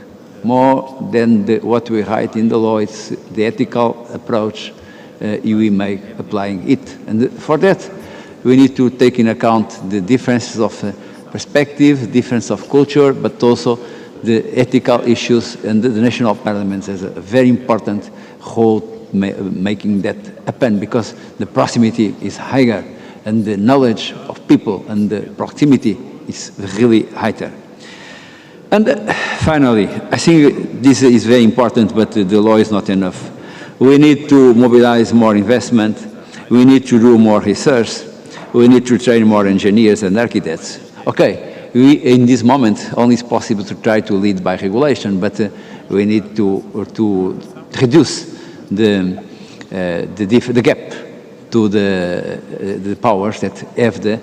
More than what we write in the law, it's the ethical approach we make applying it. And for that, we need to take in account the differences of perspective, difference of culture, but also the ethical issues, and the national parliaments has a very important role making that happen, because the proximity is higher and the knowledge of people and the proximity is really higher. And finally, I think this is very important, but the law is not enough. We need to mobilize more investment. We need to do more research. We need to train more engineers and architects. Okay. In this moment, only it's possible to try to lead by regulation, but we need to reduce the gap to the powers that have the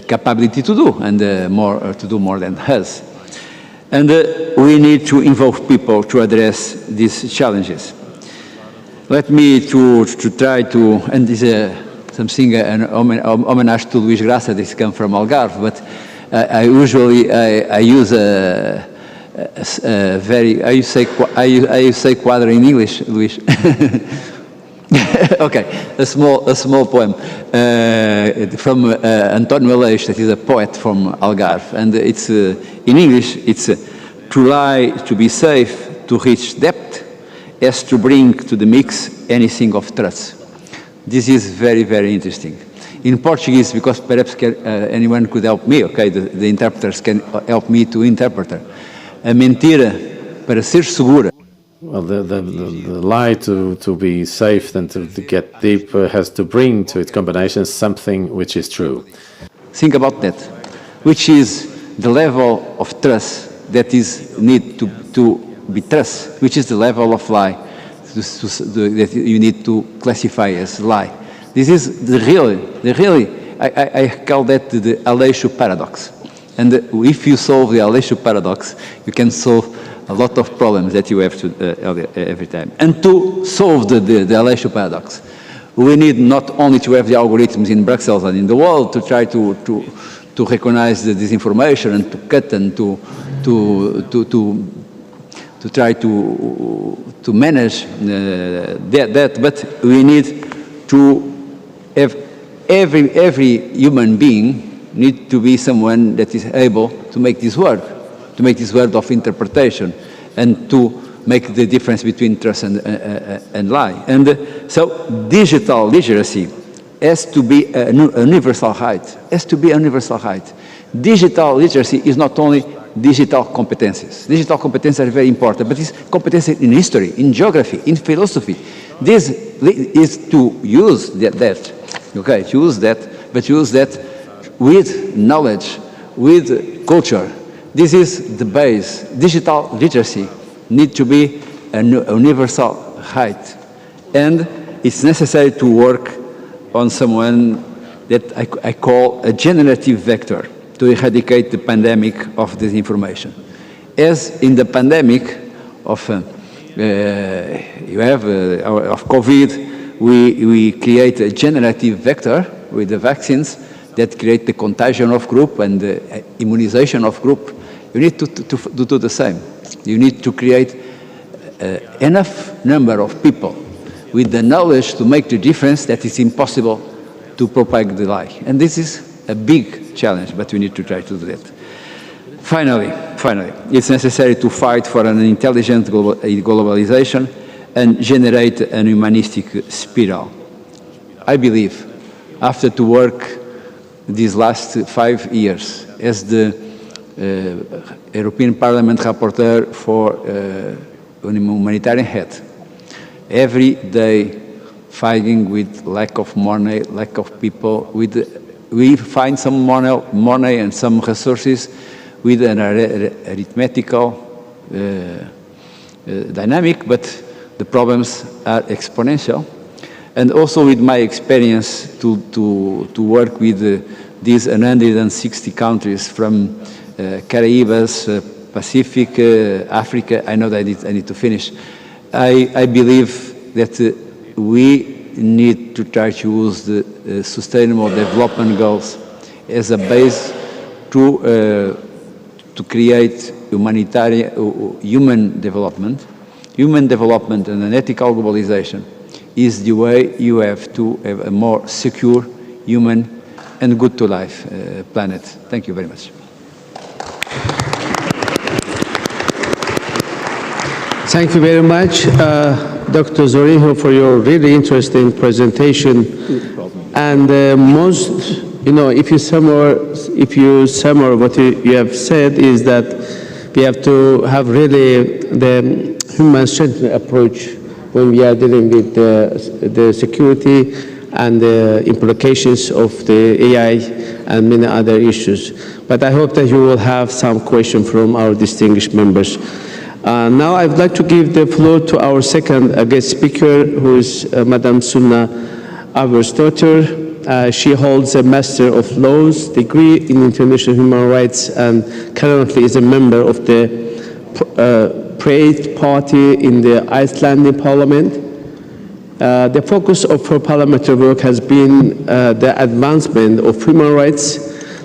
capability to do, and to do more than us. And we need to involve people to address these challenges. Let me to try to, and this is something, an homage to Luís Graça, this comes from Algarve, but I usually use very, I say quadra in English, Luis? Okay, a small poem from António Aleixo, that is a poet from Algarve, and it's in English. It's to lie, to be safe, to reach depth, as to bring to the mix anything of trust. This is very, very interesting. In Portuguese, because perhaps anyone could help me, okay, the interpreters can help me to interpret. A mentira para ser segura. Well, the lie to be safe and to get deep has to bring to its combination something which is true. Think about that, which is the level of trust that is need to be trust, which is the level of lie that you need to classify as lie. This is the really, I call that the Aleixo paradox. And if you solve the Aleixo paradox, you can solve a lot of problems that you have to every time. And to solve the Aleixo paradox, we need not only to have the algorithms in Brussels and in the world to try to recognize the disinformation and to cut and to try to manage that, but we need to have every human being need to be someone that is able to make this work of interpretation, and to make the difference between trust and lie. And so digital literacy has to be a universal right, Digital literacy is not only digital competencies. Digital competencies are very important, but it's competencies in history, in geography, in philosophy. This is to use to use that with knowledge, with culture. This is the base. Digital literacy needs to be a universal right. And it's necessary to work on someone that I call a generative vector to eradicate the pandemic of disinformation. As in the pandemic of COVID, we create a generative vector with the vaccines that create the contagion of group and the immunization of group. You need to do the same. You need to create enough number of people with the knowledge to make the difference that it's impossible to propagate the lie. And this is a big challenge, but we need to try to do that. Finally, it's necessary to fight for an intelligent globalization and generate an humanistic spiral. I believe, after to work these last 5 years as the European Parliament rapporteur for humanitarian aid, every day fighting with lack of money, lack of people, we find some money and some resources with an arithmetical dynamic, but the problems are exponential. And also with my experience to work with these 160 countries from Caribbean, Pacific, Africa, I know that I need to finish. I believe that we need to try to use the Sustainable Development Goals as a base to create human development. Human development and an ethical globalization is the way you have to have a more secure, human, and good to life planet. Thank you very much. Thank you very much, Dr. Zorinho, for your really interesting presentation. And if you summarize what you have said, is that we have to have really the human-centered approach when we are dealing with the security and the implications of the AI and many other issues. But I hope that you will have some questions from our distinguished members. Now I'd like to give the floor to our second guest speaker, who is Madam Sunna Aversdottir. She holds a Master of Laws degree in International Human Rights and currently is a member of the Pride Party in the Icelandic Parliament. The focus of her parliamentary work has been the advancement of human rights,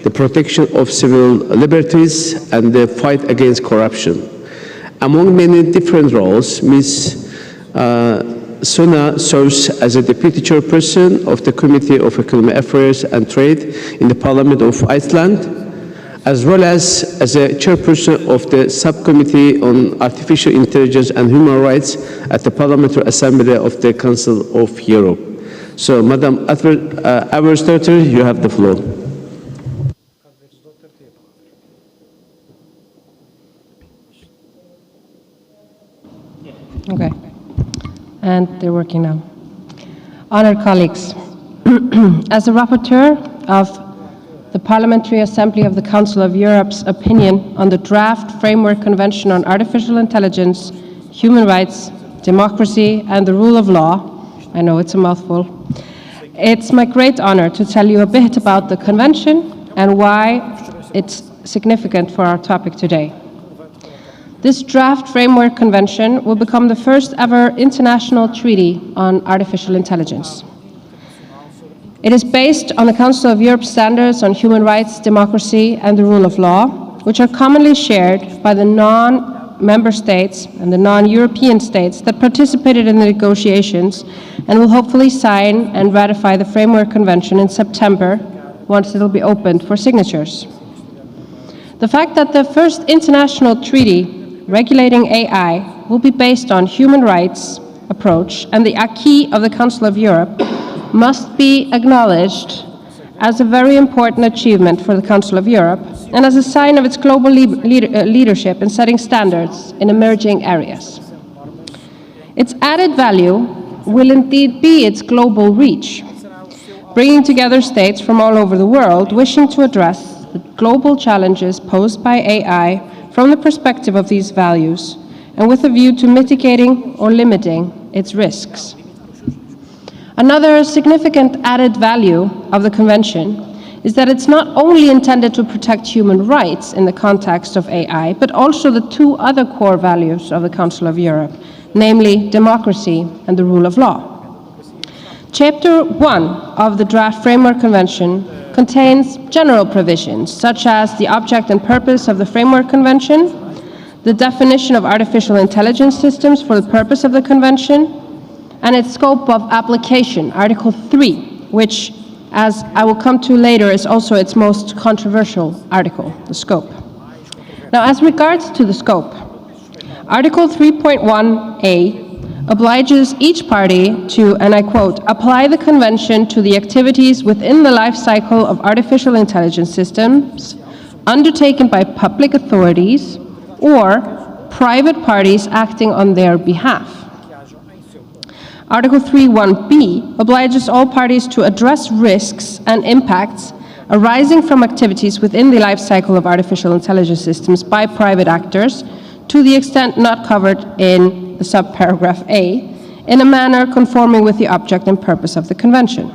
the protection of civil liberties, and the fight against corruption. Among many different roles, Ms. Suna serves as a Deputy Chairperson of the Committee of Economic Affairs and Trade in the Parliament of Iceland, as well as a Chairperson of the Subcommittee on Artificial Intelligence and Human Rights at the Parliamentary Assembly of the Council of Europe. So, Madam Abersdottir, you have the floor. Okay, and they're working now. Honored colleagues, as a rapporteur of the Parliamentary Assembly of the Council of Europe's opinion on the draft Framework Convention on Artificial Intelligence, Human Rights, Democracy, and the Rule of Law, I know it's a mouthful, it's my great honor to tell you a bit about the convention and why it's significant for our topic today. This draft Framework Convention will become the first ever international treaty on artificial intelligence. It is based on the Council of Europe standards on human rights, democracy, and the rule of law, which are commonly shared by the non-member states and the non-European states that participated in the negotiations and will hopefully sign and ratify the Framework Convention in September, once it will be opened for signatures. The fact that the first international treaty regulating AI will be based on human rights approach and the acquis of the Council of Europe must be acknowledged as a very important achievement for the Council of Europe and as a sign of its global leadership in setting standards in emerging areas. Its added value will indeed be its global reach, bringing together states from all over the world wishing to address the global challenges posed by AI from the perspective of these values and with a view to mitigating or limiting its risks. Another significant added value of the Convention is that it's not only intended to protect human rights in the context of AI, but also the two other core values of the Council of Europe, namely democracy and the rule of law. Chapter 1 of the draft Framework Convention contains general provisions, such as the object and purpose of the Framework Convention, the definition of artificial intelligence systems for the purpose of the Convention, and its scope of application, Article 3, which, as I will come to later, is also its most controversial article, the scope. Now, as regards to the scope, Article 3.1a obliges each party to, and I quote, apply the Convention to the activities within the life cycle of artificial intelligence systems undertaken by public authorities or private parties acting on their behalf. Article 3.1b obliges all parties to address risks and impacts arising from activities within the life cycle of artificial intelligence systems by private actors to the extent not covered in the subparagraph A, in a manner conforming with the object and purpose of the Convention.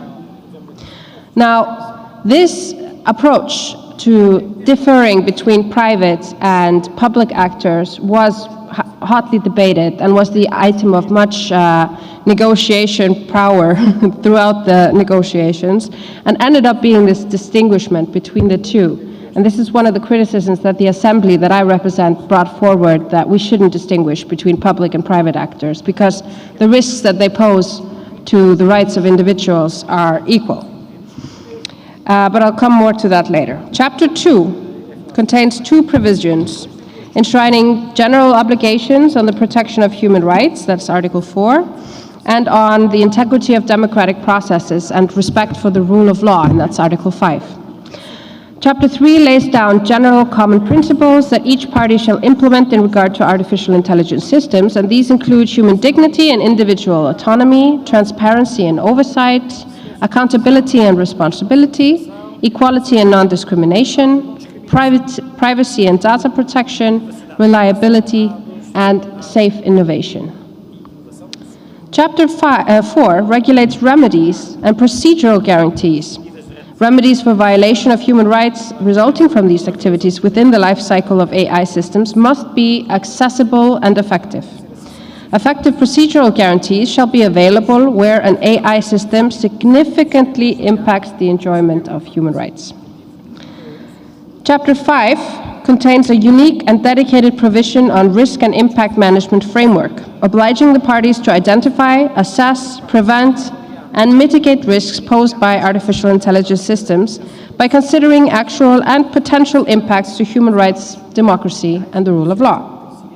Now, this approach to differing between private and public actors was hotly debated and was the item of much negotiation power throughout the negotiations, and ended up being this distinguishment between the two. And this is one of the criticisms that the Assembly that I represent brought forward, that we shouldn't distinguish between public and private actors because the risks that they pose to the rights of individuals are equal. But I'll come more to that later. Chapter 2 contains two provisions enshrining general obligations on the protection of human rights, that's Article 4, and on the integrity of democratic processes and respect for the rule of law, and that's Article 5. Chapter 3 lays down general common principles that each party shall implement in regard to artificial intelligence systems, and these include human dignity and individual autonomy, transparency and oversight, accountability and responsibility, equality and non-discrimination, privacy and data protection, reliability, and safe innovation. Chapter 4 regulates remedies and procedural guarantees. Remedies for violation of human rights resulting from these activities within the life cycle of AI systems must be accessible and effective. Effective procedural guarantees shall be available where an AI system significantly impacts the enjoyment of human rights. Chapter 5 contains a unique and dedicated provision on risk and impact management framework, obliging the parties to identify, assess, prevent, and mitigate risks posed by artificial intelligence systems by considering actual and potential impacts to human rights, democracy, and the rule of law.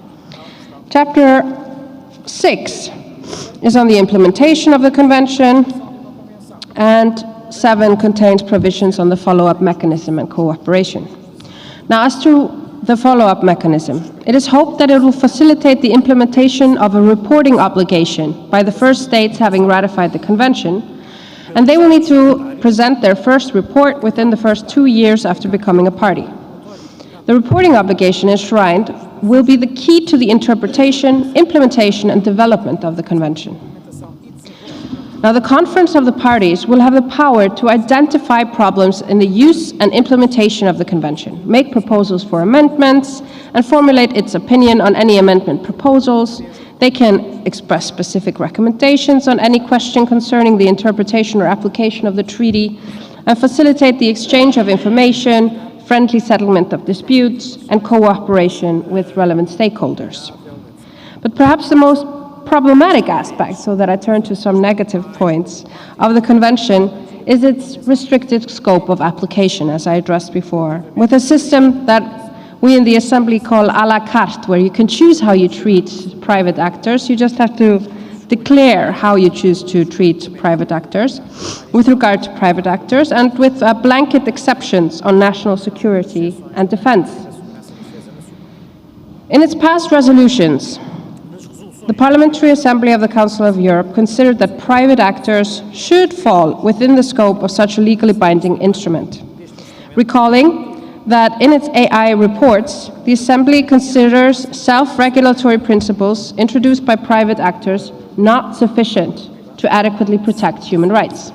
Chapter 6 is on the implementation of the Convention, and 7 contains provisions on the follow-up mechanism and cooperation. Now, as to the follow-up mechanism, it is hoped that it will facilitate the implementation of a reporting obligation by the first states having ratified the Convention, and they will need to present their first report within the first 2 years after becoming a party. The reporting obligation enshrined will be the key to the interpretation, implementation, and development of the Convention. Now, the Conference of the Parties will have the power to identify problems in the use and implementation of the Convention, make proposals for amendments, and formulate its opinion on any amendment proposals. They can express specific recommendations on any question concerning the interpretation or application of the treaty, and facilitate the exchange of information, friendly settlement of disputes, and cooperation with relevant stakeholders. But perhaps the most problematic aspect, so that I turn to some negative points, of the Convention is its restricted scope of application, as I addressed before, with a system that we in the Assembly call à la carte, where you can choose how you treat private actors. You just have to declare how you choose to treat private actors with regard to private actors, and with blanket exceptions on national security and defense. In its past resolutions, the Parliamentary Assembly of the Council of Europe considered that private actors should fall within the scope of such a legally binding instrument, recalling that in its AI reports, the Assembly considers self-regulatory principles introduced by private actors not sufficient to adequately protect human rights.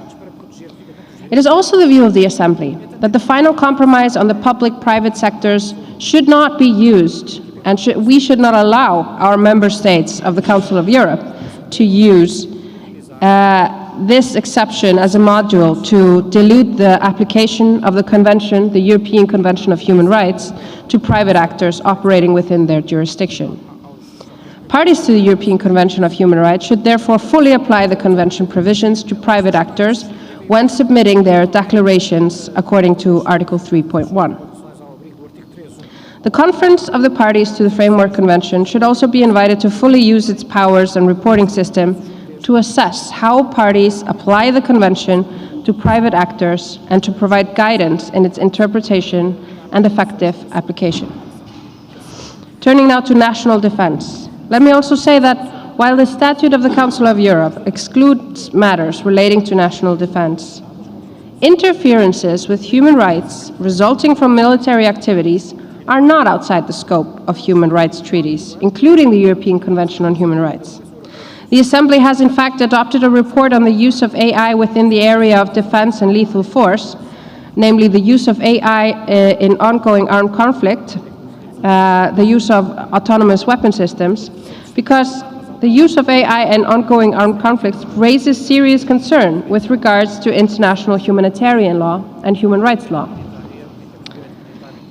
It is also the view of the Assembly that the final compromise on the public-private sectors should not be used, and we should not allow our member states of the Council of Europe to use this exception as a module to dilute the application of the Convention, the European Convention of Human Rights, to private actors operating within their jurisdiction. Parties to the European Convention of Human Rights should therefore fully apply the Convention provisions to private actors when submitting their declarations according to Article 3.1. The Conference of the Parties to the Framework Convention should also be invited to fully use its powers and reporting system to assess how parties apply the Convention to private actors and to provide guidance in its interpretation and effective application. Turning now to national defense, let me also say that while the Statute of the Council of Europe excludes matters relating to national defense, interferences with human rights resulting from military activities are not outside the scope of human rights treaties, including the European Convention on Human Rights. The Assembly has in fact adopted a report on the use of AI within the area of defense and lethal force, namely the use of AI in ongoing armed conflict, the use of autonomous weapon systems, because the use of AI in ongoing armed conflicts raises serious concern with regards to international humanitarian law and human rights law.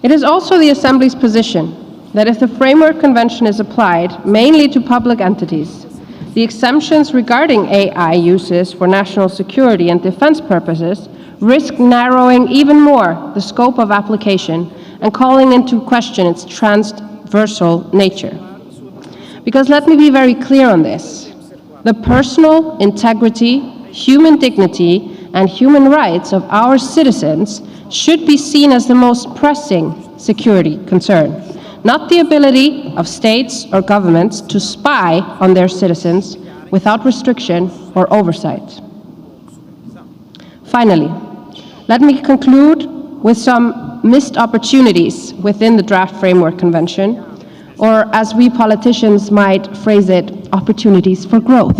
It is also the Assembly's position that if the Framework Convention is applied mainly to public entities, the exemptions regarding AI uses for national security and defense purposes risk narrowing even more the scope of application and calling into question its transversal nature. Because let me be very clear on this, the personal integrity, human dignity, and human rights of our citizens should be seen as the most pressing security concern, not the ability of states or governments to spy on their citizens without restriction or oversight. Finally, let me conclude with some missed opportunities within the draft Framework Convention, or as we politicians might phrase it, opportunities for growth.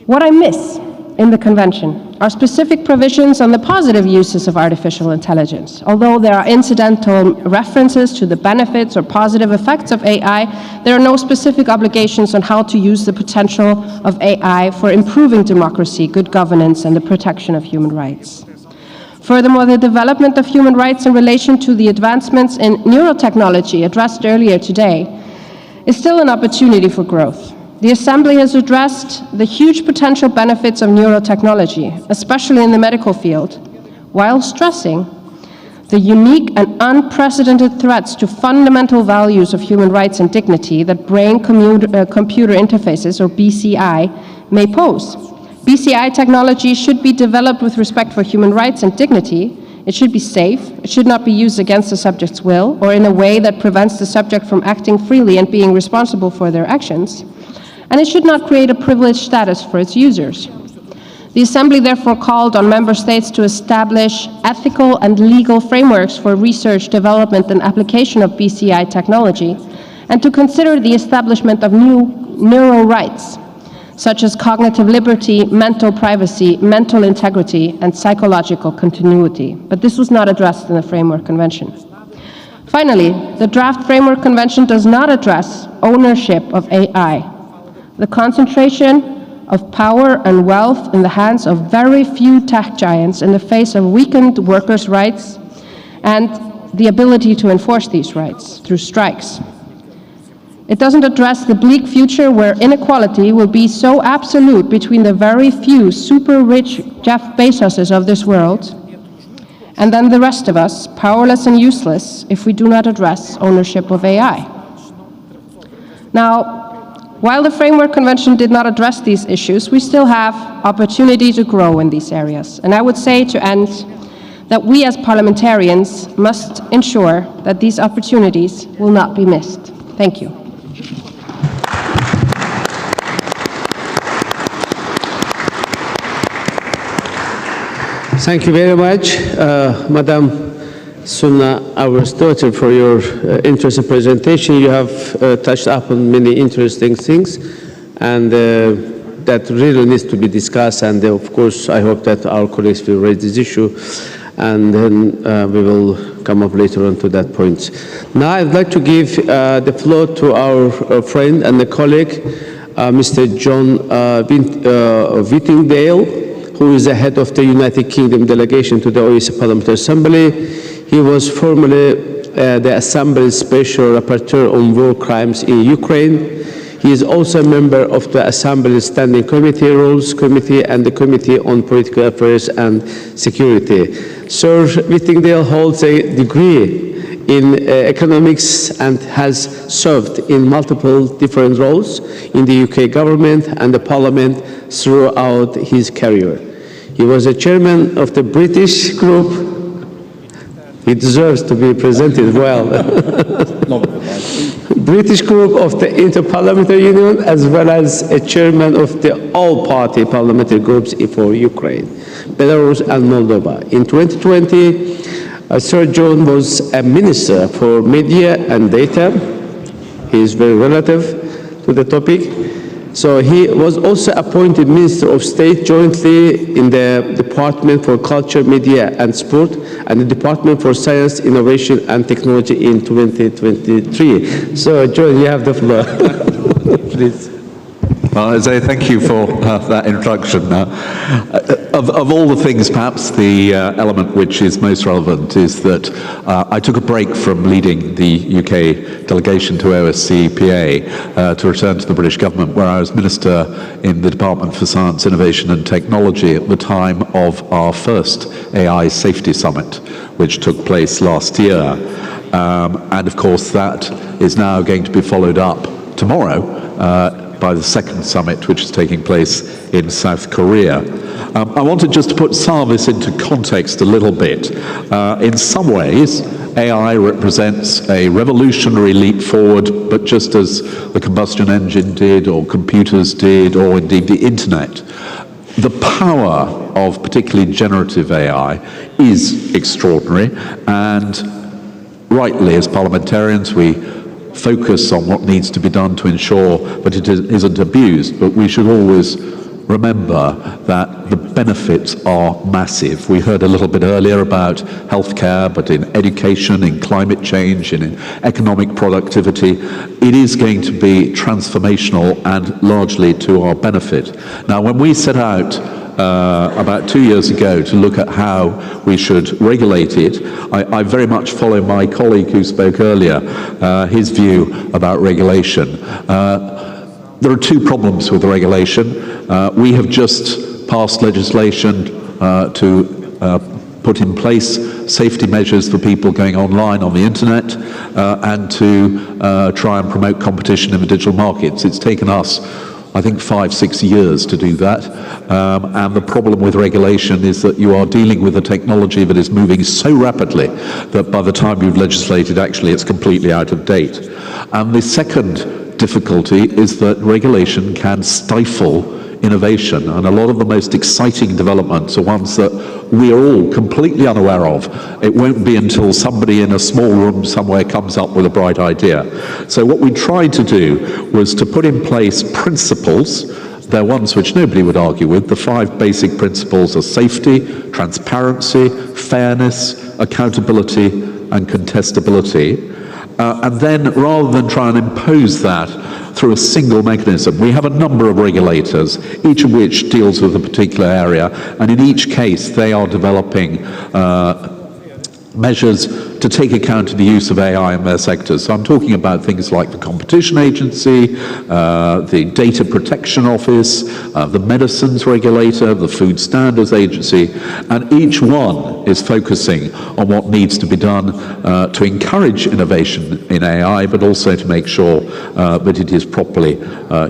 What I miss in the Convention are specific provisions on the positive uses of artificial intelligence. Although there are incidental references to the benefits or positive effects of AI, there are no specific obligations on how to use the potential of AI for improving democracy, good governance, and the protection of human rights. Furthermore, the development of human rights in relation to the advancements in neurotechnology addressed earlier today is still an opportunity for growth. The Assembly has addressed the huge potential benefits of neurotechnology, especially in the medical field, while stressing the unique and unprecedented threats to fundamental values of human rights and dignity that brain-computer interfaces, or BCI, may pose. BCI technology should be developed with respect for human rights and dignity. It should be safe. It should not be used against the subject's will or in a way that prevents the subject from acting freely and being responsible for their actions. And it should not create a privileged status for its users. The Assembly therefore called on Member States to establish ethical and legal frameworks for research, development, and application of BCI technology, and to consider the establishment of new neuro rights, such as cognitive liberty, mental privacy, mental integrity, and psychological continuity. But this was not addressed in the Framework Convention. Finally, the draft Framework Convention does not address ownership of AI. The concentration of power and wealth in the hands of very few tech giants in the face of weakened workers' rights and the ability to enforce these rights through strikes. It doesn't address the bleak future where inequality will be so absolute between the very few super-rich Jeff Bezoses of this world and then the rest of us, powerless and useless, if we do not address ownership of AI. Now, while the Framework Convention did not address these issues, we still have opportunity to grow in these areas. And I would say to end that we as parliamentarians must ensure that these opportunities will not be missed. Thank you. Thank you very much, Madam Sunna Aursdottir, for your interesting presentation. You have touched upon many interesting things, and that really needs to be discussed. And of course, I hope that our colleagues will raise this issue, and then we will come up later on to that point. Now, I'd like to give the floor to our friend and the colleague, Mr. John Whittingdale, who is the head of the United Kingdom delegation to the OSCE Parliamentary Assembly. He was formerly the Assembly's Special Rapporteur on War Crimes in Ukraine. He is also a member of the Assembly's Standing Committee, Rules Committee, and the Committee on Political Affairs and Security. Sir Whittingdale holds a degree in economics and has served in multiple different roles in the UK government and the Parliament throughout his career. He was a chairman of the British group. He deserves to be presented well. British group of the Inter-Parliamentary Union, as well as a chairman of the all-party parliamentary groups for Ukraine, Belarus, and Moldova. In 2020, Sir John was a minister for media and data. He is very relative to the topic. So he was also appointed Minister of State jointly in the Department for Culture, Media and Sport and the Department for Science, Innovation and Technology in 2023. So John, you have the floor. Please. Well, Jose, thank you for that introduction. Of all the things, perhaps the element which is most relevant is that I took a break from leading the UK delegation to OSCE PA to return to the British government, where I was Minister in the Department for Science, Innovation and Technology at the time of our first AI Safety Summit, which took place last year. And of course, that is now going to be followed up tomorrow by the second summit, which is taking place in South Korea. I wanted just to put some of this into context a little bit. In some ways, AI represents a revolutionary leap forward, but just as the combustion engine did, or computers did, or indeed the internet. The power of particularly generative AI is extraordinary, and rightly, as parliamentarians, we focus on what needs to be done to ensure that it isn't abused, but we should always remember that the benefits are massive. We heard a little bit earlier about healthcare, but in education, in climate change, and in economic productivity, it is going to be transformational and largely to our benefit. Now, when we set out about 2 years ago to look at how we should regulate it. I very much follow my colleague who spoke earlier, his view about regulation. There are two problems with regulation. We have just passed legislation to put in place safety measures for people going online on the internet and to try and promote competition in the digital markets. It's taken us, I think, 5-6 years to do that. And the problem with regulation is that you are dealing with a technology that is moving so rapidly that by the time you've legislated, actually it's completely out of date. And the second difficulty is that regulation can stifle innovation, and a lot of the most exciting developments are ones that we are all completely unaware of. It won't be until somebody in a small room somewhere comes up with a bright idea. So what we tried to do was to put in place principles. They're ones which nobody would argue with. The 5 basic principles are safety, transparency, fairness, accountability, and contestability. And then, rather than try and impose that through a single mechanism, we have a number of regulators, each of which deals with a particular area, and in each case they are developing measures to take account of the use of AI in their sectors. So I'm talking about things like the Competition Agency, the Data Protection Office, the Medicines Regulator, the Food Standards Agency, and each one is focusing on what needs to be done to encourage innovation in AI, but also to make sure that it is properly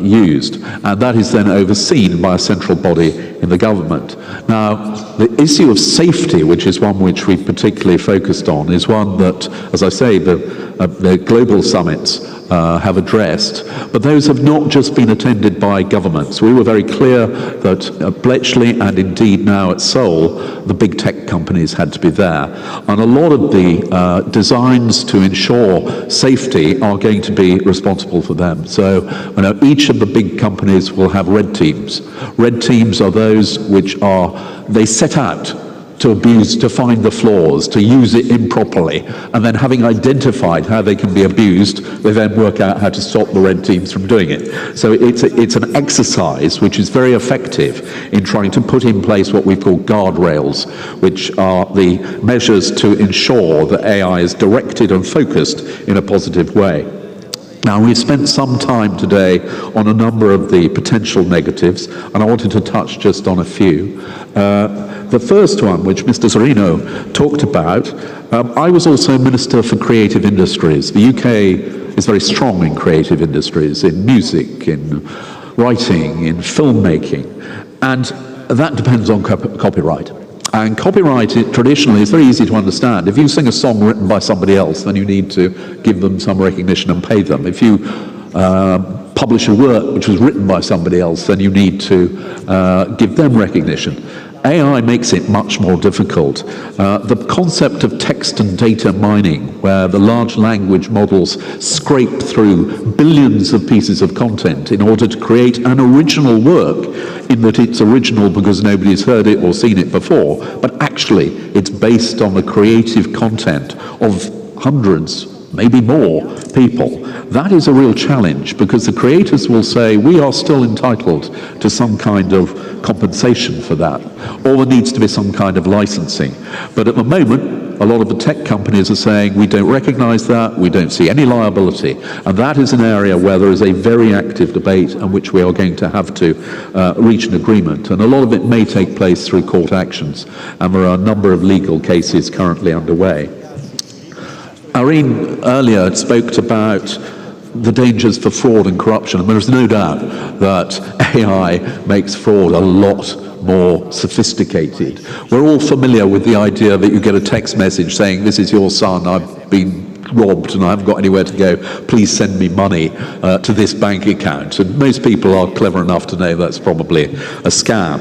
used. And that is then overseen by a central body in the government. Now, the issue of safety, which is one which we've particularly focused on, is one that, as I say, the global summits have addressed, but those have not just been attended by governments. We were very clear that at Bletchley and indeed now at Seoul, the big tech companies had to be there. And a lot of the designs to ensure safety are going to be responsible for them. So each of the big companies will have red teams. Red teams are those which they set out to abuse, to find the flaws, to use it improperly, and then having identified how they can be abused, they then work out how to stop the red teams from doing it. So it's an exercise which is very effective in trying to put in place what we call guardrails, which are the measures to ensure that AI is directed and focused in a positive way. Now, we've spent some time today on a number of the potential negatives, and I wanted to touch just on a few. The first one, which Mr. Zorino talked about, I was also Minister for Creative Industries. The UK is very strong in creative industries, in music, in writing, in filmmaking, and that depends on copyright. And copyright traditionally is very easy to understand. If you sing a song written by somebody else, then you need to give them some recognition and pay them. If you publish a work which was written by somebody else, then you need to give them recognition. AI makes it much more difficult. The concept of text and data mining, where the large language models scrape through billions of pieces of content in order to create an original work, in that it's original because nobody's heard it or seen it before, but actually it's based on the creative content of hundreds, maybe more people. That is a real challenge, because the creators will say, we are still entitled to some kind of compensation for that, or there needs to be some kind of licensing. But at the moment, a lot of the tech companies are saying, we don't recognize that, we don't see any liability. And that is an area where there is a very active debate and which we are going to have to reach an agreement. And a lot of it may take place through court actions, and there are a number of legal cases currently underway. Irene earlier spoke about the dangers for fraud and corruption, and there is no doubt that AI makes fraud a lot more sophisticated. We're all familiar with the idea that you get a text message saying, this is your son, I've been robbed and I haven't got anywhere to go, please send me money to this bank account. And most people are clever enough to know that's probably a scam.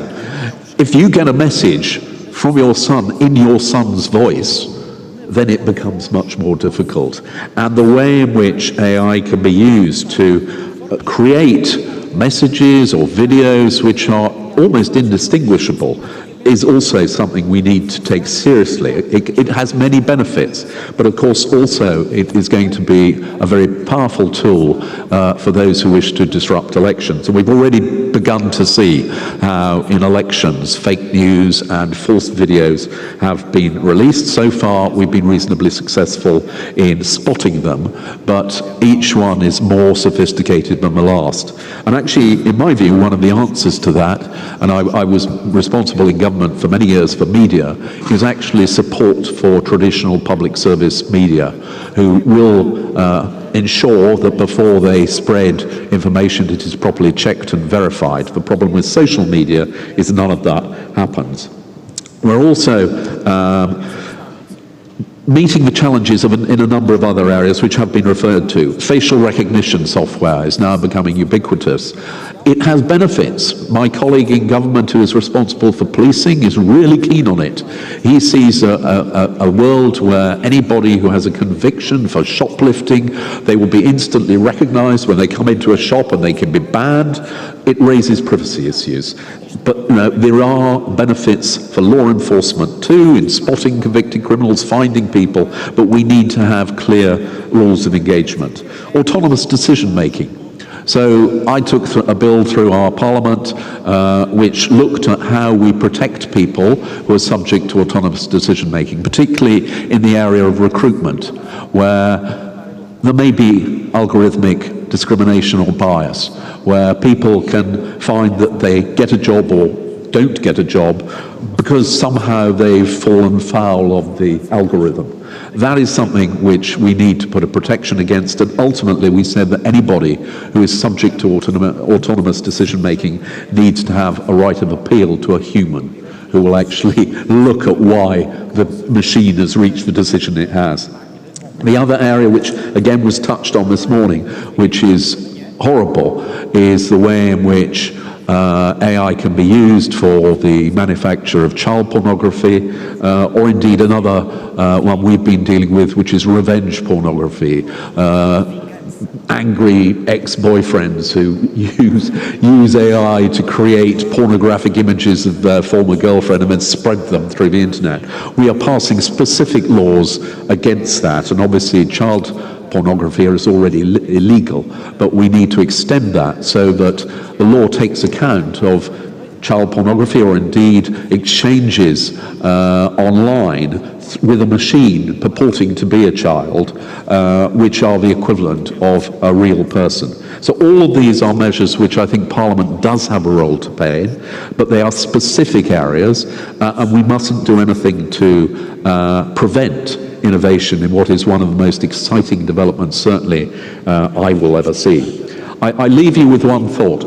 If you get a message from your son in your son's voice, then it becomes much more difficult. And the way in which AI can be used to create messages or videos which are almost indistinguishable is also something we need to take seriously. It has many benefits, but of course also it is going to be a very powerful tool for those who wish to disrupt elections. And we've already begun to see how in elections fake news and false videos have been released. So far we've been reasonably successful in spotting them, but each one is more sophisticated than the last. And actually, in my view, one of the answers to that, and I was responsible in government for many years for media, is actually support for traditional public service media, who will ensure that before they spread information it is properly checked and verified. The problem with social media is none of that happens. We're also meeting the challenges in a number of other areas which have been referred to. Facial recognition software is now becoming ubiquitous. It has benefits. My colleague in government who is responsible for policing is really keen on it. He sees a world where anybody who has a conviction for shoplifting, they will be instantly recognized when they come into a shop and they can be banned. It raises privacy issues. But there are benefits for law enforcement too, in spotting convicted criminals, finding people, but we need to have clear rules of engagement. Autonomous decision making. So I took a bill through our parliament which looked at how we protect people who are subject to autonomous decision making, particularly in the area of recruitment, where there may be algorithmic discrimination or bias, where people can find that they get a job or don't get a job because somehow they've fallen foul of the algorithm. That is something which we need to put a protection against, and ultimately we said that anybody who is subject to autonomous decision making needs to have a right of appeal to a human who will actually look at why the machine has reached the decision it has. The other area, which again was touched on this morning, which is horrible, is the way in which AI can be used for the manufacture of child pornography, or indeed another one we've been dealing with, which is revenge pornography. Angry ex-boyfriends who use AI to create pornographic images of their former girlfriend and then spread them through the internet. We are passing specific laws against that, and obviously child pornography is already illegal, but we need to extend that so that the law takes account of child pornography or indeed exchanges online with a machine purporting to be a child, which are the equivalent of a real person. So all of these are measures which I think Parliament does have a role to play in, but they are specific areas, and we mustn't do anything to prevent innovation in what is one of the most exciting developments, certainly, I will ever see. I leave you with one thought.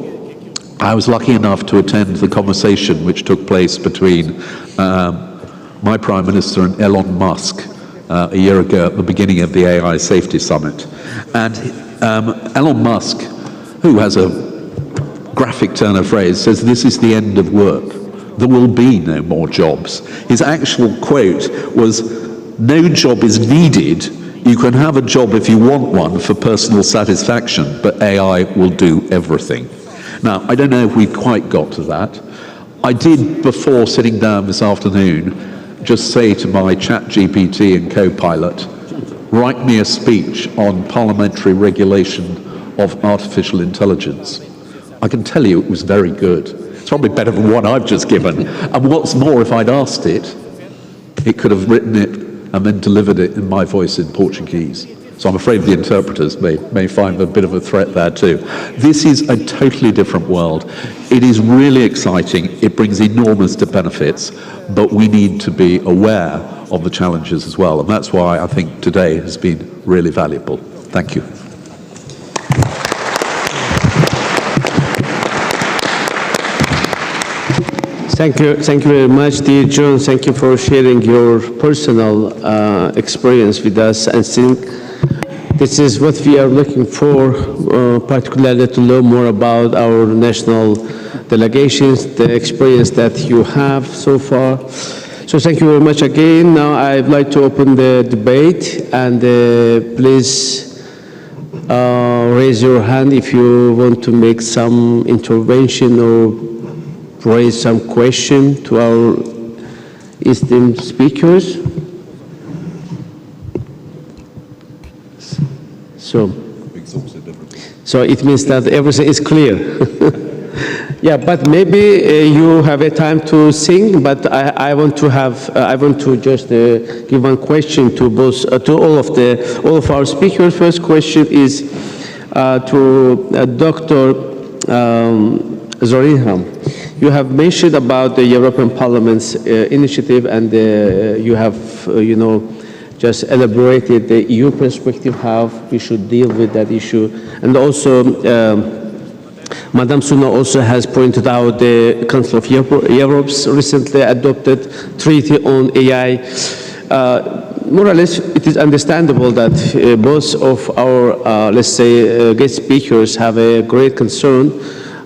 I was lucky enough to attend the conversation which took place between my Prime Minister and Elon Musk a year ago at the beginning of the AI Safety Summit. And Elon Musk, who has a graphic turn of phrase, says this is the end of work. There will be no more jobs. His actual quote was, "No job is needed. You can have a job if you want one for personal satisfaction, but AI will do everything." Now, I don't know if we've quite got to that. I did, before sitting down this afternoon, just say to my ChatGPT and Copilot, write me a speech on parliamentary regulation of artificial intelligence. I can tell you it was very good. It's probably better than one I've just given. And what's more, if I'd asked it, it could have written it and then delivered it in my voice in Portuguese. So I'm afraid the interpreters may find a bit of a threat there too. This is a totally different world. It is really exciting. It brings enormous benefits, but we need to be aware of the challenges as well. And that's why I think today has been really valuable. Thank you. Thank you very much, dear John. Thank you for sharing your personal experience with us. I think this is what we are looking for, particularly to learn more about our national delegations, the experience that you have so far. So thank you very much again. Now I'd like to open the debate, and please raise your hand if you want to make some intervention or raise some question to our esteemed speakers. So it means that everything is clear. Yeah, but maybe you have a time to sing, but I want to have, I want to just give one question to both, to all of our speakers. First question is to Dr. Zorinham. You have mentioned about the European Parliament's initiative, and you have, just elaborated the EU perspective, how we should deal with that issue. And also, Madame Suna also has pointed out the Council of Europe's recently adopted treaty on AI. More or less, it is understandable that both of our, let's say, guest speakers have a great concern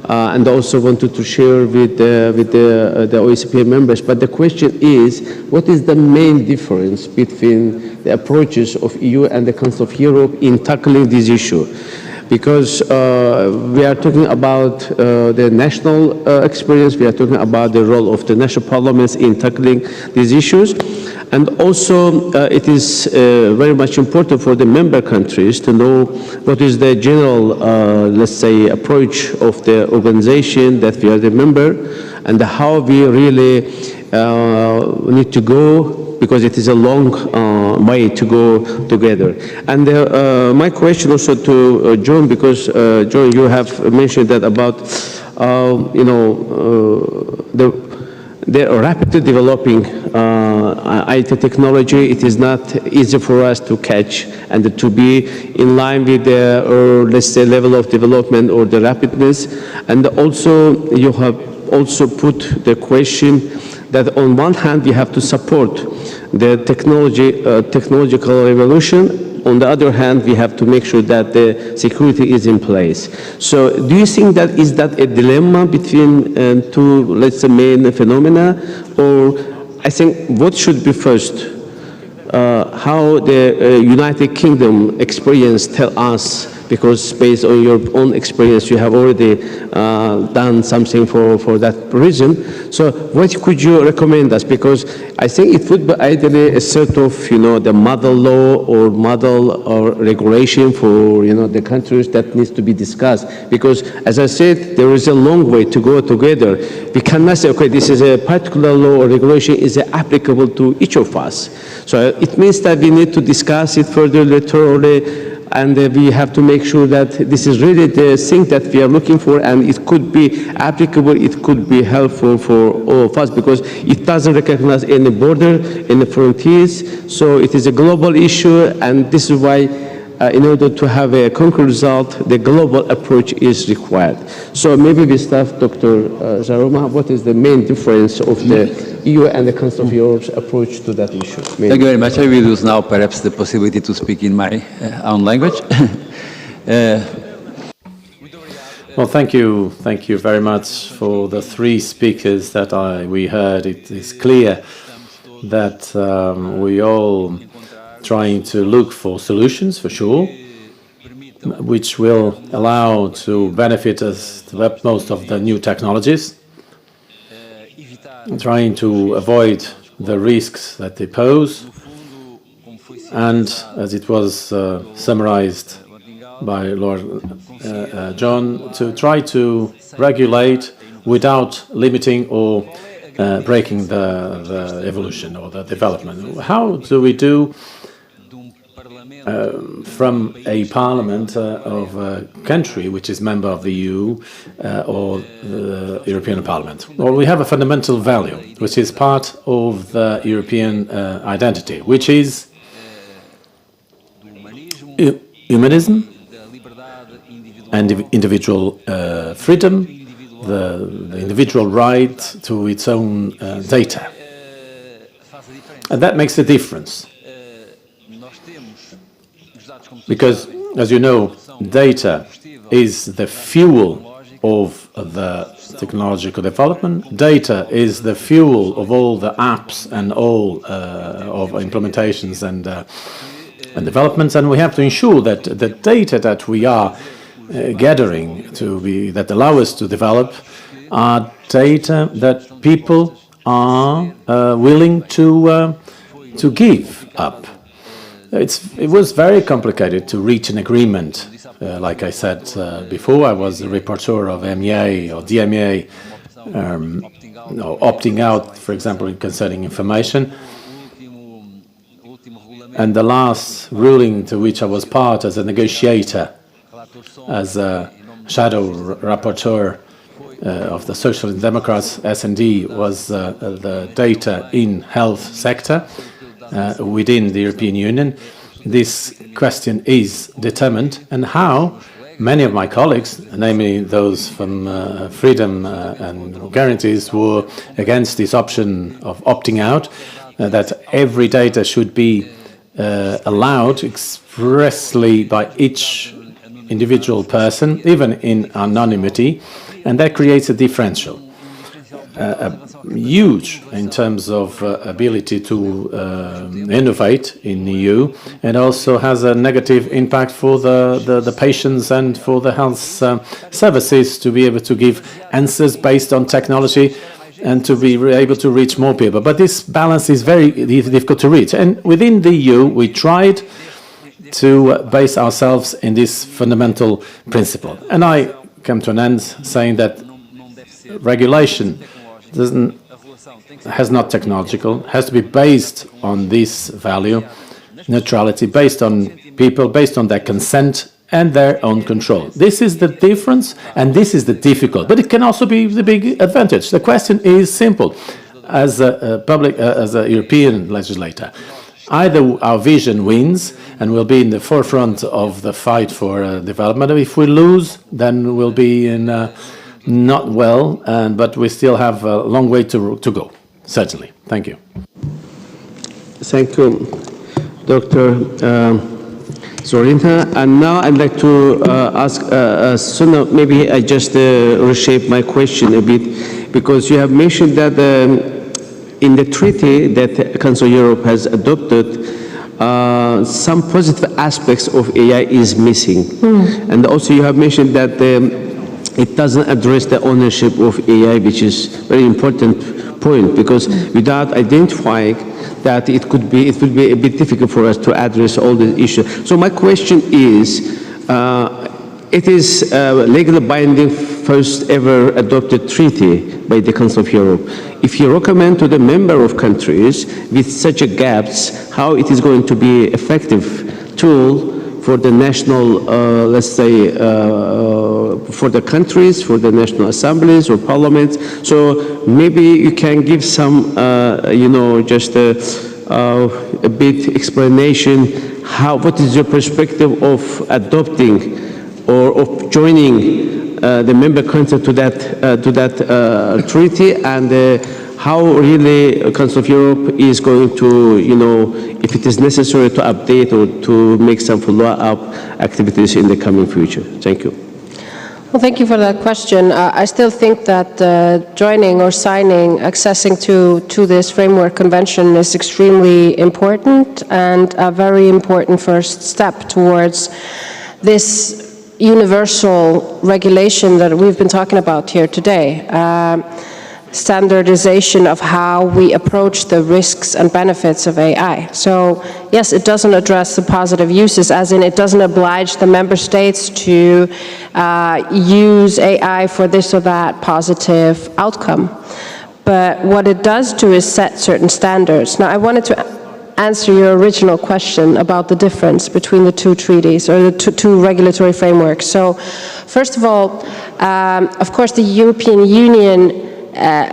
and also wanted to share with the OECD members. But the question is, what is the main difference between the approaches of EU and the Council of Europe in tackling this issue? Because we are talking about the national experience, we are talking about the role of the national parliaments in tackling these issues. And also, it is very much important for the member countries to know what is the general, let's say, approach of the organization that we are the member, and how we really need to go, because it is a long way to go together. And my question also to John, because John, you have mentioned that about, the rapidly developing IT technology. It is not easy for us to catch and to be in line with the, or let's say, level of development or the rapidness. And also, you have also put the question that on one hand, we have to support the technological revolution. On the other hand, we have to make sure that the security is in place. So do you think that is that a dilemma between two, let's say, main phenomena? Or I think what should be first? How the United Kingdom experience tell us, because based on your own experience, you have already done something for that reason. So what could you recommend us? Because I think it would be ideally a sort of, the model law or model or regulation for, the countries that needs to be discussed. Because as I said, there is a long way to go together. We cannot say, okay, this is a particular law or regulation is applicable to each of us. So it means that we need to discuss it further thoroughly, and we have to make sure that this is really the thing that we are looking for, and it could be applicable, it could be helpful for all of us, because it doesn't recognize any border, any frontiers. So it is a global issue, and this is why in order to have a concrete result, the global approach is required. So maybe we start, Dr. Zaroma, what is the main difference of the EU and the Council of Europe's approach to that issue? Thank you very much. I will use now perhaps the possibility to speak in my own language. Well, thank you very much for the three speakers that we heard. It is clear that we all trying to look for solutions, for sure, which will allow to benefit us to most of the new technologies, trying to avoid the risks that they pose, and as it was summarized by Lord John, to try to regulate without limiting or breaking the evolution or the development. How do we do from a parliament of a country which is member of the EU or the European Parliament? Well, we have a fundamental value which is part of the European identity, which is humanism and individual freedom, the individual right to its own data. And that makes a difference. Because, as you know, data is the fuel of the technological development. Data is the fuel of all the apps and all of implementations and developments. And we have to ensure that the data that we are gathering that allow us to develop are data that people are willing to give up. it was very complicated to reach an agreement. Like I said before, I was the rapporteur of MEA or DMA, opting out, for example, concerning information. And the last ruling to which I was part as a negotiator, as a shadow rapporteur of the Social Democrats, S&D, was the data in health sector within the European Union. This question is determined, and how many of my colleagues, namely those from Freedom and Guarantees, were against this option of opting out, that every data should be allowed expressly by each individual person, even in anonymity, and that creates a differential. Huge in terms of ability to innovate in the EU, and also has a negative impact for the patients and for the health services to be able to give answers based on technology and to be able to reach more people. But this balance is very difficult to reach. And within the EU, we tried to base ourselves in this fundamental principle. And I come to an end saying that regulation has not technological, has to be based on this value, neutrality, based on people, based on their consent and their own control. This is the difference, and this is the difficult, but it can also be the big advantage. The question is simple. As a European legislator, either our vision wins and we'll be in the forefront of the fight for development. If we lose, then we'll be in not well, but we still have a long way to go, certainly. Thank you. Thank you, Dr. Zorrinha. And now I'd like to ask Suna, maybe I just reshape my question a bit, because you have mentioned that in the treaty that the Council of Europe has adopted, some positive aspects of AI is missing. And also you have mentioned that it doesn't address the ownership of AI, which is a very important point, because without identifying that, it will be a bit difficult for us to address all the issues. So my question is, it is legally binding first ever adopted treaty by the Council of Europe. If you recommend to the member of countries with such a gaps, how it is going to be effective tool for the national, let's say, for the countries, for the national assemblies or parliaments. So maybe you can give some, just a bit explanation. What is your perspective of adopting or of joining the member country to that treaty, and how really Council of Europe is going to, if it is necessary to update or to make some follow-up activities in the coming future. Thank you. Well, thank you for that question. I still think that joining or signing, accessing to this framework convention is extremely important and a very important first step towards this universal regulation that we've been talking about here today. Standardization of how we approach the risks and benefits of AI. So yes, it doesn't address the positive uses, as in it doesn't oblige the member states to use AI for this or that positive outcome. But what it does do is set certain standards. Now, I wanted to answer your original question about the difference between the two treaties or the two regulatory frameworks. So first of all, of course, the European Union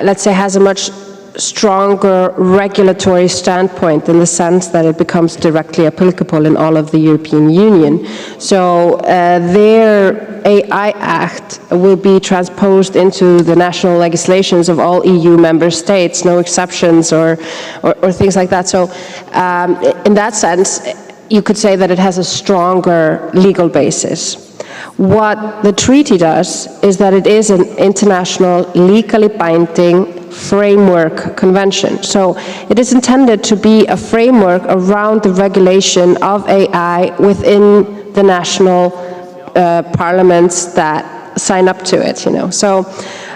let's say, has a much stronger regulatory standpoint in the sense that it becomes directly applicable in all of the European Union. So their AI Act will be transposed into the national legislations of all EU member states, no exceptions or things like that. So in that sense, you could say that it has a stronger legal basis. What the treaty does is that it is an international, legally binding framework convention. So it is intended to be a framework around the regulation of AI within the national parliaments that sign up to it, So,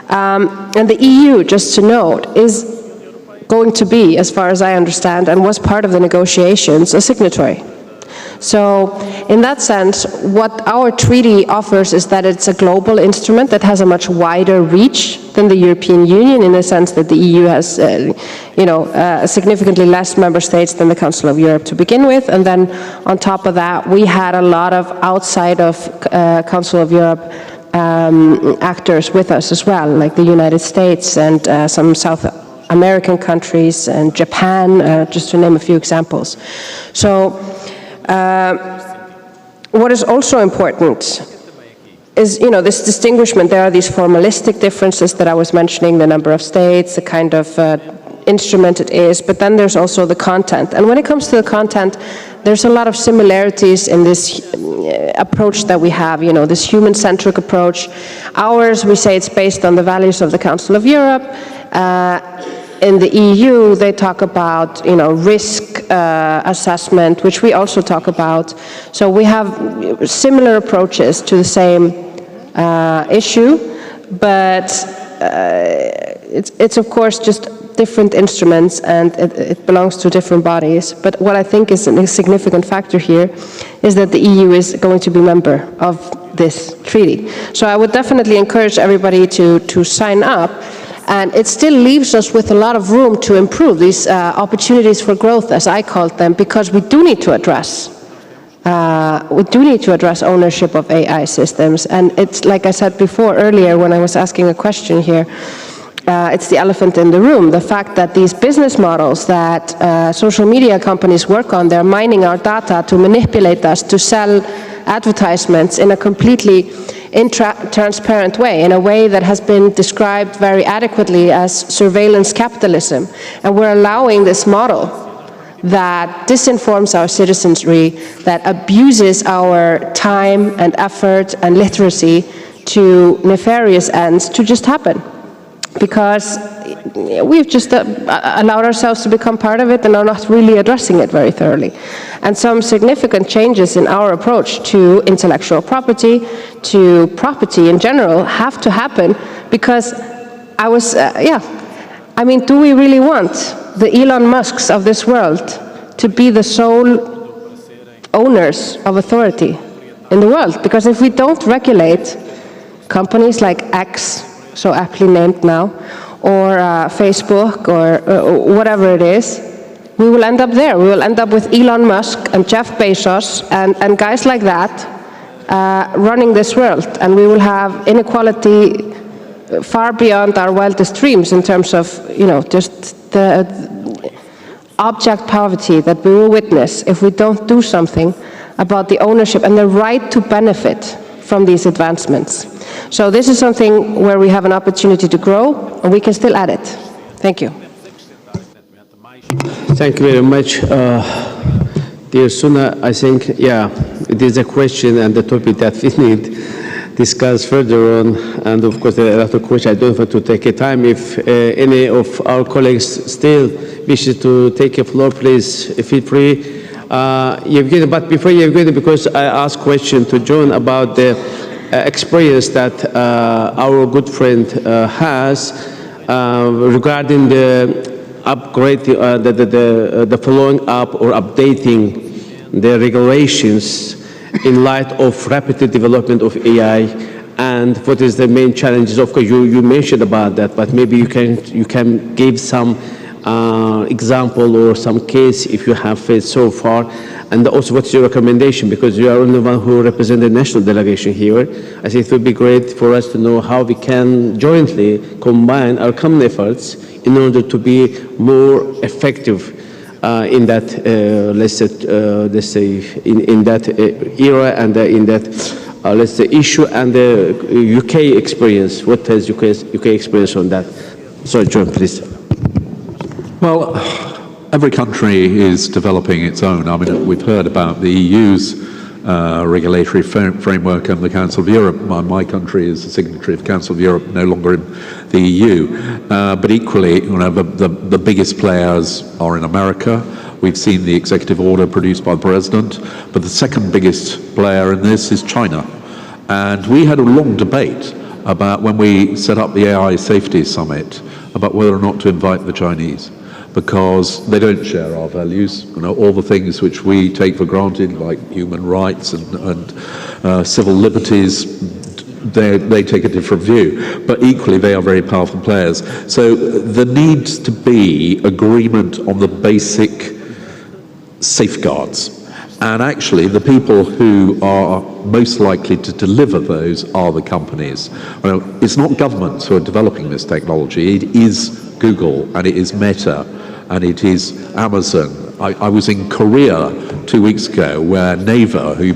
and the EU, just to note, is going to be, as far as I understand, and was part of the negotiations, a signatory. So in that sense, what our treaty offers is that it's a global instrument that has a much wider reach than the European Union, in the sense that the EU has, significantly less member states than the Council of Europe to begin with. And then on top of that, we had a lot of outside of Council of Europe actors with us as well, like the United States and some South American countries and Japan, just to name a few examples. So what is also important is, this distinguishment. There are these formalistic differences that I was mentioning, the number of states, the kind of instrument it is, but then there's also the content. And when it comes to the content, there's a lot of similarities in this approach that we have, this human-centric approach. Ours, we say it's based on the values of the Council of Europe. In the EU, they talk about, risk assessment, which we also talk about. So we have similar approaches to the same issue, but it's of course just different instruments, and it belongs to different bodies. But what I think is a significant factor here is that the EU is going to be a member of this treaty. So I would definitely encourage everybody to sign up. And it still leaves us with a lot of room to improve these opportunities for growth, as I called them, because we do need to address ownership of AI systems. And it's like I said before earlier when I was asking a question here, it's the elephant in the room. The fact that these business models that social media companies work on, they're mining our data to manipulate us, to sell advertisements in a completely transparent way, in a way that has been described very adequately as surveillance capitalism. And we're allowing this model that disinforms our citizenry, that abuses our time and effort and literacy to nefarious ends, to just happen. Because we've just allowed ourselves to become part of it and are not really addressing it very thoroughly. And some significant changes in our approach to intellectual property, to property in general, have to happen, because do we really want the Elon Musks of this world to be the sole owners of authority in the world? Because if we don't regulate companies like X, so aptly named now, or Facebook, or whatever it is, we will end up there. We will end up with Elon Musk and Jeff Bezos and guys like that running this world. And we will have inequality far beyond our wildest dreams in terms of, just the abject poverty that we will witness if we don't do something about the ownership and the right to benefit from these advancements. So this is something where we have an opportunity to grow, and we can still add it. Thank you. Thank you very much. Dear Suna, I think, it is a question and the topic that we need discuss further on. And of course, there are a lot of questions. I don't want to take a time. If any of our colleagues still wishes to take a floor, please feel free. Yevgeny, but before Yevgeny, because I asked a question to John about the experience that our good friend has regarding the upgrade, the following up or updating the regulations in light of rapid development of AI, and what is the main challenges. Of course, you mentioned about that, but maybe you can give some example or some case if you have faced so far. And also, what's your recommendation? Because you are the one who represents the national delegation here. I think it would be great for us to know how we can jointly combine our common efforts in order to be more effective in that, let's say, in that era and in that, let's say, issue and the UK experience. What has UK experience on that? Sorry, John, please. Well, every country is developing its own. I mean, we've heard about the EU's regulatory framework and the Council of Europe. My country is a signatory of the Council of Europe, no longer in the EU. But equally, the biggest players are in America. We've seen the executive order produced by the President. But the second biggest player in this is China. And we had a long debate about, when we set up the AI Safety Summit, about whether or not to invite the Chinese. because they don't share our values. You know, all the things which we take for granted, like human rights and civil liberties, they take a different view, but equally they are very powerful players. So there needs to be agreement on the basic safeguards. And actually, the people who are most likely to deliver those are the companies. Well, it's not governments who are developing this technology. It is Google, and it is Meta, and it is Amazon. I was in Korea 2 weeks ago, where Naver, who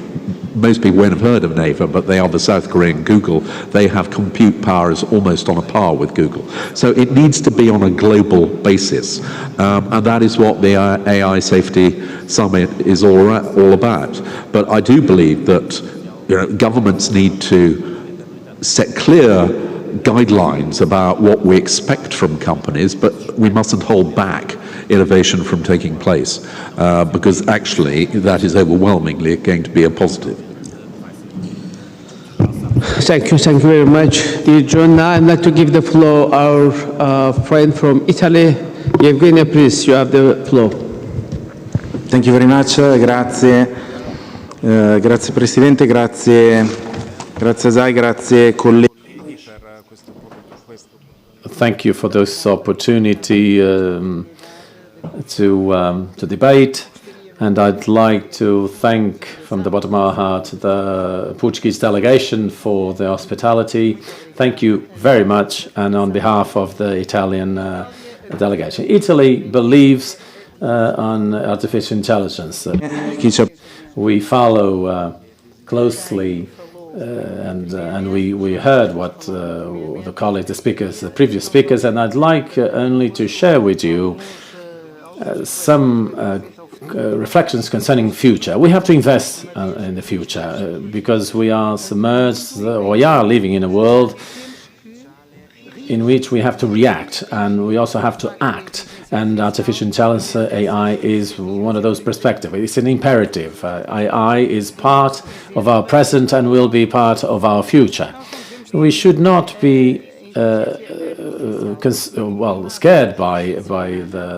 most people won't have heard of Naver, but they are the South Korean Google. They have compute powers almost on a par with Google. So it needs to be on a global basis. And that is what the AI Safety Summit is all about. But I do believe that governments need to set clear guidelines about what we expect from companies, but we mustn't hold back innovation from taking place, because actually that is overwhelmingly going to be a positive. Thank you very much, dear John. Now I'd like to give the floor our friend from Italy, Evgenia, please, you have the floor. Thank you very much, grazie, grazie Presidente, grazie Zai, grazie colleghi. Thank you for this opportunity to debate, and I'd like to thank from the bottom of our heart the Portuguese delegation for the hospitality. Thank you very much, and on behalf of the Italian delegation. Italy believes on artificial intelligence. We follow closely and we heard what the colleagues, the previous speakers, and I'd like only to share with you some reflections concerning the future. We have to invest in the future because we are submerged, or we are living in a world in which we have to react, and we also have to act. And artificial intelligence, AI, is one of those perspectives. It's an imperative. AI is part of our present and will be part of our future. We should not be scared by the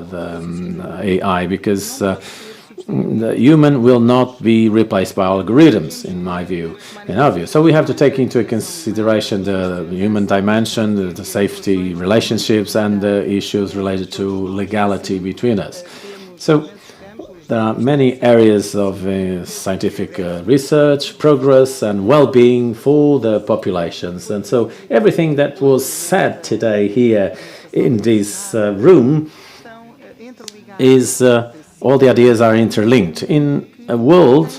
AI, because the human will not be replaced by algorithms, in my view, in our view. So we have to take into consideration the human dimension, the safety relationships, and the issues related to legality between us. So there are many areas of scientific research, progress, and well-being for the populations. And so everything that was said today here in this room is all the ideas are interlinked in a world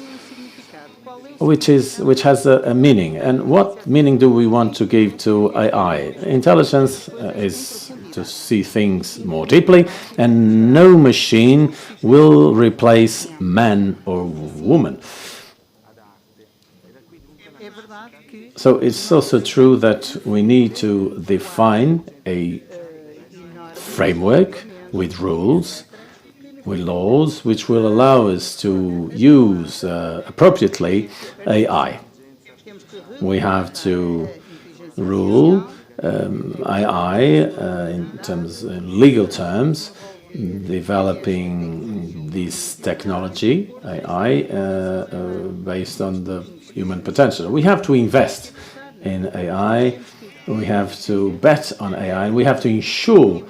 which has a meaning. And what meaning do we want to give to AI? Intelligence is to see things more deeply, and no machine will replace man or woman. So it's also true that we need to define a framework with rules, with laws, which will allow us to use appropriately AI. We have to rule AI in legal terms, developing this technology, AI, based on the human potential. We have to invest in AI, we have to bet on AI, and we have to ensure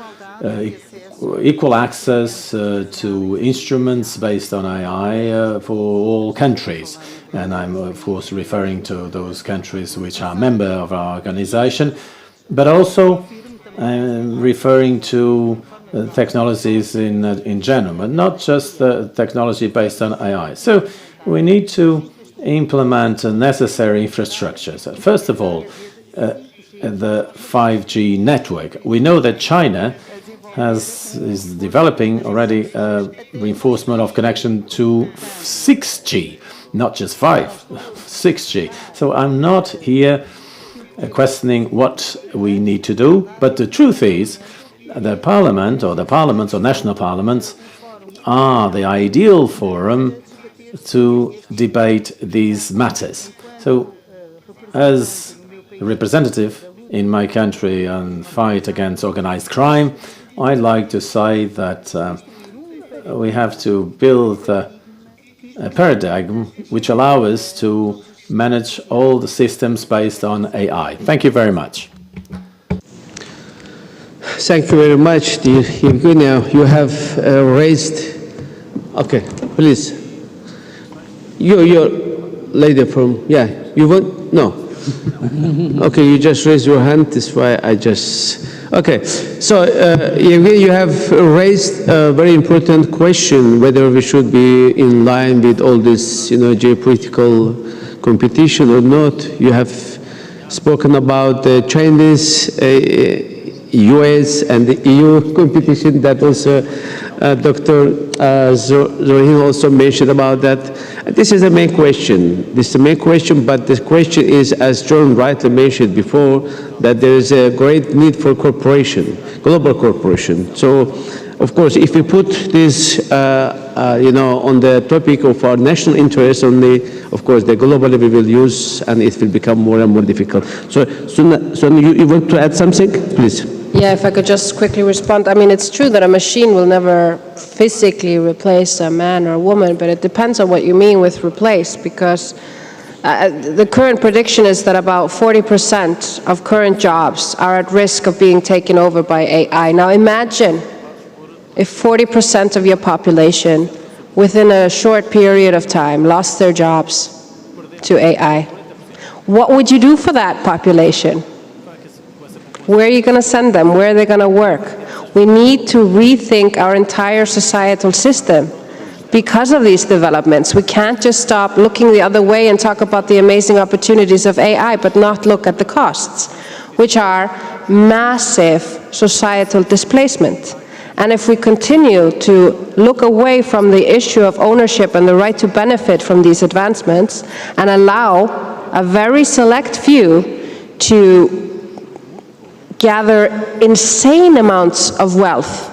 equal access to instruments based on AI for all countries. And I'm, of course, referring to those countries which are member of our organization, but also I'm referring to technologies in general, but not just technology based on AI. So we need to implement necessary infrastructures. First of all, the 5G network. We know that China is developing already reinforcement of connection to 6G, not just 6G. So I'm not here questioning what we need to do, but the truth is the parliament or the parliaments or national parliaments are the ideal forum to debate these matters. So as a representative in my country and fight against organized crime, I'd like to say that we have to build a paradigm which allows us to manage all the systems based on AI. Thank you very much. Thank you very much, dear Evgenia. You have raised... Okay, please. You're lady from... Yeah, you want... No. Okay, you just raised your hand. That's why I just... Okay, so Evgenia, you have raised a very important question, whether we should be in line with all this, geopolitical competition or not. You have spoken about the Chinese, US and the EU competition that also Dr. Zorin also mentioned about that. This is the main question. This is the main question, but the question is, as John rightly mentioned before, that there is a great need for cooperation, global cooperation. So, of course, if we put this, on the topic of our national interests only, of course, the globally we will use, and it will become more and more difficult. So, you want to add something, please? Yeah, if I could just quickly respond. I mean, it's true that a machine will never physically replace a man or a woman, but it depends on what you mean with replace, because the current prediction is that about 40% of current jobs are at risk of being taken over by AI. Now imagine if 40% of your population within a short period of time lost their jobs to AI. What would you do for that population? Where are you going to send them? Where are they going to work? We need to rethink our entire societal system because of these developments. We can't just stop looking the other way and talk about the amazing opportunities of AI, but not look at the costs, which are massive societal displacement. And if we continue to look away from the issue of ownership and the right to benefit from these advancements and allow a very select few to gather insane amounts of wealth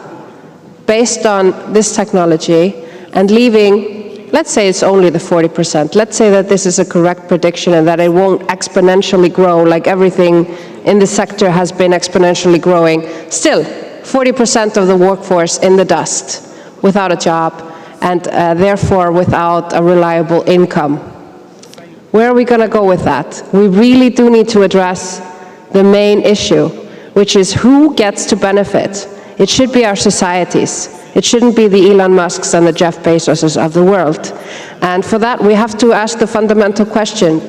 based on this technology and leaving, let's say it's only the 40%. Let's say that this is a correct prediction and that it won't exponentially grow like everything in the sector has been exponentially growing. Still, 40% of the workforce in the dust without a job and therefore without a reliable income. Where are we going to go with that? We really do need to address the main issue, which is who gets to benefit. It should be our societies. It shouldn't be the Elon Musks and the Jeff Bezoses of the world. And for that, we have to ask the fundamental question,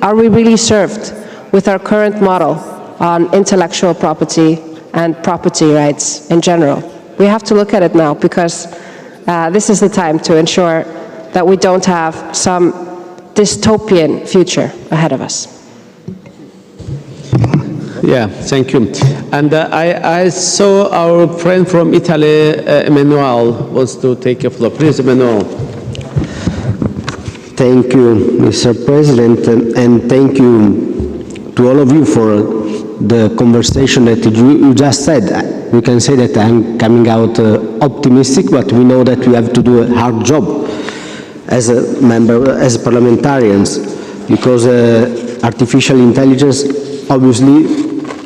are we really served with our current model on intellectual property and property rights in general? We have to look at it now, because this is the time to ensure that we don't have some dystopian future ahead of us. Yeah, thank you. And I saw our friend from Italy, Emmanuel, wants to take a floor. Please, Emmanuel. Thank you, Mr. President, and thank you to all of you for the conversation that you just said. We can say that I'm coming out optimistic, but we know that we have to do a hard job as a member, as parliamentarians, because artificial intelligence obviously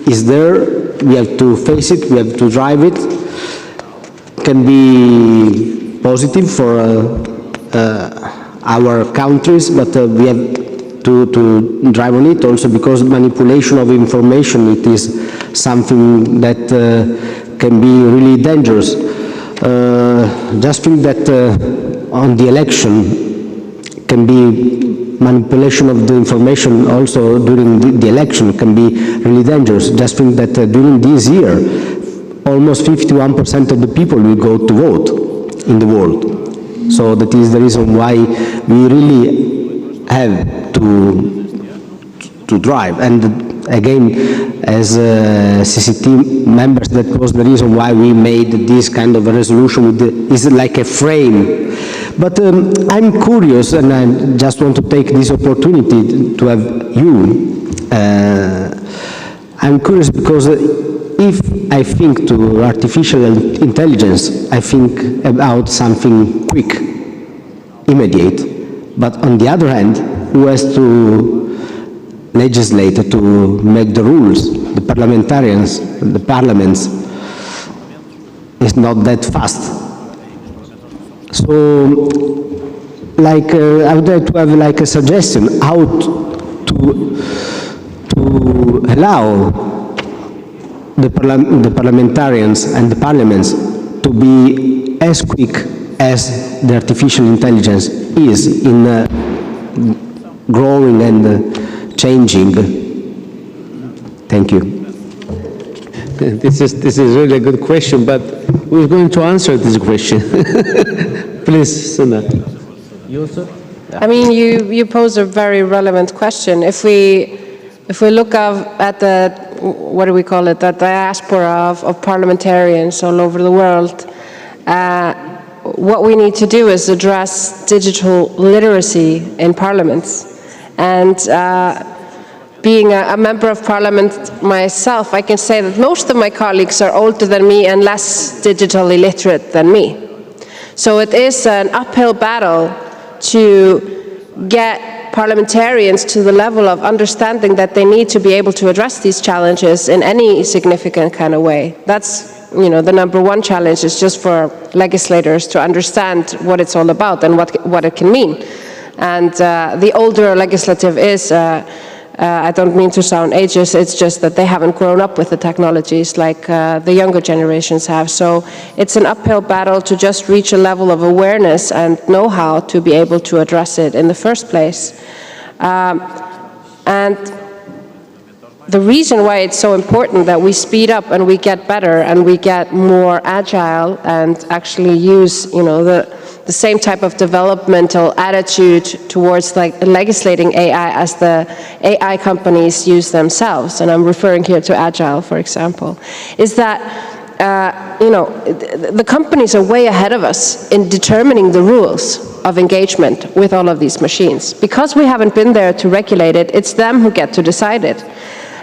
is there. We have to face it, we have to drive it. Can be positive for our countries, but we have to drive on it also, because manipulation of information, it is something that can be really dangerous. Just think that on the election can be manipulation of the information also during the election can be really dangerous. Just think that during this year, almost 51% of the people will go to vote in the world. So that is the reason why we really have to drive. And again, as CCT members, that was the reason why we made this kind of a resolution. It's like a frame. But I'm curious, and I just want to take this opportunity to have you. I'm curious because if I think to artificial intelligence, I think about something quick, immediate. But on the other hand, who has to legislate, to make the rules? The parliamentarians, the parliaments. it's not that fast. So, like, I would like to have like a suggestion how to allow the parliamentarians and the parliaments to be as quick as the artificial intelligence is in growing and changing. Thank you. This is really a good question, but who's going to answer this question? Please, Suna. You also? I mean, you pose a very relevant question. If we look at the, what do we call it, the diaspora of parliamentarians all over the world, what we need to do is address digital literacy in parliaments. And being a member of parliament myself, I can say that most of my colleagues are older than me and less digitally literate than me. So it is an uphill battle to get parliamentarians to the level of understanding that they need to be able to address these challenges in any significant kind of way. That's, you know, the number one challenge is just for legislators to understand what it's all about and what it can mean. And the older legislative is, I don't mean to sound ageist, it's just that they haven't grown up with the technologies like the younger generations have. So it's an uphill battle to just reach a level of awareness and know-how to be able to address it in the first place. And the reason why it's so important that we speed up and we get better and we get more agile and actually use, you know, the same type of developmental attitude towards like legislating AI as the AI companies use themselves, and I'm referring here to Agile, for example, is that you know, the companies are way ahead of us in determining the rules of engagement with all of these machines. Because we haven't been there to regulate it, it's them who get to decide it.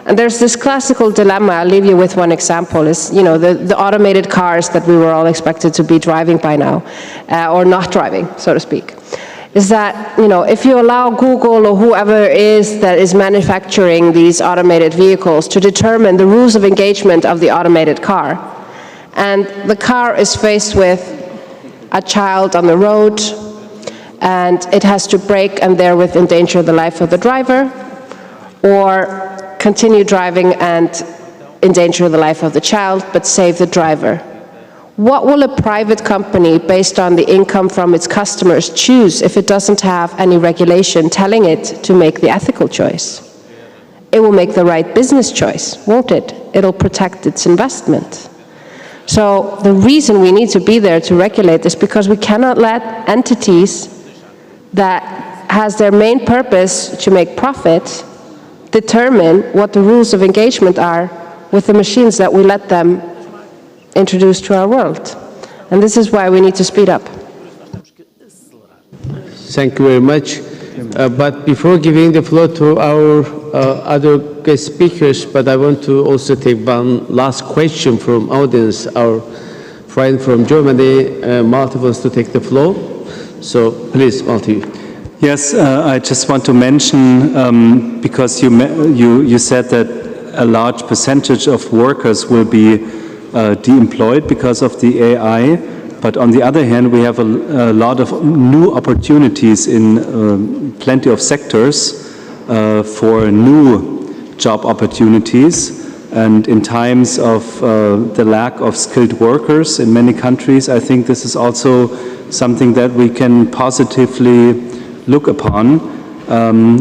And there's this classical dilemma, I'll leave you with one example, is, you know, the automated cars that we were all expected to be driving by now, or not driving, so to speak, is that, you know, if you allow Google or whoever it is that is manufacturing these automated vehicles to determine the rules of engagement of the automated car, and the car is faced with a child on the road, and it has to brake and therewith endanger the life of the driver, or continue driving and endanger the life of the child, but save the driver. What will a private company, based on the income from its customers, choose if it doesn't have any regulation telling it to make the ethical choice? It will make the right business choice, won't it? It'll protect its investment. So the reason we need to be there to regulate this, because we cannot let entities that has their main purpose to make profit determine what the rules of engagement are with the machines that we let them introduce to our world. And this is why we need to speed up. Thank you very much. But before giving the floor to our other guest speakers, but I want to also take one last question from audience. Our friend from Germany, Malte, wants to take the floor. So please, Malte. Yes, I just want to mention, because you said that a large percentage of workers will be de-employed because of the AI, but on the other hand, we have a lot of new opportunities in plenty of sectors for new job opportunities. And in times of the lack of skilled workers in many countries, I think this is also something that we can positively look upon.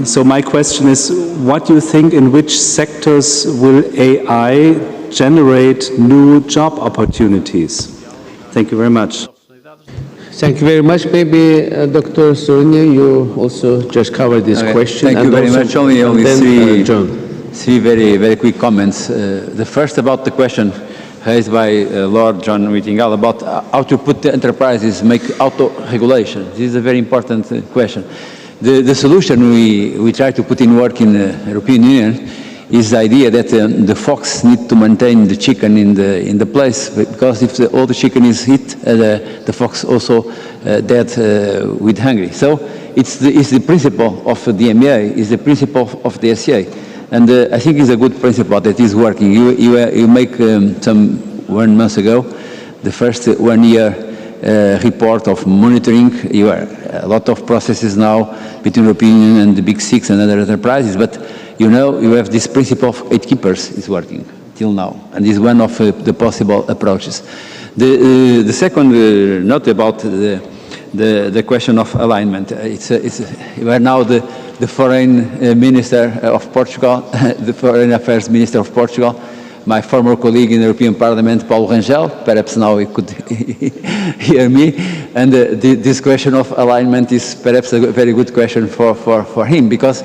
So my question is, what do you think, in which sectors will AI generate new job opportunities? Thank you very much. Thank you very much. Maybe Dr. Sonia, you also just covered this question. Thank you very much. Only three very quick comments. The first about the question raised by Lord John Whittingall about how to put the enterprises make auto-regulation. This is a very important question. The solution we try to put in work in the European Union is the idea that the fox needs to maintain the chicken in the place, because if all the chicken is hit, the fox also dead with hungry. So it's the principle of the DMA, is the principle of the SCA. And I think it's a good principle that is working. You make 1 month ago the first 1 year report of monitoring. You are a lot of processes now between European Union and the Big Six and other enterprises, but you know, you have this principle of gatekeepers is working till now, and is one of the possible approaches. The second note about the question of alignment. You are now the foreign minister of Portugal, the foreign affairs minister of Portugal. My former colleague in the European Parliament, Paulo Rangel, perhaps now he could hear me. And this question of alignment is perhaps a very good question for him, because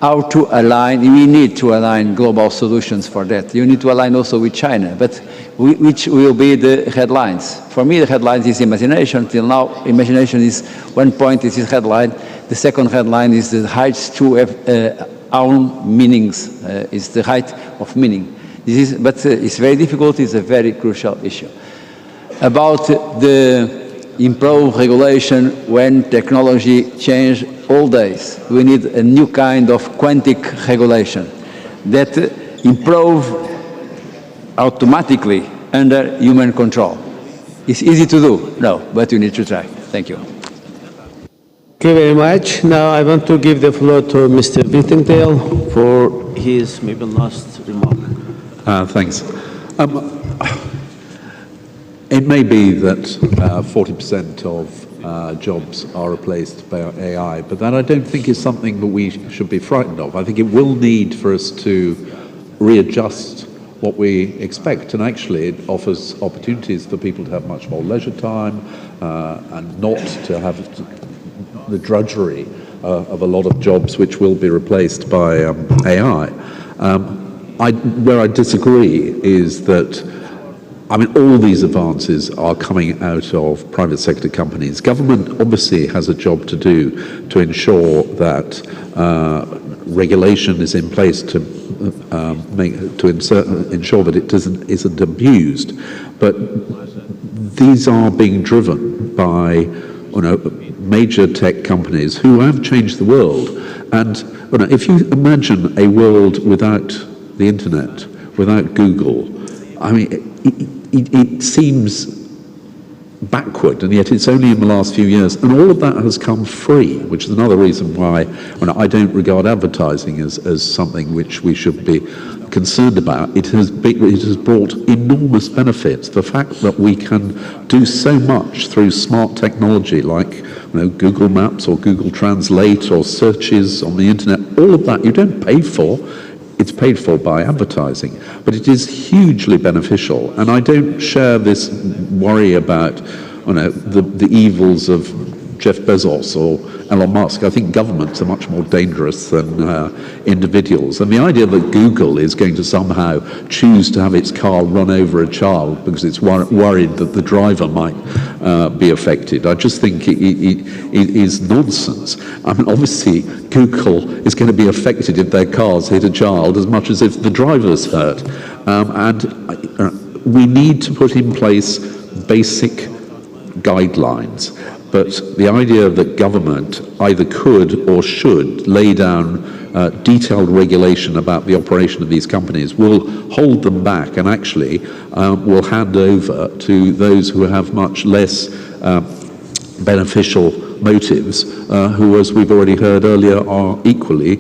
how to align, we need to align global solutions for that. You need to align also with China, but which will be the headlines? For me, the headlines is imagination. Till now, imagination is one point, is his headline. The second headline is the heights to have own meanings, is the height of meaning. But it's very difficult, it's a very crucial issue. About the improved regulation when technology change all days, we need a new kind of quantic regulation that improve automatically under human control. It's easy to do, no, but you need to try. Thank you. Thank you very much. Now I want to give the floor to Mr. Whittingdale for his maybe last remark. Thanks. It may be that 40% of jobs are replaced by AI, but that I don't think is something that we should be frightened of. I think it will need for us to readjust what we expect, and actually it offers opportunities for people to have much more leisure time and not to have the drudgery of a lot of jobs which will be replaced by AI. Where I disagree is that, I mean, all these advances are coming out of private sector companies. Government obviously has a job to do to ensure that regulation is in place to ensure that it isn't abused. But these are being driven by major tech companies who have changed the world. And if you imagine a world without the internet, without Google, I mean, it seems backward, and yet it's only in the last few years, and all of that has come free, which is another reason why I don't regard advertising as something which we should be concerned about. It has brought enormous benefits. The fact that we can do so much through smart technology like Google Maps or Google Translate or searches on the internet, all of that you don't pay for. It's paid for by advertising, but it is hugely beneficial. And I don't share this worry about the evils of Jeff Bezos or Elon Musk. I think governments are much more dangerous than individuals. And the idea that Google is going to somehow choose to have its car run over a child because it's worried that the driver might be affected, I just think it is nonsense. I mean, obviously, Google is going to be affected if their cars hit a child as much as if the driver's hurt. And we need to put in place basic guidelines. But the idea that government either could or should lay down detailed regulation about the operation of these companies will hold them back and actually will hand over to those who have much less beneficial motives, who, as we've already heard earlier, are equally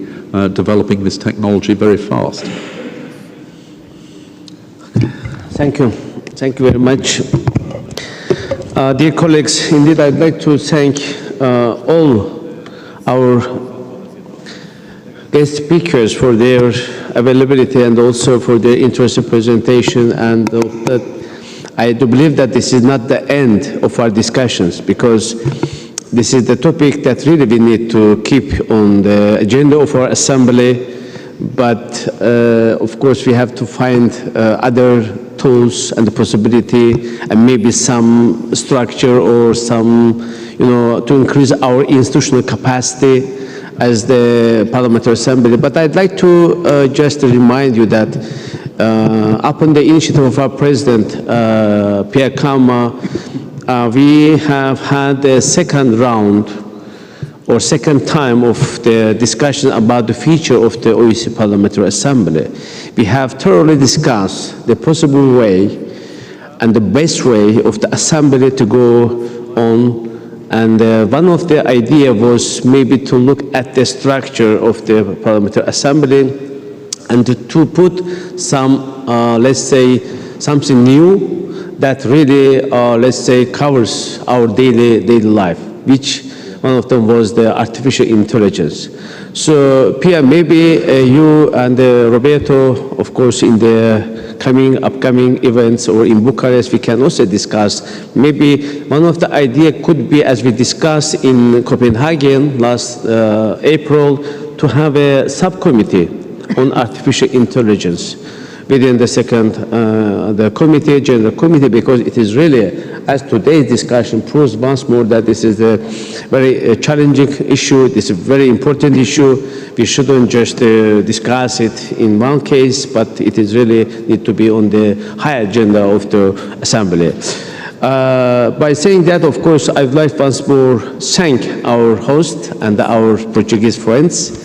developing this technology very fast. Thank you. Thank you very much. Dear colleagues, indeed I'd like to thank all our guest speakers for their availability and also for their interesting presentation, and I do believe that this is not the end of our discussions, because this is the topic that really we need to keep on the agenda of our assembly, but of course we have to find other tools and the possibility and maybe some structure or some, to increase our institutional capacity as the Parliamentary Assembly. But I'd like to just remind you that upon the initiative of our President, Pierre Kama, we have had a second round or second time of the discussion about the future of the OSCE Parliamentary Assembly. We have thoroughly discussed the possible way and the best way of the assembly to go on. And one of the idea was maybe to look at the structure of the Parliamentary Assembly and to put some, let's say, something new that really, let's say, covers our daily life, which one of them was the artificial intelligence. So, Pia, maybe you and Roberto, of course, in the upcoming events or in Bucharest, we can also discuss. Maybe one of the idea could be, as we discussed in Copenhagen last April, to have a subcommittee on artificial intelligence within the second, the committee, general committee, because it is really, as today's discussion proves once more, that this is a very challenging issue. This is a very important issue. We shouldn't just discuss it in one case, but it is really need to be on the high agenda of the Assembly. By saying that, of course, I'd like once more thank our host and our Portuguese friends,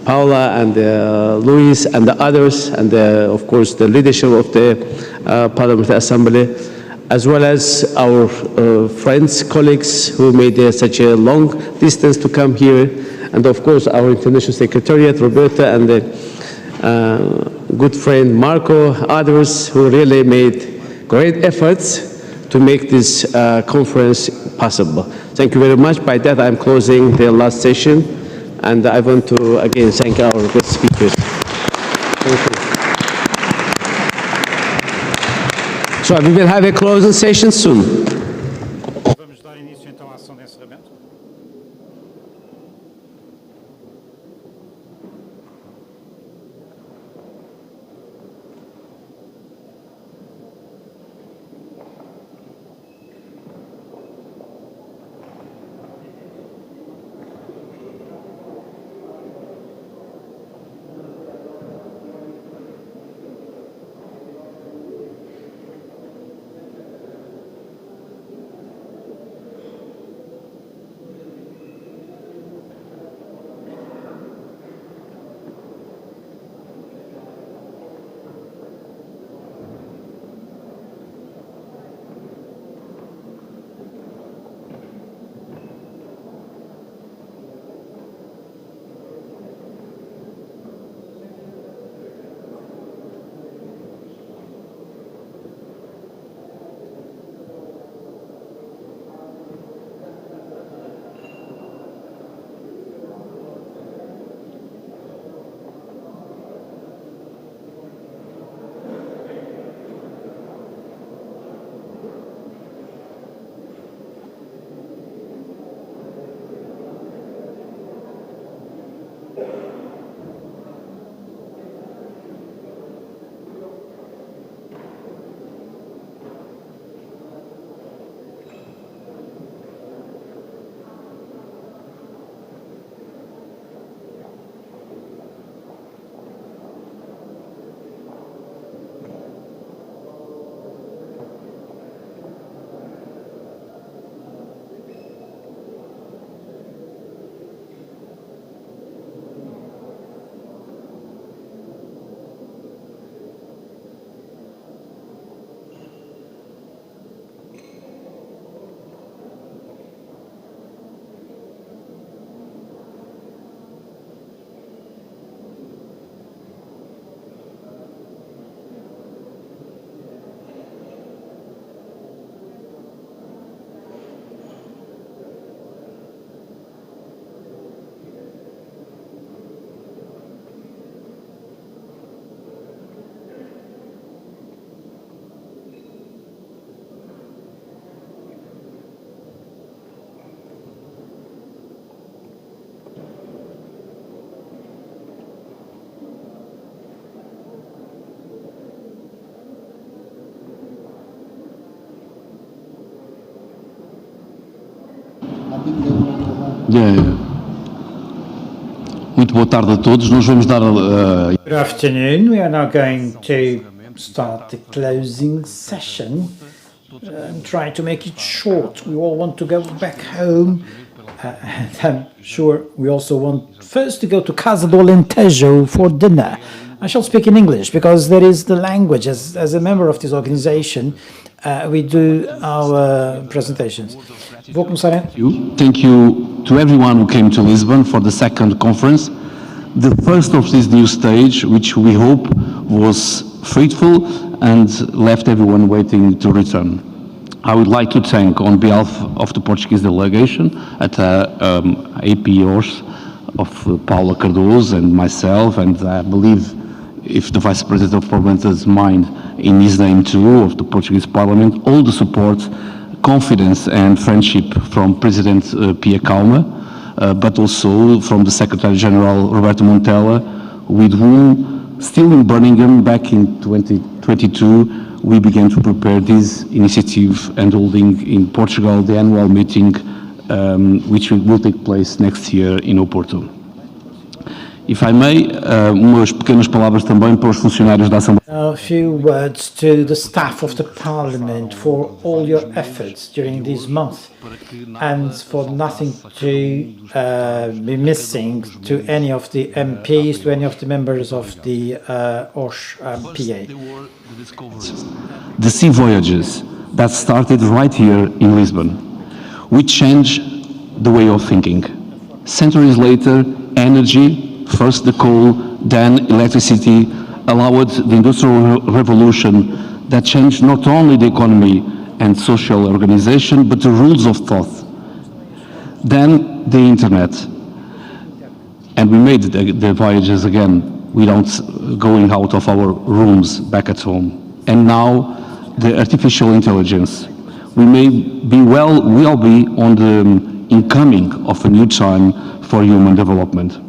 Paula and Luis and the others, and of course the leadership of the Parliamentary Assembly, as well as our friends, colleagues who made such a long distance to come here, and of course our International Secretariat, Roberta, and good friend Marco, others who really made great efforts to make this conference possible. Thank you very much. By that, I'm closing the last session. And I want to again thank our good speakers. Thank you. So we will have a closing session soon. Vamos dar início então à sessão de encerramento. Muito boa tarde a todos. Nós vamos dar Good afternoon. We are now going to start the closing session and try to make it short. We all want to go back home. And I'm sure we also want first to go to Casa do Alentejo for dinner. I shall speak in English because that is the language. As a member of this organization, we do our presentations. Vou começar em... Thank you to everyone who came to Lisbon for the second conference, the first of this new stage, which we hope was fruitful and left everyone waiting to return. I would like to thank, on behalf of the Portuguese delegation at APOs, of Paula Cardoso and myself, and I believe if the Vice President of Parliament does mind, in his name too, of the Portuguese Parliament, all the support, confidence and friendship from President Pia Calma, but also from the Secretary General Roberto Montella, with whom, still in Birmingham back in 2022, we began to prepare this initiative and holding in Portugal the annual meeting which will take place next year in Oporto. If I may, umas pequenas palavras também para os funcionários da Assembleia. A few words to the staff of the Parliament for all your efforts during this month and for nothing to be missing to any of the MPs, to any of the members of the OSH PA. The sea voyages that started right here in Lisbon, which changed the way of thinking. Centuries later, energy, first the coal, then electricity, allowed the Industrial Revolution that changed not only the economy and social organization, but the rules of thought. Then the internet. And we made the voyages again without going out of our rooms back at home. And now the artificial intelligence. We may be will be on the incoming of a new time for human development.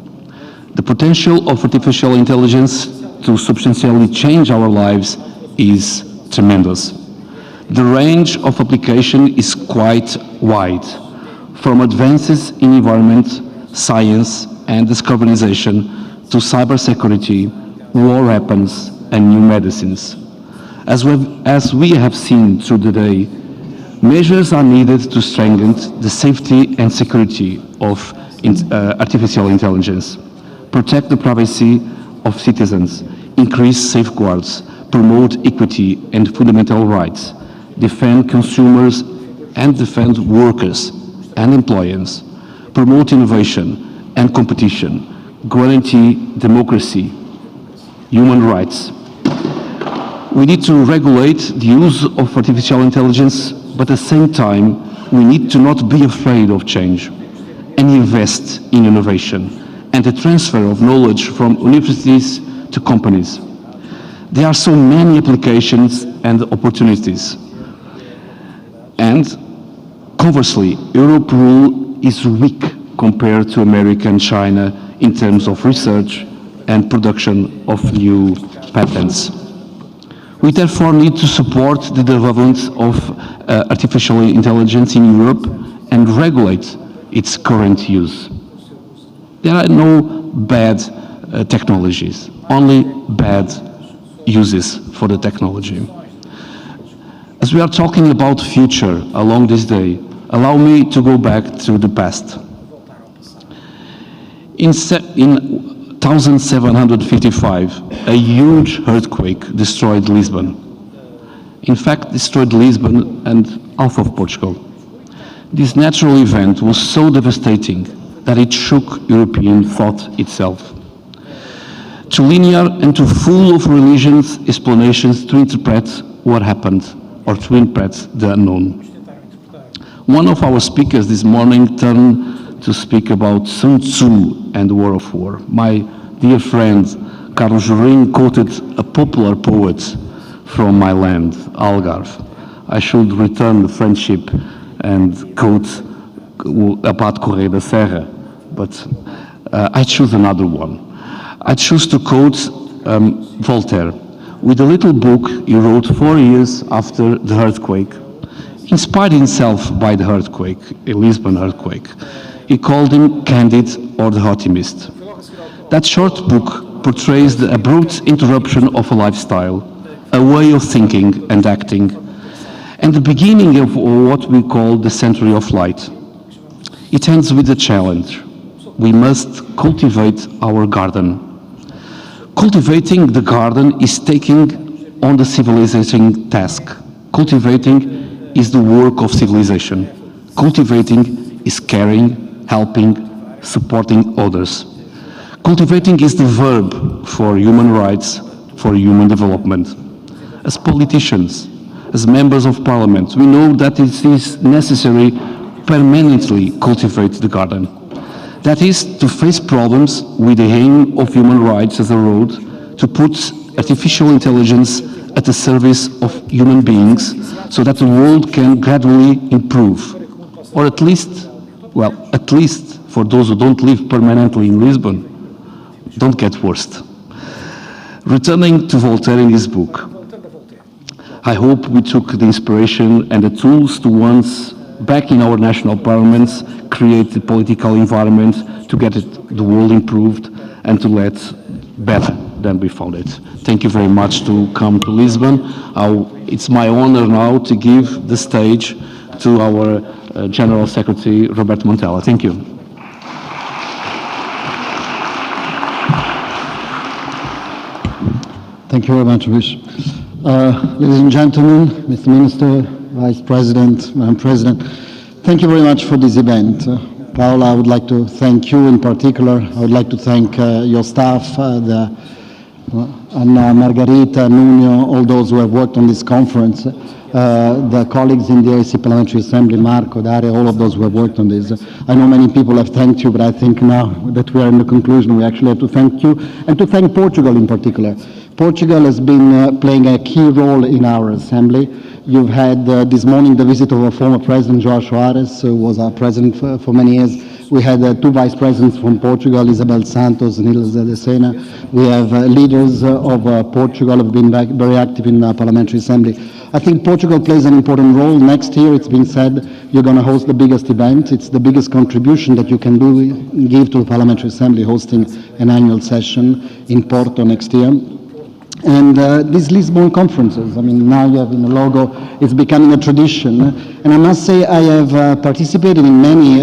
The potential of artificial intelligence to substantially change our lives is tremendous. The range of application is quite wide, from advances in environment, science and decarbonization to cybersecurity, war weapons and new medicines. As we have seen through the day, measures are needed to strengthen the safety and security of artificial intelligence, protect the privacy of citizens, increase safeguards, promote equity and fundamental rights, defend consumers and defend workers and employers, promote innovation and competition, guarantee democracy, human rights. We need to regulate the use of artificial intelligence, but at the same time, we need to not be afraid of change and invest in innovation and the transfer of knowledge from universities to companies. There are so many applications and opportunities. And conversely, Europe's role is weak compared to America and China in terms of research and production of new patents. We therefore need to support the development of artificial intelligence in Europe and regulate its current use. There are no bad technologies, only bad uses for the technology. As we are talking about future along this day, allow me to go back to the past. In 1755, a huge earthquake destroyed Lisbon. In fact, destroyed Lisbon and half of Portugal. This natural event was so devastating that it shook European thought itself. Too linear and too full of religions explanations to interpret what happened or to interpret the unknown. One of our speakers this morning turned to speak about Sun Tzu and the War of War. My dear friend Carlos Jourinho quoted a popular poet from my land, Algarve. I should return the friendship and quote Abate Correia da Serra, but I choose another one. I choose to quote Voltaire with a little book he wrote 4 years after the earthquake, inspired himself by the earthquake, a Lisbon earthquake. He called him Candide or the Optimist. That short book portrays the abrupt interruption of a lifestyle, a way of thinking and acting, and the beginning of what we call the century of light. It ends with a challenge. We must cultivate our garden. Cultivating the garden is taking on the civilization task. Cultivating is the work of civilization. Cultivating is caring, helping, supporting others. Cultivating is the verb for human rights, for human development. As politicians, as members of parliament, we know that it is necessary permanently cultivate the garden. That is to face problems with the aim of human rights as a road to put artificial intelligence at the service of human beings so that the world can gradually improve. Or at least for those who don't live permanently in Lisbon, don't get worse. Returning to Voltaire in his book, I hope we took the inspiration and the tools to once, back in our national parliaments, create the political environment to get the world improved and to let better than we found it. Thank you very much to come to Lisbon. It's my honor now to give the stage to our General Secretary, Roberto Montella. Thank you. Thank you very much, Wish. Ladies and gentlemen, Mr. Minister, Vice President, Madam President, thank you very much for this event. Paola, I would like to thank you in particular. I would like to thank your staff, Anna, Margarita, Nuno, all those who have worked on this conference, the colleagues in the OSCE Parliamentary Assembly, Marco, Daria, all of those who have worked on this. I know many people have thanked you, but I think now that we are in the conclusion, we actually have to thank you and to thank Portugal in particular. Portugal has been playing a key role in our Assembly. You've had this morning the visit of our former President, João Soares, who was our President for many years. We had two Vice Presidents from Portugal, Isabel Santos and Ilse de Sena. We have leaders of Portugal who have been very active in the Parliamentary Assembly. I think Portugal plays an important role. Next year, it's been said, you're going to host the biggest event. It's the biggest contribution that you can give to the Parliamentary Assembly, hosting an annual session in Porto next year. And these Lisbon conferences, I mean, now you have in the logo, it's becoming a tradition. And I must say I have participated in many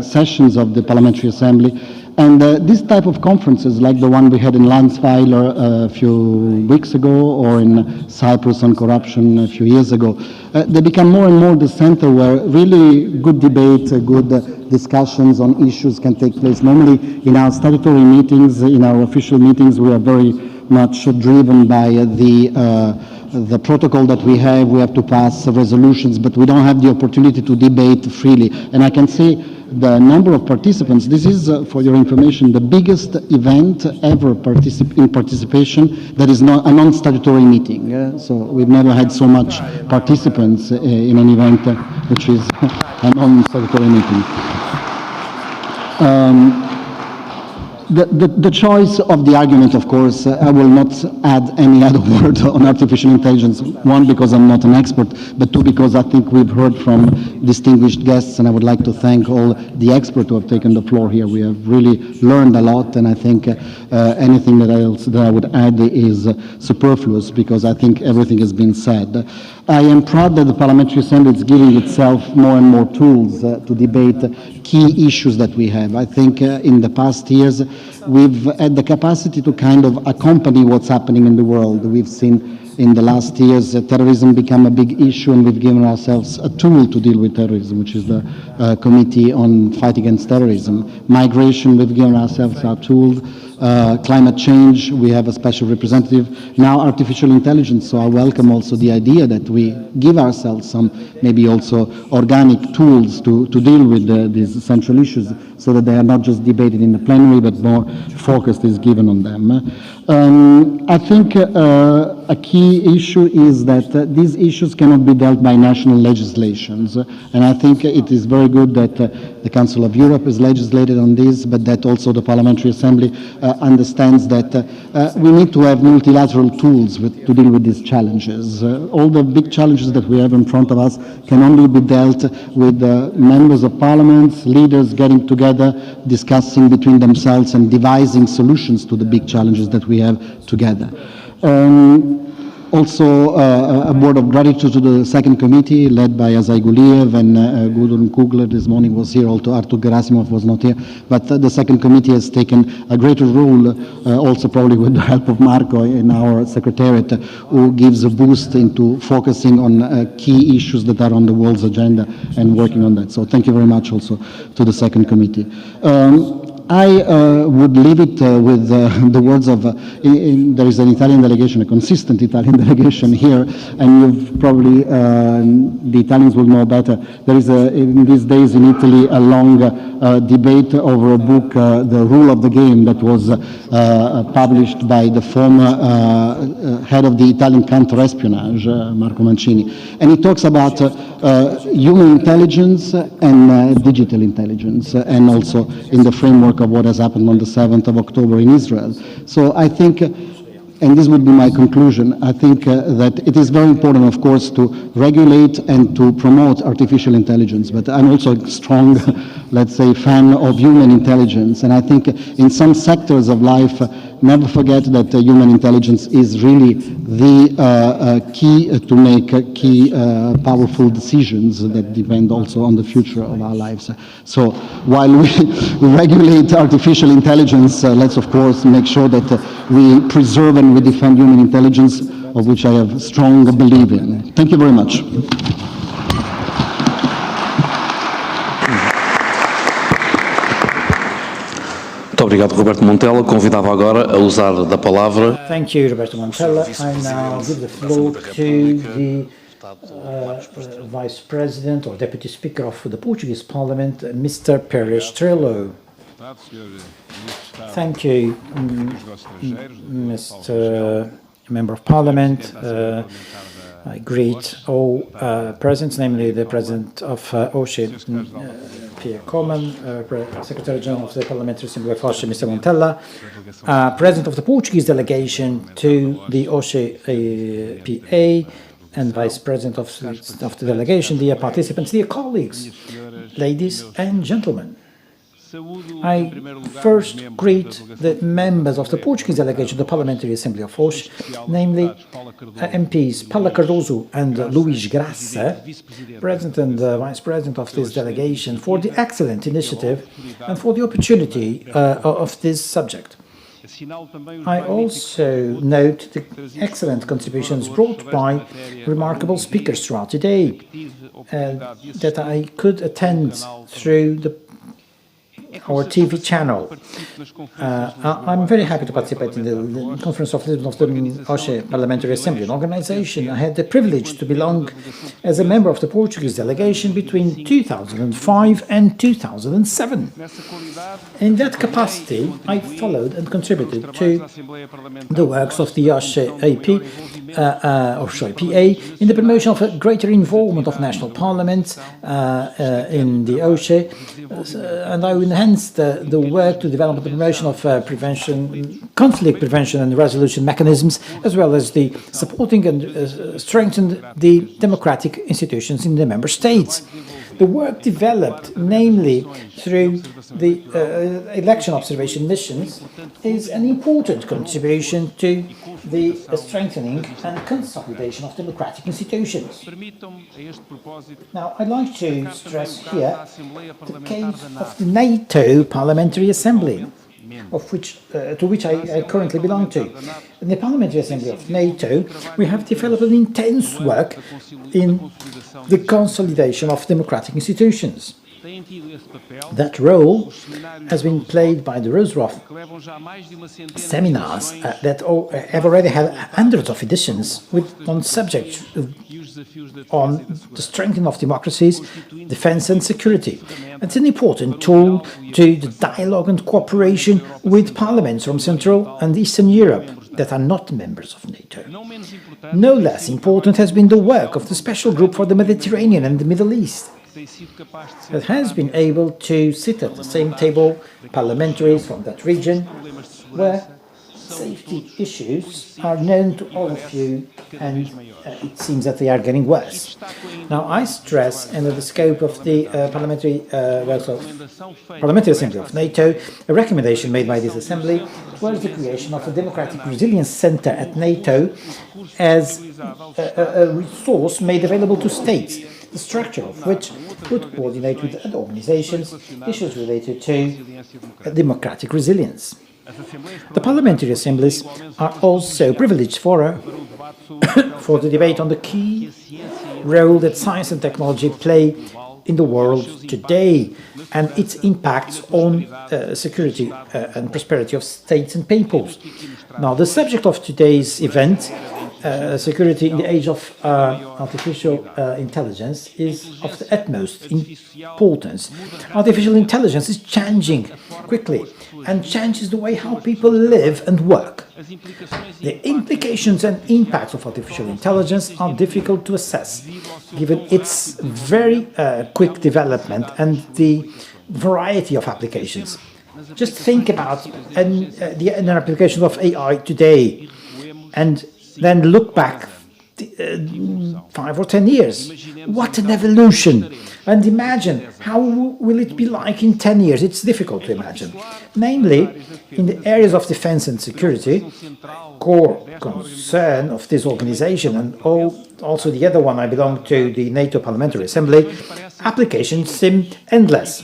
sessions of the Parliamentary Assembly. And this type of conferences, like the one we had in Landsweiler a few weeks ago, or in Cyprus on corruption a few years ago, they become more and more the center where really good debate, good discussions on issues can take place. Normally in our statutory meetings, in our official meetings, we are very much driven by the protocol that we have to pass resolutions, but we don't have the opportunity to debate freely. And I can say the number of participants, this is, for your information, the biggest event ever in participation that is not a non-statutory meeting. So we've never had so much participants in an event which is a non-statutory meeting. The choice of the argument, of course, I will not add any other word on artificial intelligence. One, because I'm not an expert, but two, because I think we've heard from distinguished guests, and I would like to thank all the experts who have taken the floor here. We have really learned a lot, and I think anything that I would add is superfluous, because I think everything has been said. I am proud that the Parliamentary Assembly is giving itself more and more tools to debate key issues that we have. I think in the past years, we've had the capacity to kind of accompany what's happening in the world. We've seen in the last years terrorism become a big issue, and we've given ourselves a tool to deal with terrorism, which is the Committee on Fight Against Terrorism. Migration, we've given ourselves our tool. Climate change, we have a special representative. Now artificial intelligence, so I welcome also the idea that we give ourselves some maybe also organic tools to deal with these central issues, so that they are not just debated in the plenary, but more focus is given on them. I think a key issue is that these issues cannot be dealt by national legislations, and I think it is very good that the Council of Europe has legislated on this, but that also the Parliamentary Assembly understands that we need to have multilateral tools to deal with these challenges. All the big challenges that we have in front of us can only be dealt with members of parliaments, leaders getting together, discussing between themselves and devising solutions to the big challenges that we have together. Also, a word of gratitude to the second committee, led by Azai Guliev and Gudrun Kugler this morning was here, although Artur Gerasimov was not here. But the second committee has taken a greater role, also probably with the help of Marco in our secretariat, who gives a boost into focusing on key issues that are on the world's agenda and working on that. So thank you very much also to the second committee. I would leave it with the words of, there is an Italian delegation, a consistent Italian delegation here, and you've probably, the Italians will know better. There is, in these days in Italy, a long debate over a book, The Rule of the Game, that was published by the former head of the Italian counterespionage, Marco Mancini. And he talks about human intelligence and digital intelligence, and also in the framework of what has happened on the 7th of October in Israel. So I think, and this would be my conclusion, I think that it is very important, of course, to regulate and to promote artificial intelligence, but I'm also a strong, let's say, fan of human intelligence, and I think in some sectors of life, never forget that human intelligence is really the key to make key powerful decisions that depend also on the future of our lives. So while we regulate artificial intelligence, let's of course make sure that we preserve and we defend human intelligence, of which I have strong belief in. Thank you very much. Muito obrigado, Roberto Montella. Convidava agora a usar da palavra. Thank you, Roberto Montella. I now give the floor to the Vice President or Deputy Speaker of the Portuguese Parliament, Mr. Pérez Trello. Thank you, Mr. Member of Parliament. I greet all present, namely the President of OSCE, Pierre Coleman, Secretary General of the Parliamentary Assembly of OSCE, Mr. Montella, President of the Portuguese delegation to the OSCE PA, and Vice President of the delegation, dear participants, dear colleagues, ladies and gentlemen. I first greet the members of the Portuguese delegation to the Parliamentary Assembly of OSCE, namely MPs Paula Cardoso and Luís Graça, President and Vice President of this delegation, for the excellent initiative and for the opportunity of this subject. I also note the excellent contributions brought by remarkable speakers throughout the day that I could attend through our TV channel. I'm very happy to participate in the Conference of Lisbon of the OSCE Parliamentary Assembly, an organization I had the privilege to belong as a member of the Portuguese delegation between 2005 and 2007. In that capacity, I followed and contributed to the works of the OSCE PA in the promotion of a greater involvement of national parliaments in the OSCE, and I enhanced the work to develop the promotion of conflict prevention and resolution mechanisms, as well as the supporting and strengthen the democratic institutions in the member states. The work developed, namely through the election observation missions, is an important contribution to the strengthening and consolidation of democratic institutions. Now, I'd like to stress here the case of the NATO Parliamentary Assembly, to which I currently belong to. In the Parliamentary Assembly of NATO, we have developed an intense work in the consolidation of democratic institutions. That role has been played by the Roseroff seminars that have already had hundreds of editions on subjects on the strengthening of democracies, defense and security. It's an important tool to the dialogue and cooperation with parliaments from Central and Eastern Europe that are not members of NATO. No less important has been the work of the Special Group for the Mediterranean and the Middle East, that has been able to sit at the same table, parliamentaries from that region, where safety issues are known to all of you, and it seems that they are getting worse. Now, I stress, under the scope of the Parliamentary Assembly of NATO, a recommendation made by this Assembly towards the creation of a Democratic Resilience Centre at NATO as a resource made available to states, the structure of which would coordinate with other organizations issues related to democratic resilience. The parliamentary assemblies are also privileged fora for the debate on the key role that science and technology play in the world today and its impacts on security and prosperity of states and peoples. Now, the subject of today's event, security in the age of artificial intelligence, is of the utmost importance. Artificial intelligence is changing quickly and changes the way how people live and work. The implications and impacts of artificial intelligence are difficult to assess, given its very quick development and the variety of applications. Just think about the applications of AI today, and then look back 5 or 10 years. What an evolution! And imagine, how will it be like in 10 years? It's difficult to imagine. Namely, in the areas of defense and security, core concern of this organization, and also the other one, I belong to the NATO Parliamentary Assembly, applications seem endless,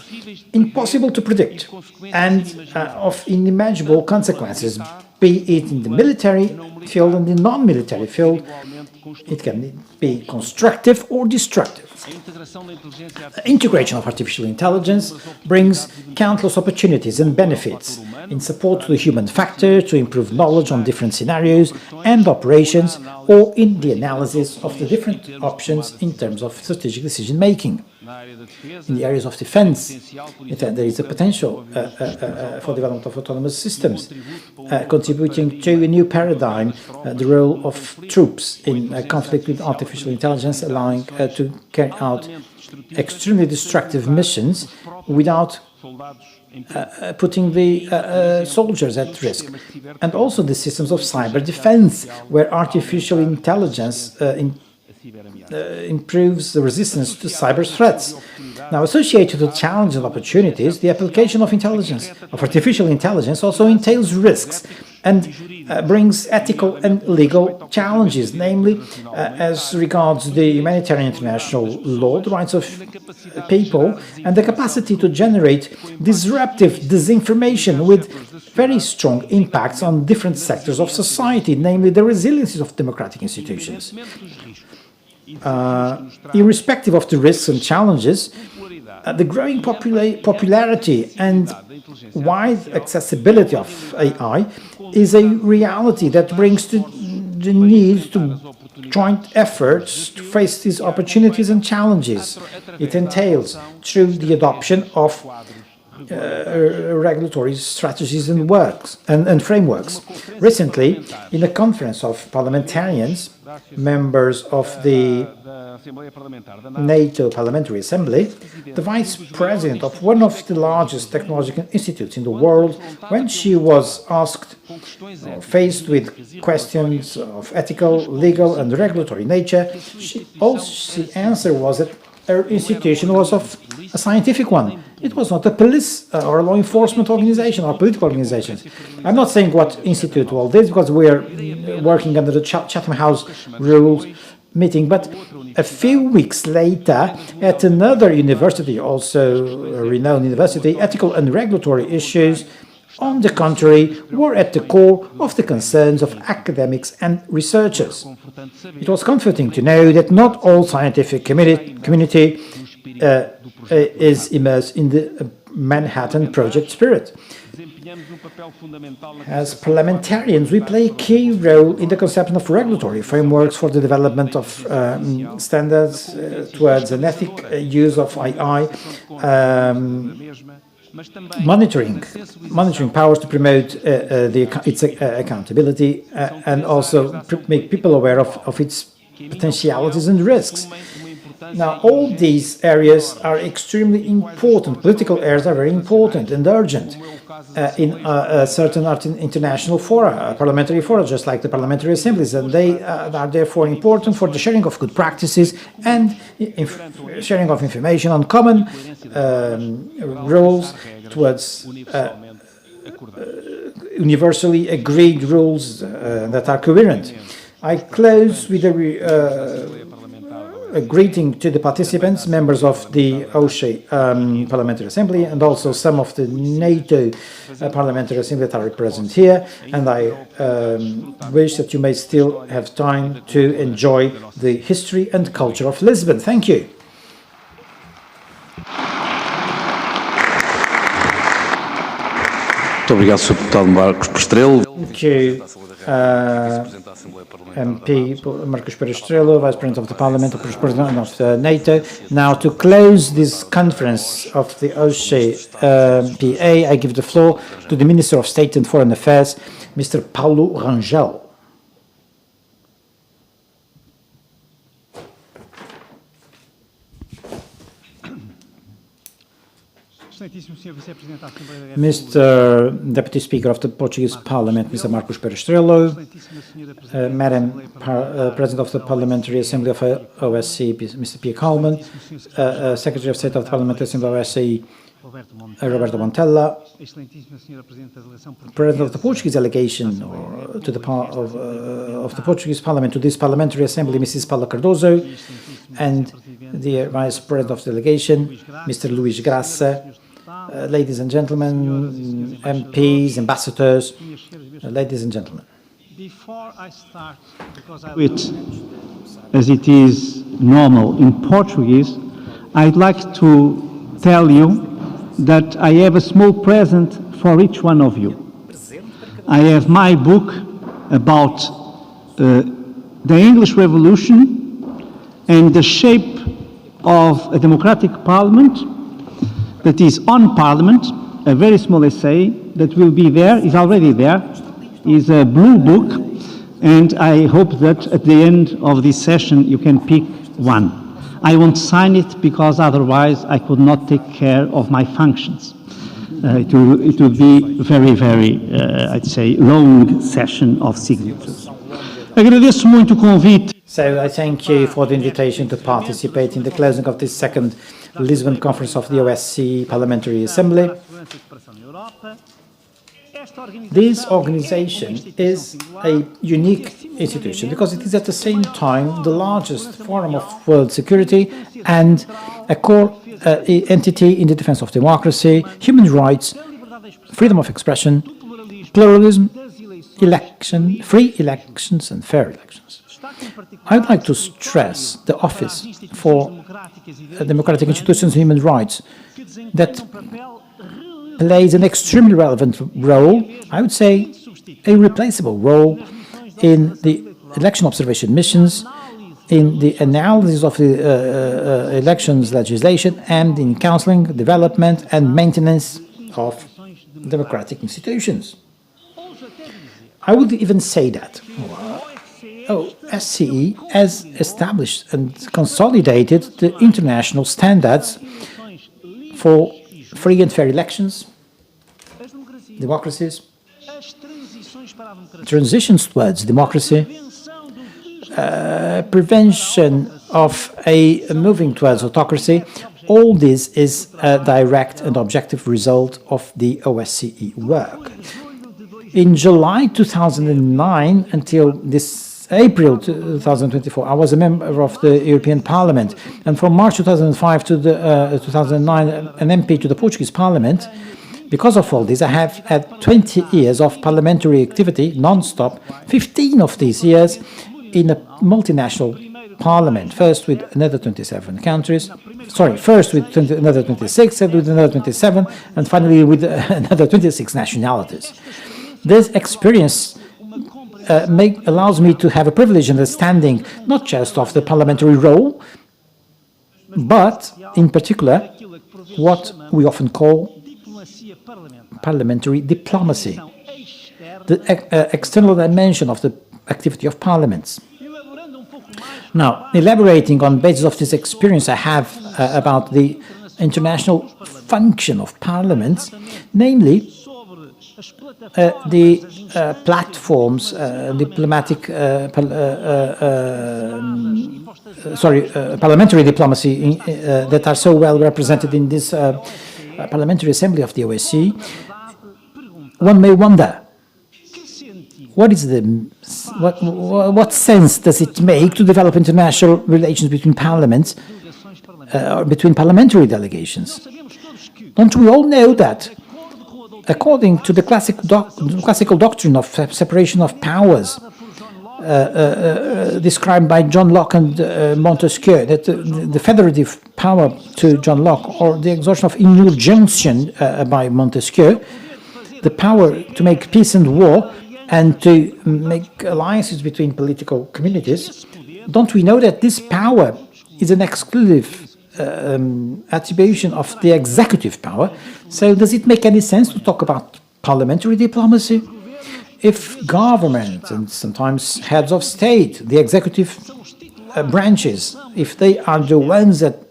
impossible to predict, and of unimaginable consequences, be it in the military field and the non-military field. It can be constructive or destructive. The integration of artificial intelligence brings countless opportunities and benefits in support to the human factor, to improve knowledge on different scenarios and operations, or in the analysis of the different options in terms of strategic decision-making. In the areas of defense, there is a potential for development of autonomous systems, contributing to a new paradigm, the role of troops in conflict with artificial intelligence, allowing to carry out extremely destructive missions without putting the soldiers at risk. And also the systems of cyber defense, where artificial intelligence improves the resistance to cyber threats. Now, associated with challenges and opportunities, the application of artificial intelligence also entails risks and brings ethical and legal challenges, namely as regards the humanitarian international law, the rights of people, and the capacity to generate disruptive disinformation with very strong impacts on different sectors of society, namely the resilience of democratic institutions. Irrespective of the risks and challenges, the growing popularity and wide accessibility of AI is a reality that brings the need to joint efforts to face these opportunities and challenges it entails through the adoption of regulatory strategies and frameworks. Recently, in a conference of parliamentarians, members of the NATO Parliamentary Assembly, the vice president of one of the largest technological institutes in the world, when she was asked, faced with questions of ethical, legal and regulatory nature, the answer was that her institution was of a scientific one. It was not a police or a law enforcement organization or political organization. I'm not saying what institute all this, because we're working under the Chatham House rules meeting, but a few weeks later, at another university, also a renowned university, ethical and regulatory issues, on the contrary, were at the core of the concerns of academics and researchers. It was comforting to know that not all scientific community is immersed in the Manhattan Project spirit. As parliamentarians, we play a key role in the conception of regulatory frameworks for the development of standards towards an ethical use of AI, monitoring powers to promote its accountability, and also make people aware of its potentialities and risks. Now, all these areas are extremely important. Political areas are very important and urgent in certain international fora, parliamentary fora, just like the parliamentary assemblies, and they are therefore important for the sharing of good practices and sharing of information on common rules towards universally agreed rules that are coherent. I close with a greeting to the participants, members of the OSCE Parliamentary Assembly, and also some of the NATO Parliamentary Assembly that are present here. And I wish that you may still have time to enjoy the history and culture of Lisbon. Thank you. Muito obrigado, Sr. Deputado Marcos Pestrelo. Thank you, MP Marcos Pestrelo, Vice President of the Parliament, President of NATO. Now, to close this conference of the OSCE PA, I give the floor to the Minister of State and Foreign Affairs, Mr. Paulo Rangel. Mr. Deputy Speaker of the Portuguese Parliament, Mr. Marcos Pestrelo, Madam President of the Parliamentary Assembly of OSCE, Mr. Pierre Kalman, Secretary of State of the Parliamentary Assembly of OSCE, Roberto Montella, President of the Portuguese delegation to the of the Portuguese Parliament to this Parliamentary Assembly, Mrs. Paula Cardoso, and the Vice President of the delegation, Mr. Luis Graça, ladies and gentlemen, MPs, ambassadors, ladies and gentlemen. Before I start, because I as it is normal in Portuguese, I'd like to tell you that I have a small present for each one of you. I have my book about the English Revolution and the shape of a democratic parliament that is on Parliament, a very small essay that will be there, is already there, is a blue book, and I hope that at the end of this session you can pick one. I won't sign it because otherwise I could not take care of my functions. It will be a very, very, I'd say, long session of signatures. Agradeço muito o convite. So I thank you for the invitation to participate in the closing of this second Lisbon Conference of the OSCE Parliamentary Assembly. This organization is a unique institution because it is at the same time the largest forum of world security and a core entity in the defense of democracy, human rights, freedom of expression, pluralism, free elections and fair elections. I'd like to stress the Office for Democratic Institutions and Human Rights that plays an extremely relevant role, I would say irreplaceable role, in the election observation missions, in the analysis of the elections legislation, and in counseling, development and maintenance of democratic institutions. I would even say that OSCE has established and consolidated the international standards for free and fair elections, democracies, transitions towards democracy, prevention of a moving towards autocracy. All this is a direct and objective result of the OSCE work. In July 2009 until this April 2024, I was a member of the European Parliament, and from March 2005 to 2009, an MP to the Portuguese Parliament. Because of all this, I have had 20 years of parliamentary activity, non-stop, 15 of these years in a multinational parliament, first with another 27 countries, first with another 26, then with another 27, and finally with another 26 nationalities. This experience allows me to have a privileged understanding not just of the parliamentary role, but in particular what we often call parliamentary diplomacy, the external dimension of the activity of parliaments. Now, elaborating on basis of this experience I have about the international function of parliaments, namely the platforms, parliamentary diplomacy that are so well represented in this Parliamentary Assembly of the OSCE, one may wonder, what sense does it make to develop international relations between parliaments, or between parliamentary delegations? Don't we all know that, according to the classical doctrine of separation of powers, described by John Locke and Montesquieu, that the federative power to John Locke, or the exertion of inurgention by Montesquieu, the power to make peace and war and to make alliances between political communities, don't we know that this power is an exclusive attribution of the executive power? So does it make any sense to talk about parliamentary diplomacy? If governments and sometimes heads of state, the executive branches, if they are the ones that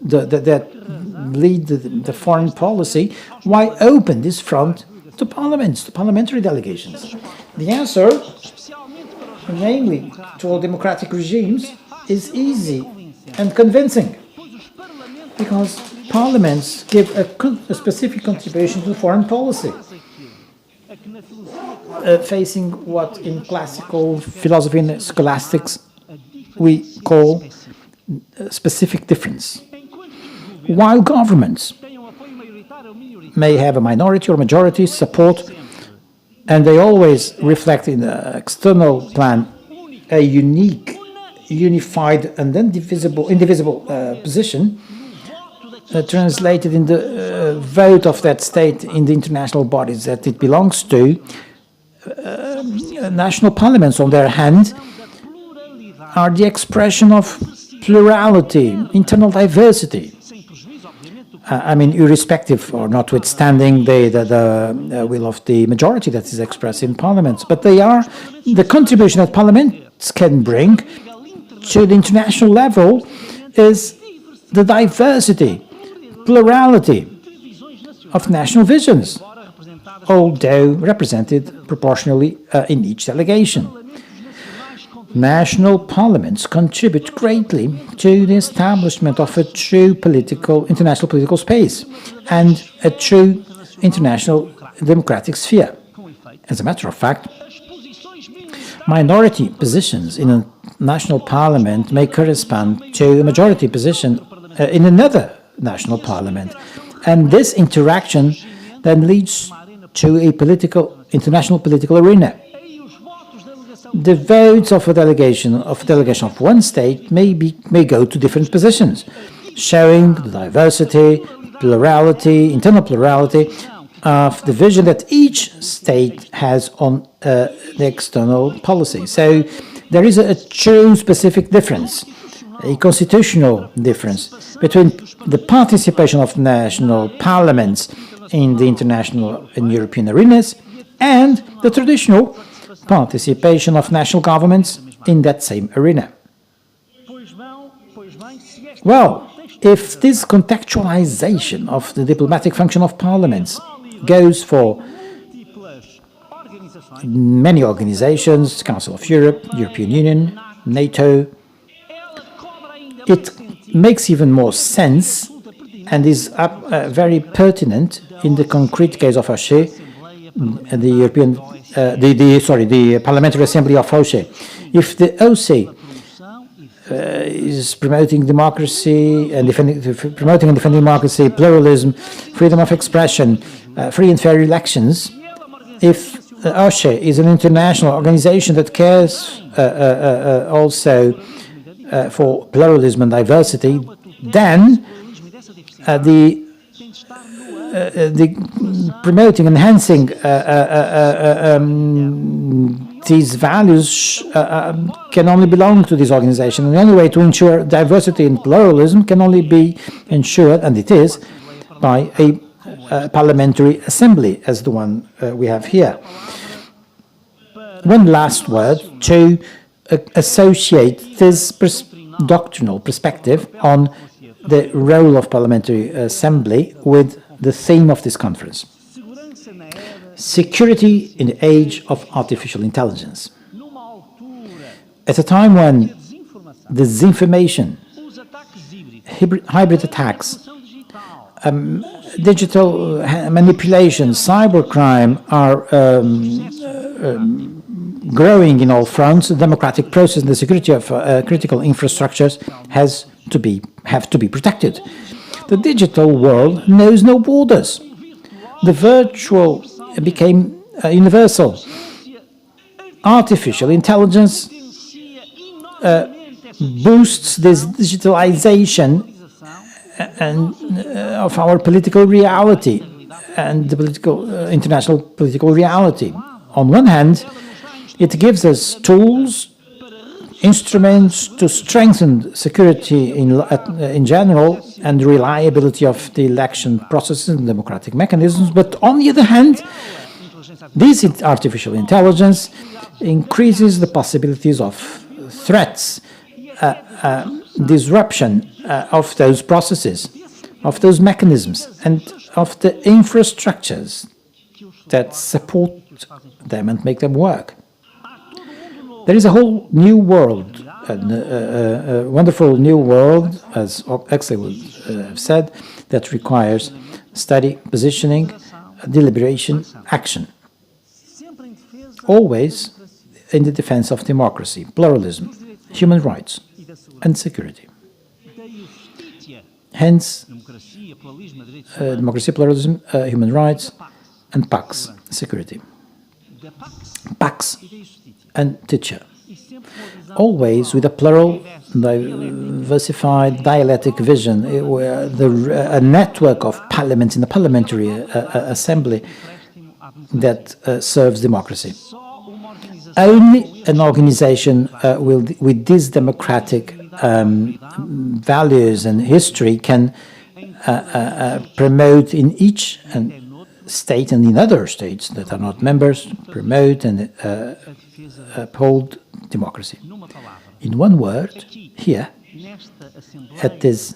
lead the foreign policy, why open this front to parliaments, to parliamentary delegations? The answer, namely to all democratic regimes, is easy and convincing, because parliaments give a specific contribution to foreign policy, facing what in classical philosophy and scholastics we call specific difference. While governments may have a minority or majority support, and they always reflect in the external plan a unique, unified and indivisible position, translated in the vote of that state in the international bodies that it belongs to, national parliaments, on their hand, are the expression of plurality, internal diversity. I mean, irrespective or notwithstanding the will of the majority that is expressed in parliaments, but they are the contribution that parliaments can bring to the international level is the diversity, plurality of national visions, although represented proportionally in each delegation. National parliaments contribute greatly to the establishment of a true international political space and a true international democratic sphere. As a matter of fact, minority positions in a national parliament may correspond to a majority position in another national parliament, and this interaction then leads to a international political arena. The votes of a delegation of one state may go to different positions, showing the diversity, plurality, internal plurality of the vision that each state has on the external policy. So there is a true specific difference, a constitutional difference between the participation of national parliaments in the international and European arenas and the traditional participation of national governments in that same arena. Well, if this contextualization of the diplomatic function of parliaments goes for many organizations, Council of Europe, European Union, NATO, it makes even more sense and is very pertinent in the concrete case of OSCE, the Parliamentary Assembly of OSCE. If the OSCE is promoting democracy and defending democracy, pluralism, freedom of expression, free and fair elections, if OSCE is an international organization that cares also for pluralism and diversity, then the promoting, enhancing these values can only belong to this organization. And the only way to ensure diversity and pluralism can only be ensured, and it is, by a parliamentary assembly as the one we have here. One last word to associate this doctrinal perspective on the role of Parliamentary Assembly with the theme of this conference: security in the age of artificial intelligence. At a time when disinformation, hybrid attacks, digital manipulation, cybercrime are growing in all fronts, the democratic process and the security of critical infrastructures have to be protected. The digital world knows no borders. The virtual became universal. Artificial intelligence boosts this digitalization and of our political reality and the international political reality. On one hand, it gives us tools, instruments to strengthen security in general and the reliability of the election processes and democratic mechanisms. But on the other hand, this artificial intelligence increases the possibilities of threats, disruption of those processes, of those mechanisms, and of the infrastructures that support them and make them work. There is a whole new world, a wonderful new world, as Axel would have said, that requires study, positioning, deliberation, action. Always in the defense of democracy, pluralism, human rights, and security. Hence, democracy, pluralism, human rights, and Pax, security. Pax and teacher. Always with a plural, diversified, dialectic vision, where a network of parliaments in the parliamentary assembly that serves democracy. Only an organization with these democratic values and history can promote in each state and in other states that are not members, promote and uphold democracy. In one word, here, at this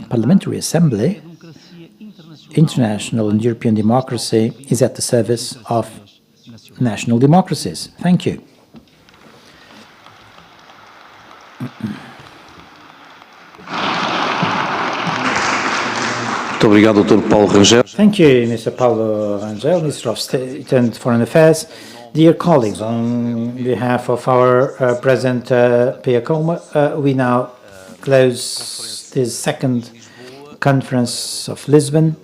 Parliamentary Assembly, international and European democracy is at the service of national democracies. Thank you. Thank you, Mr. Paulo Rangel, Minister of State and Foreign Affairs. Dear colleagues, on behalf of our President Pierre Comer, we now close this second conference of Lisbon.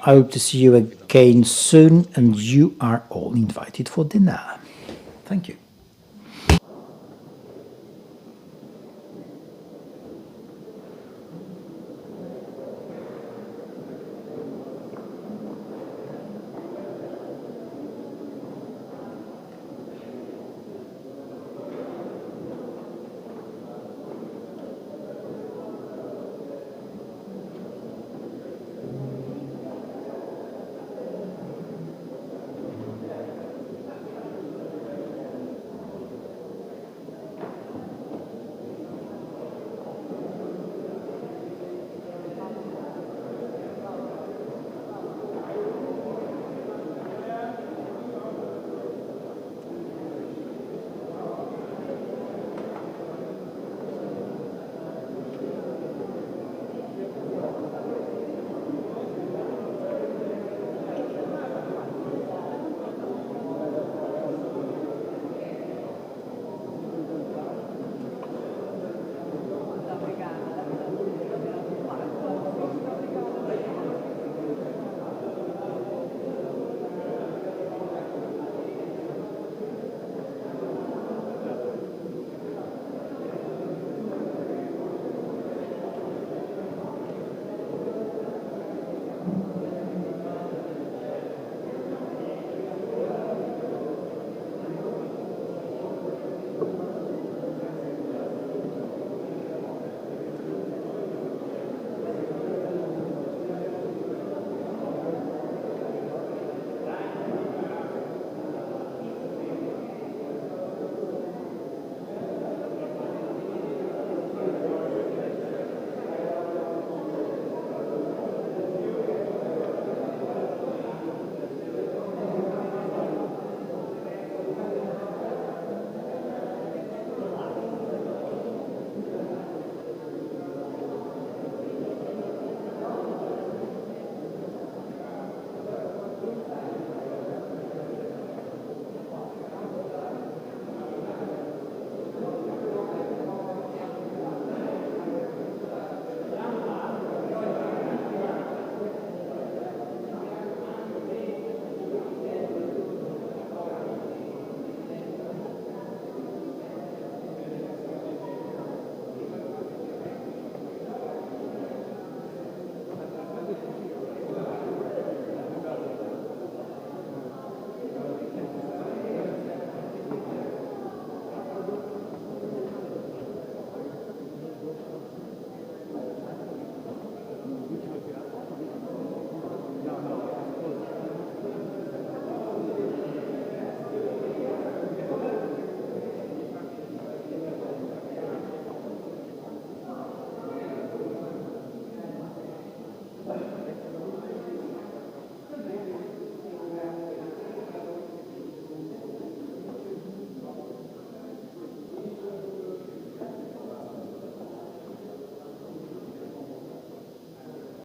I hope to see you again soon, and you are all invited for dinner. Thank you.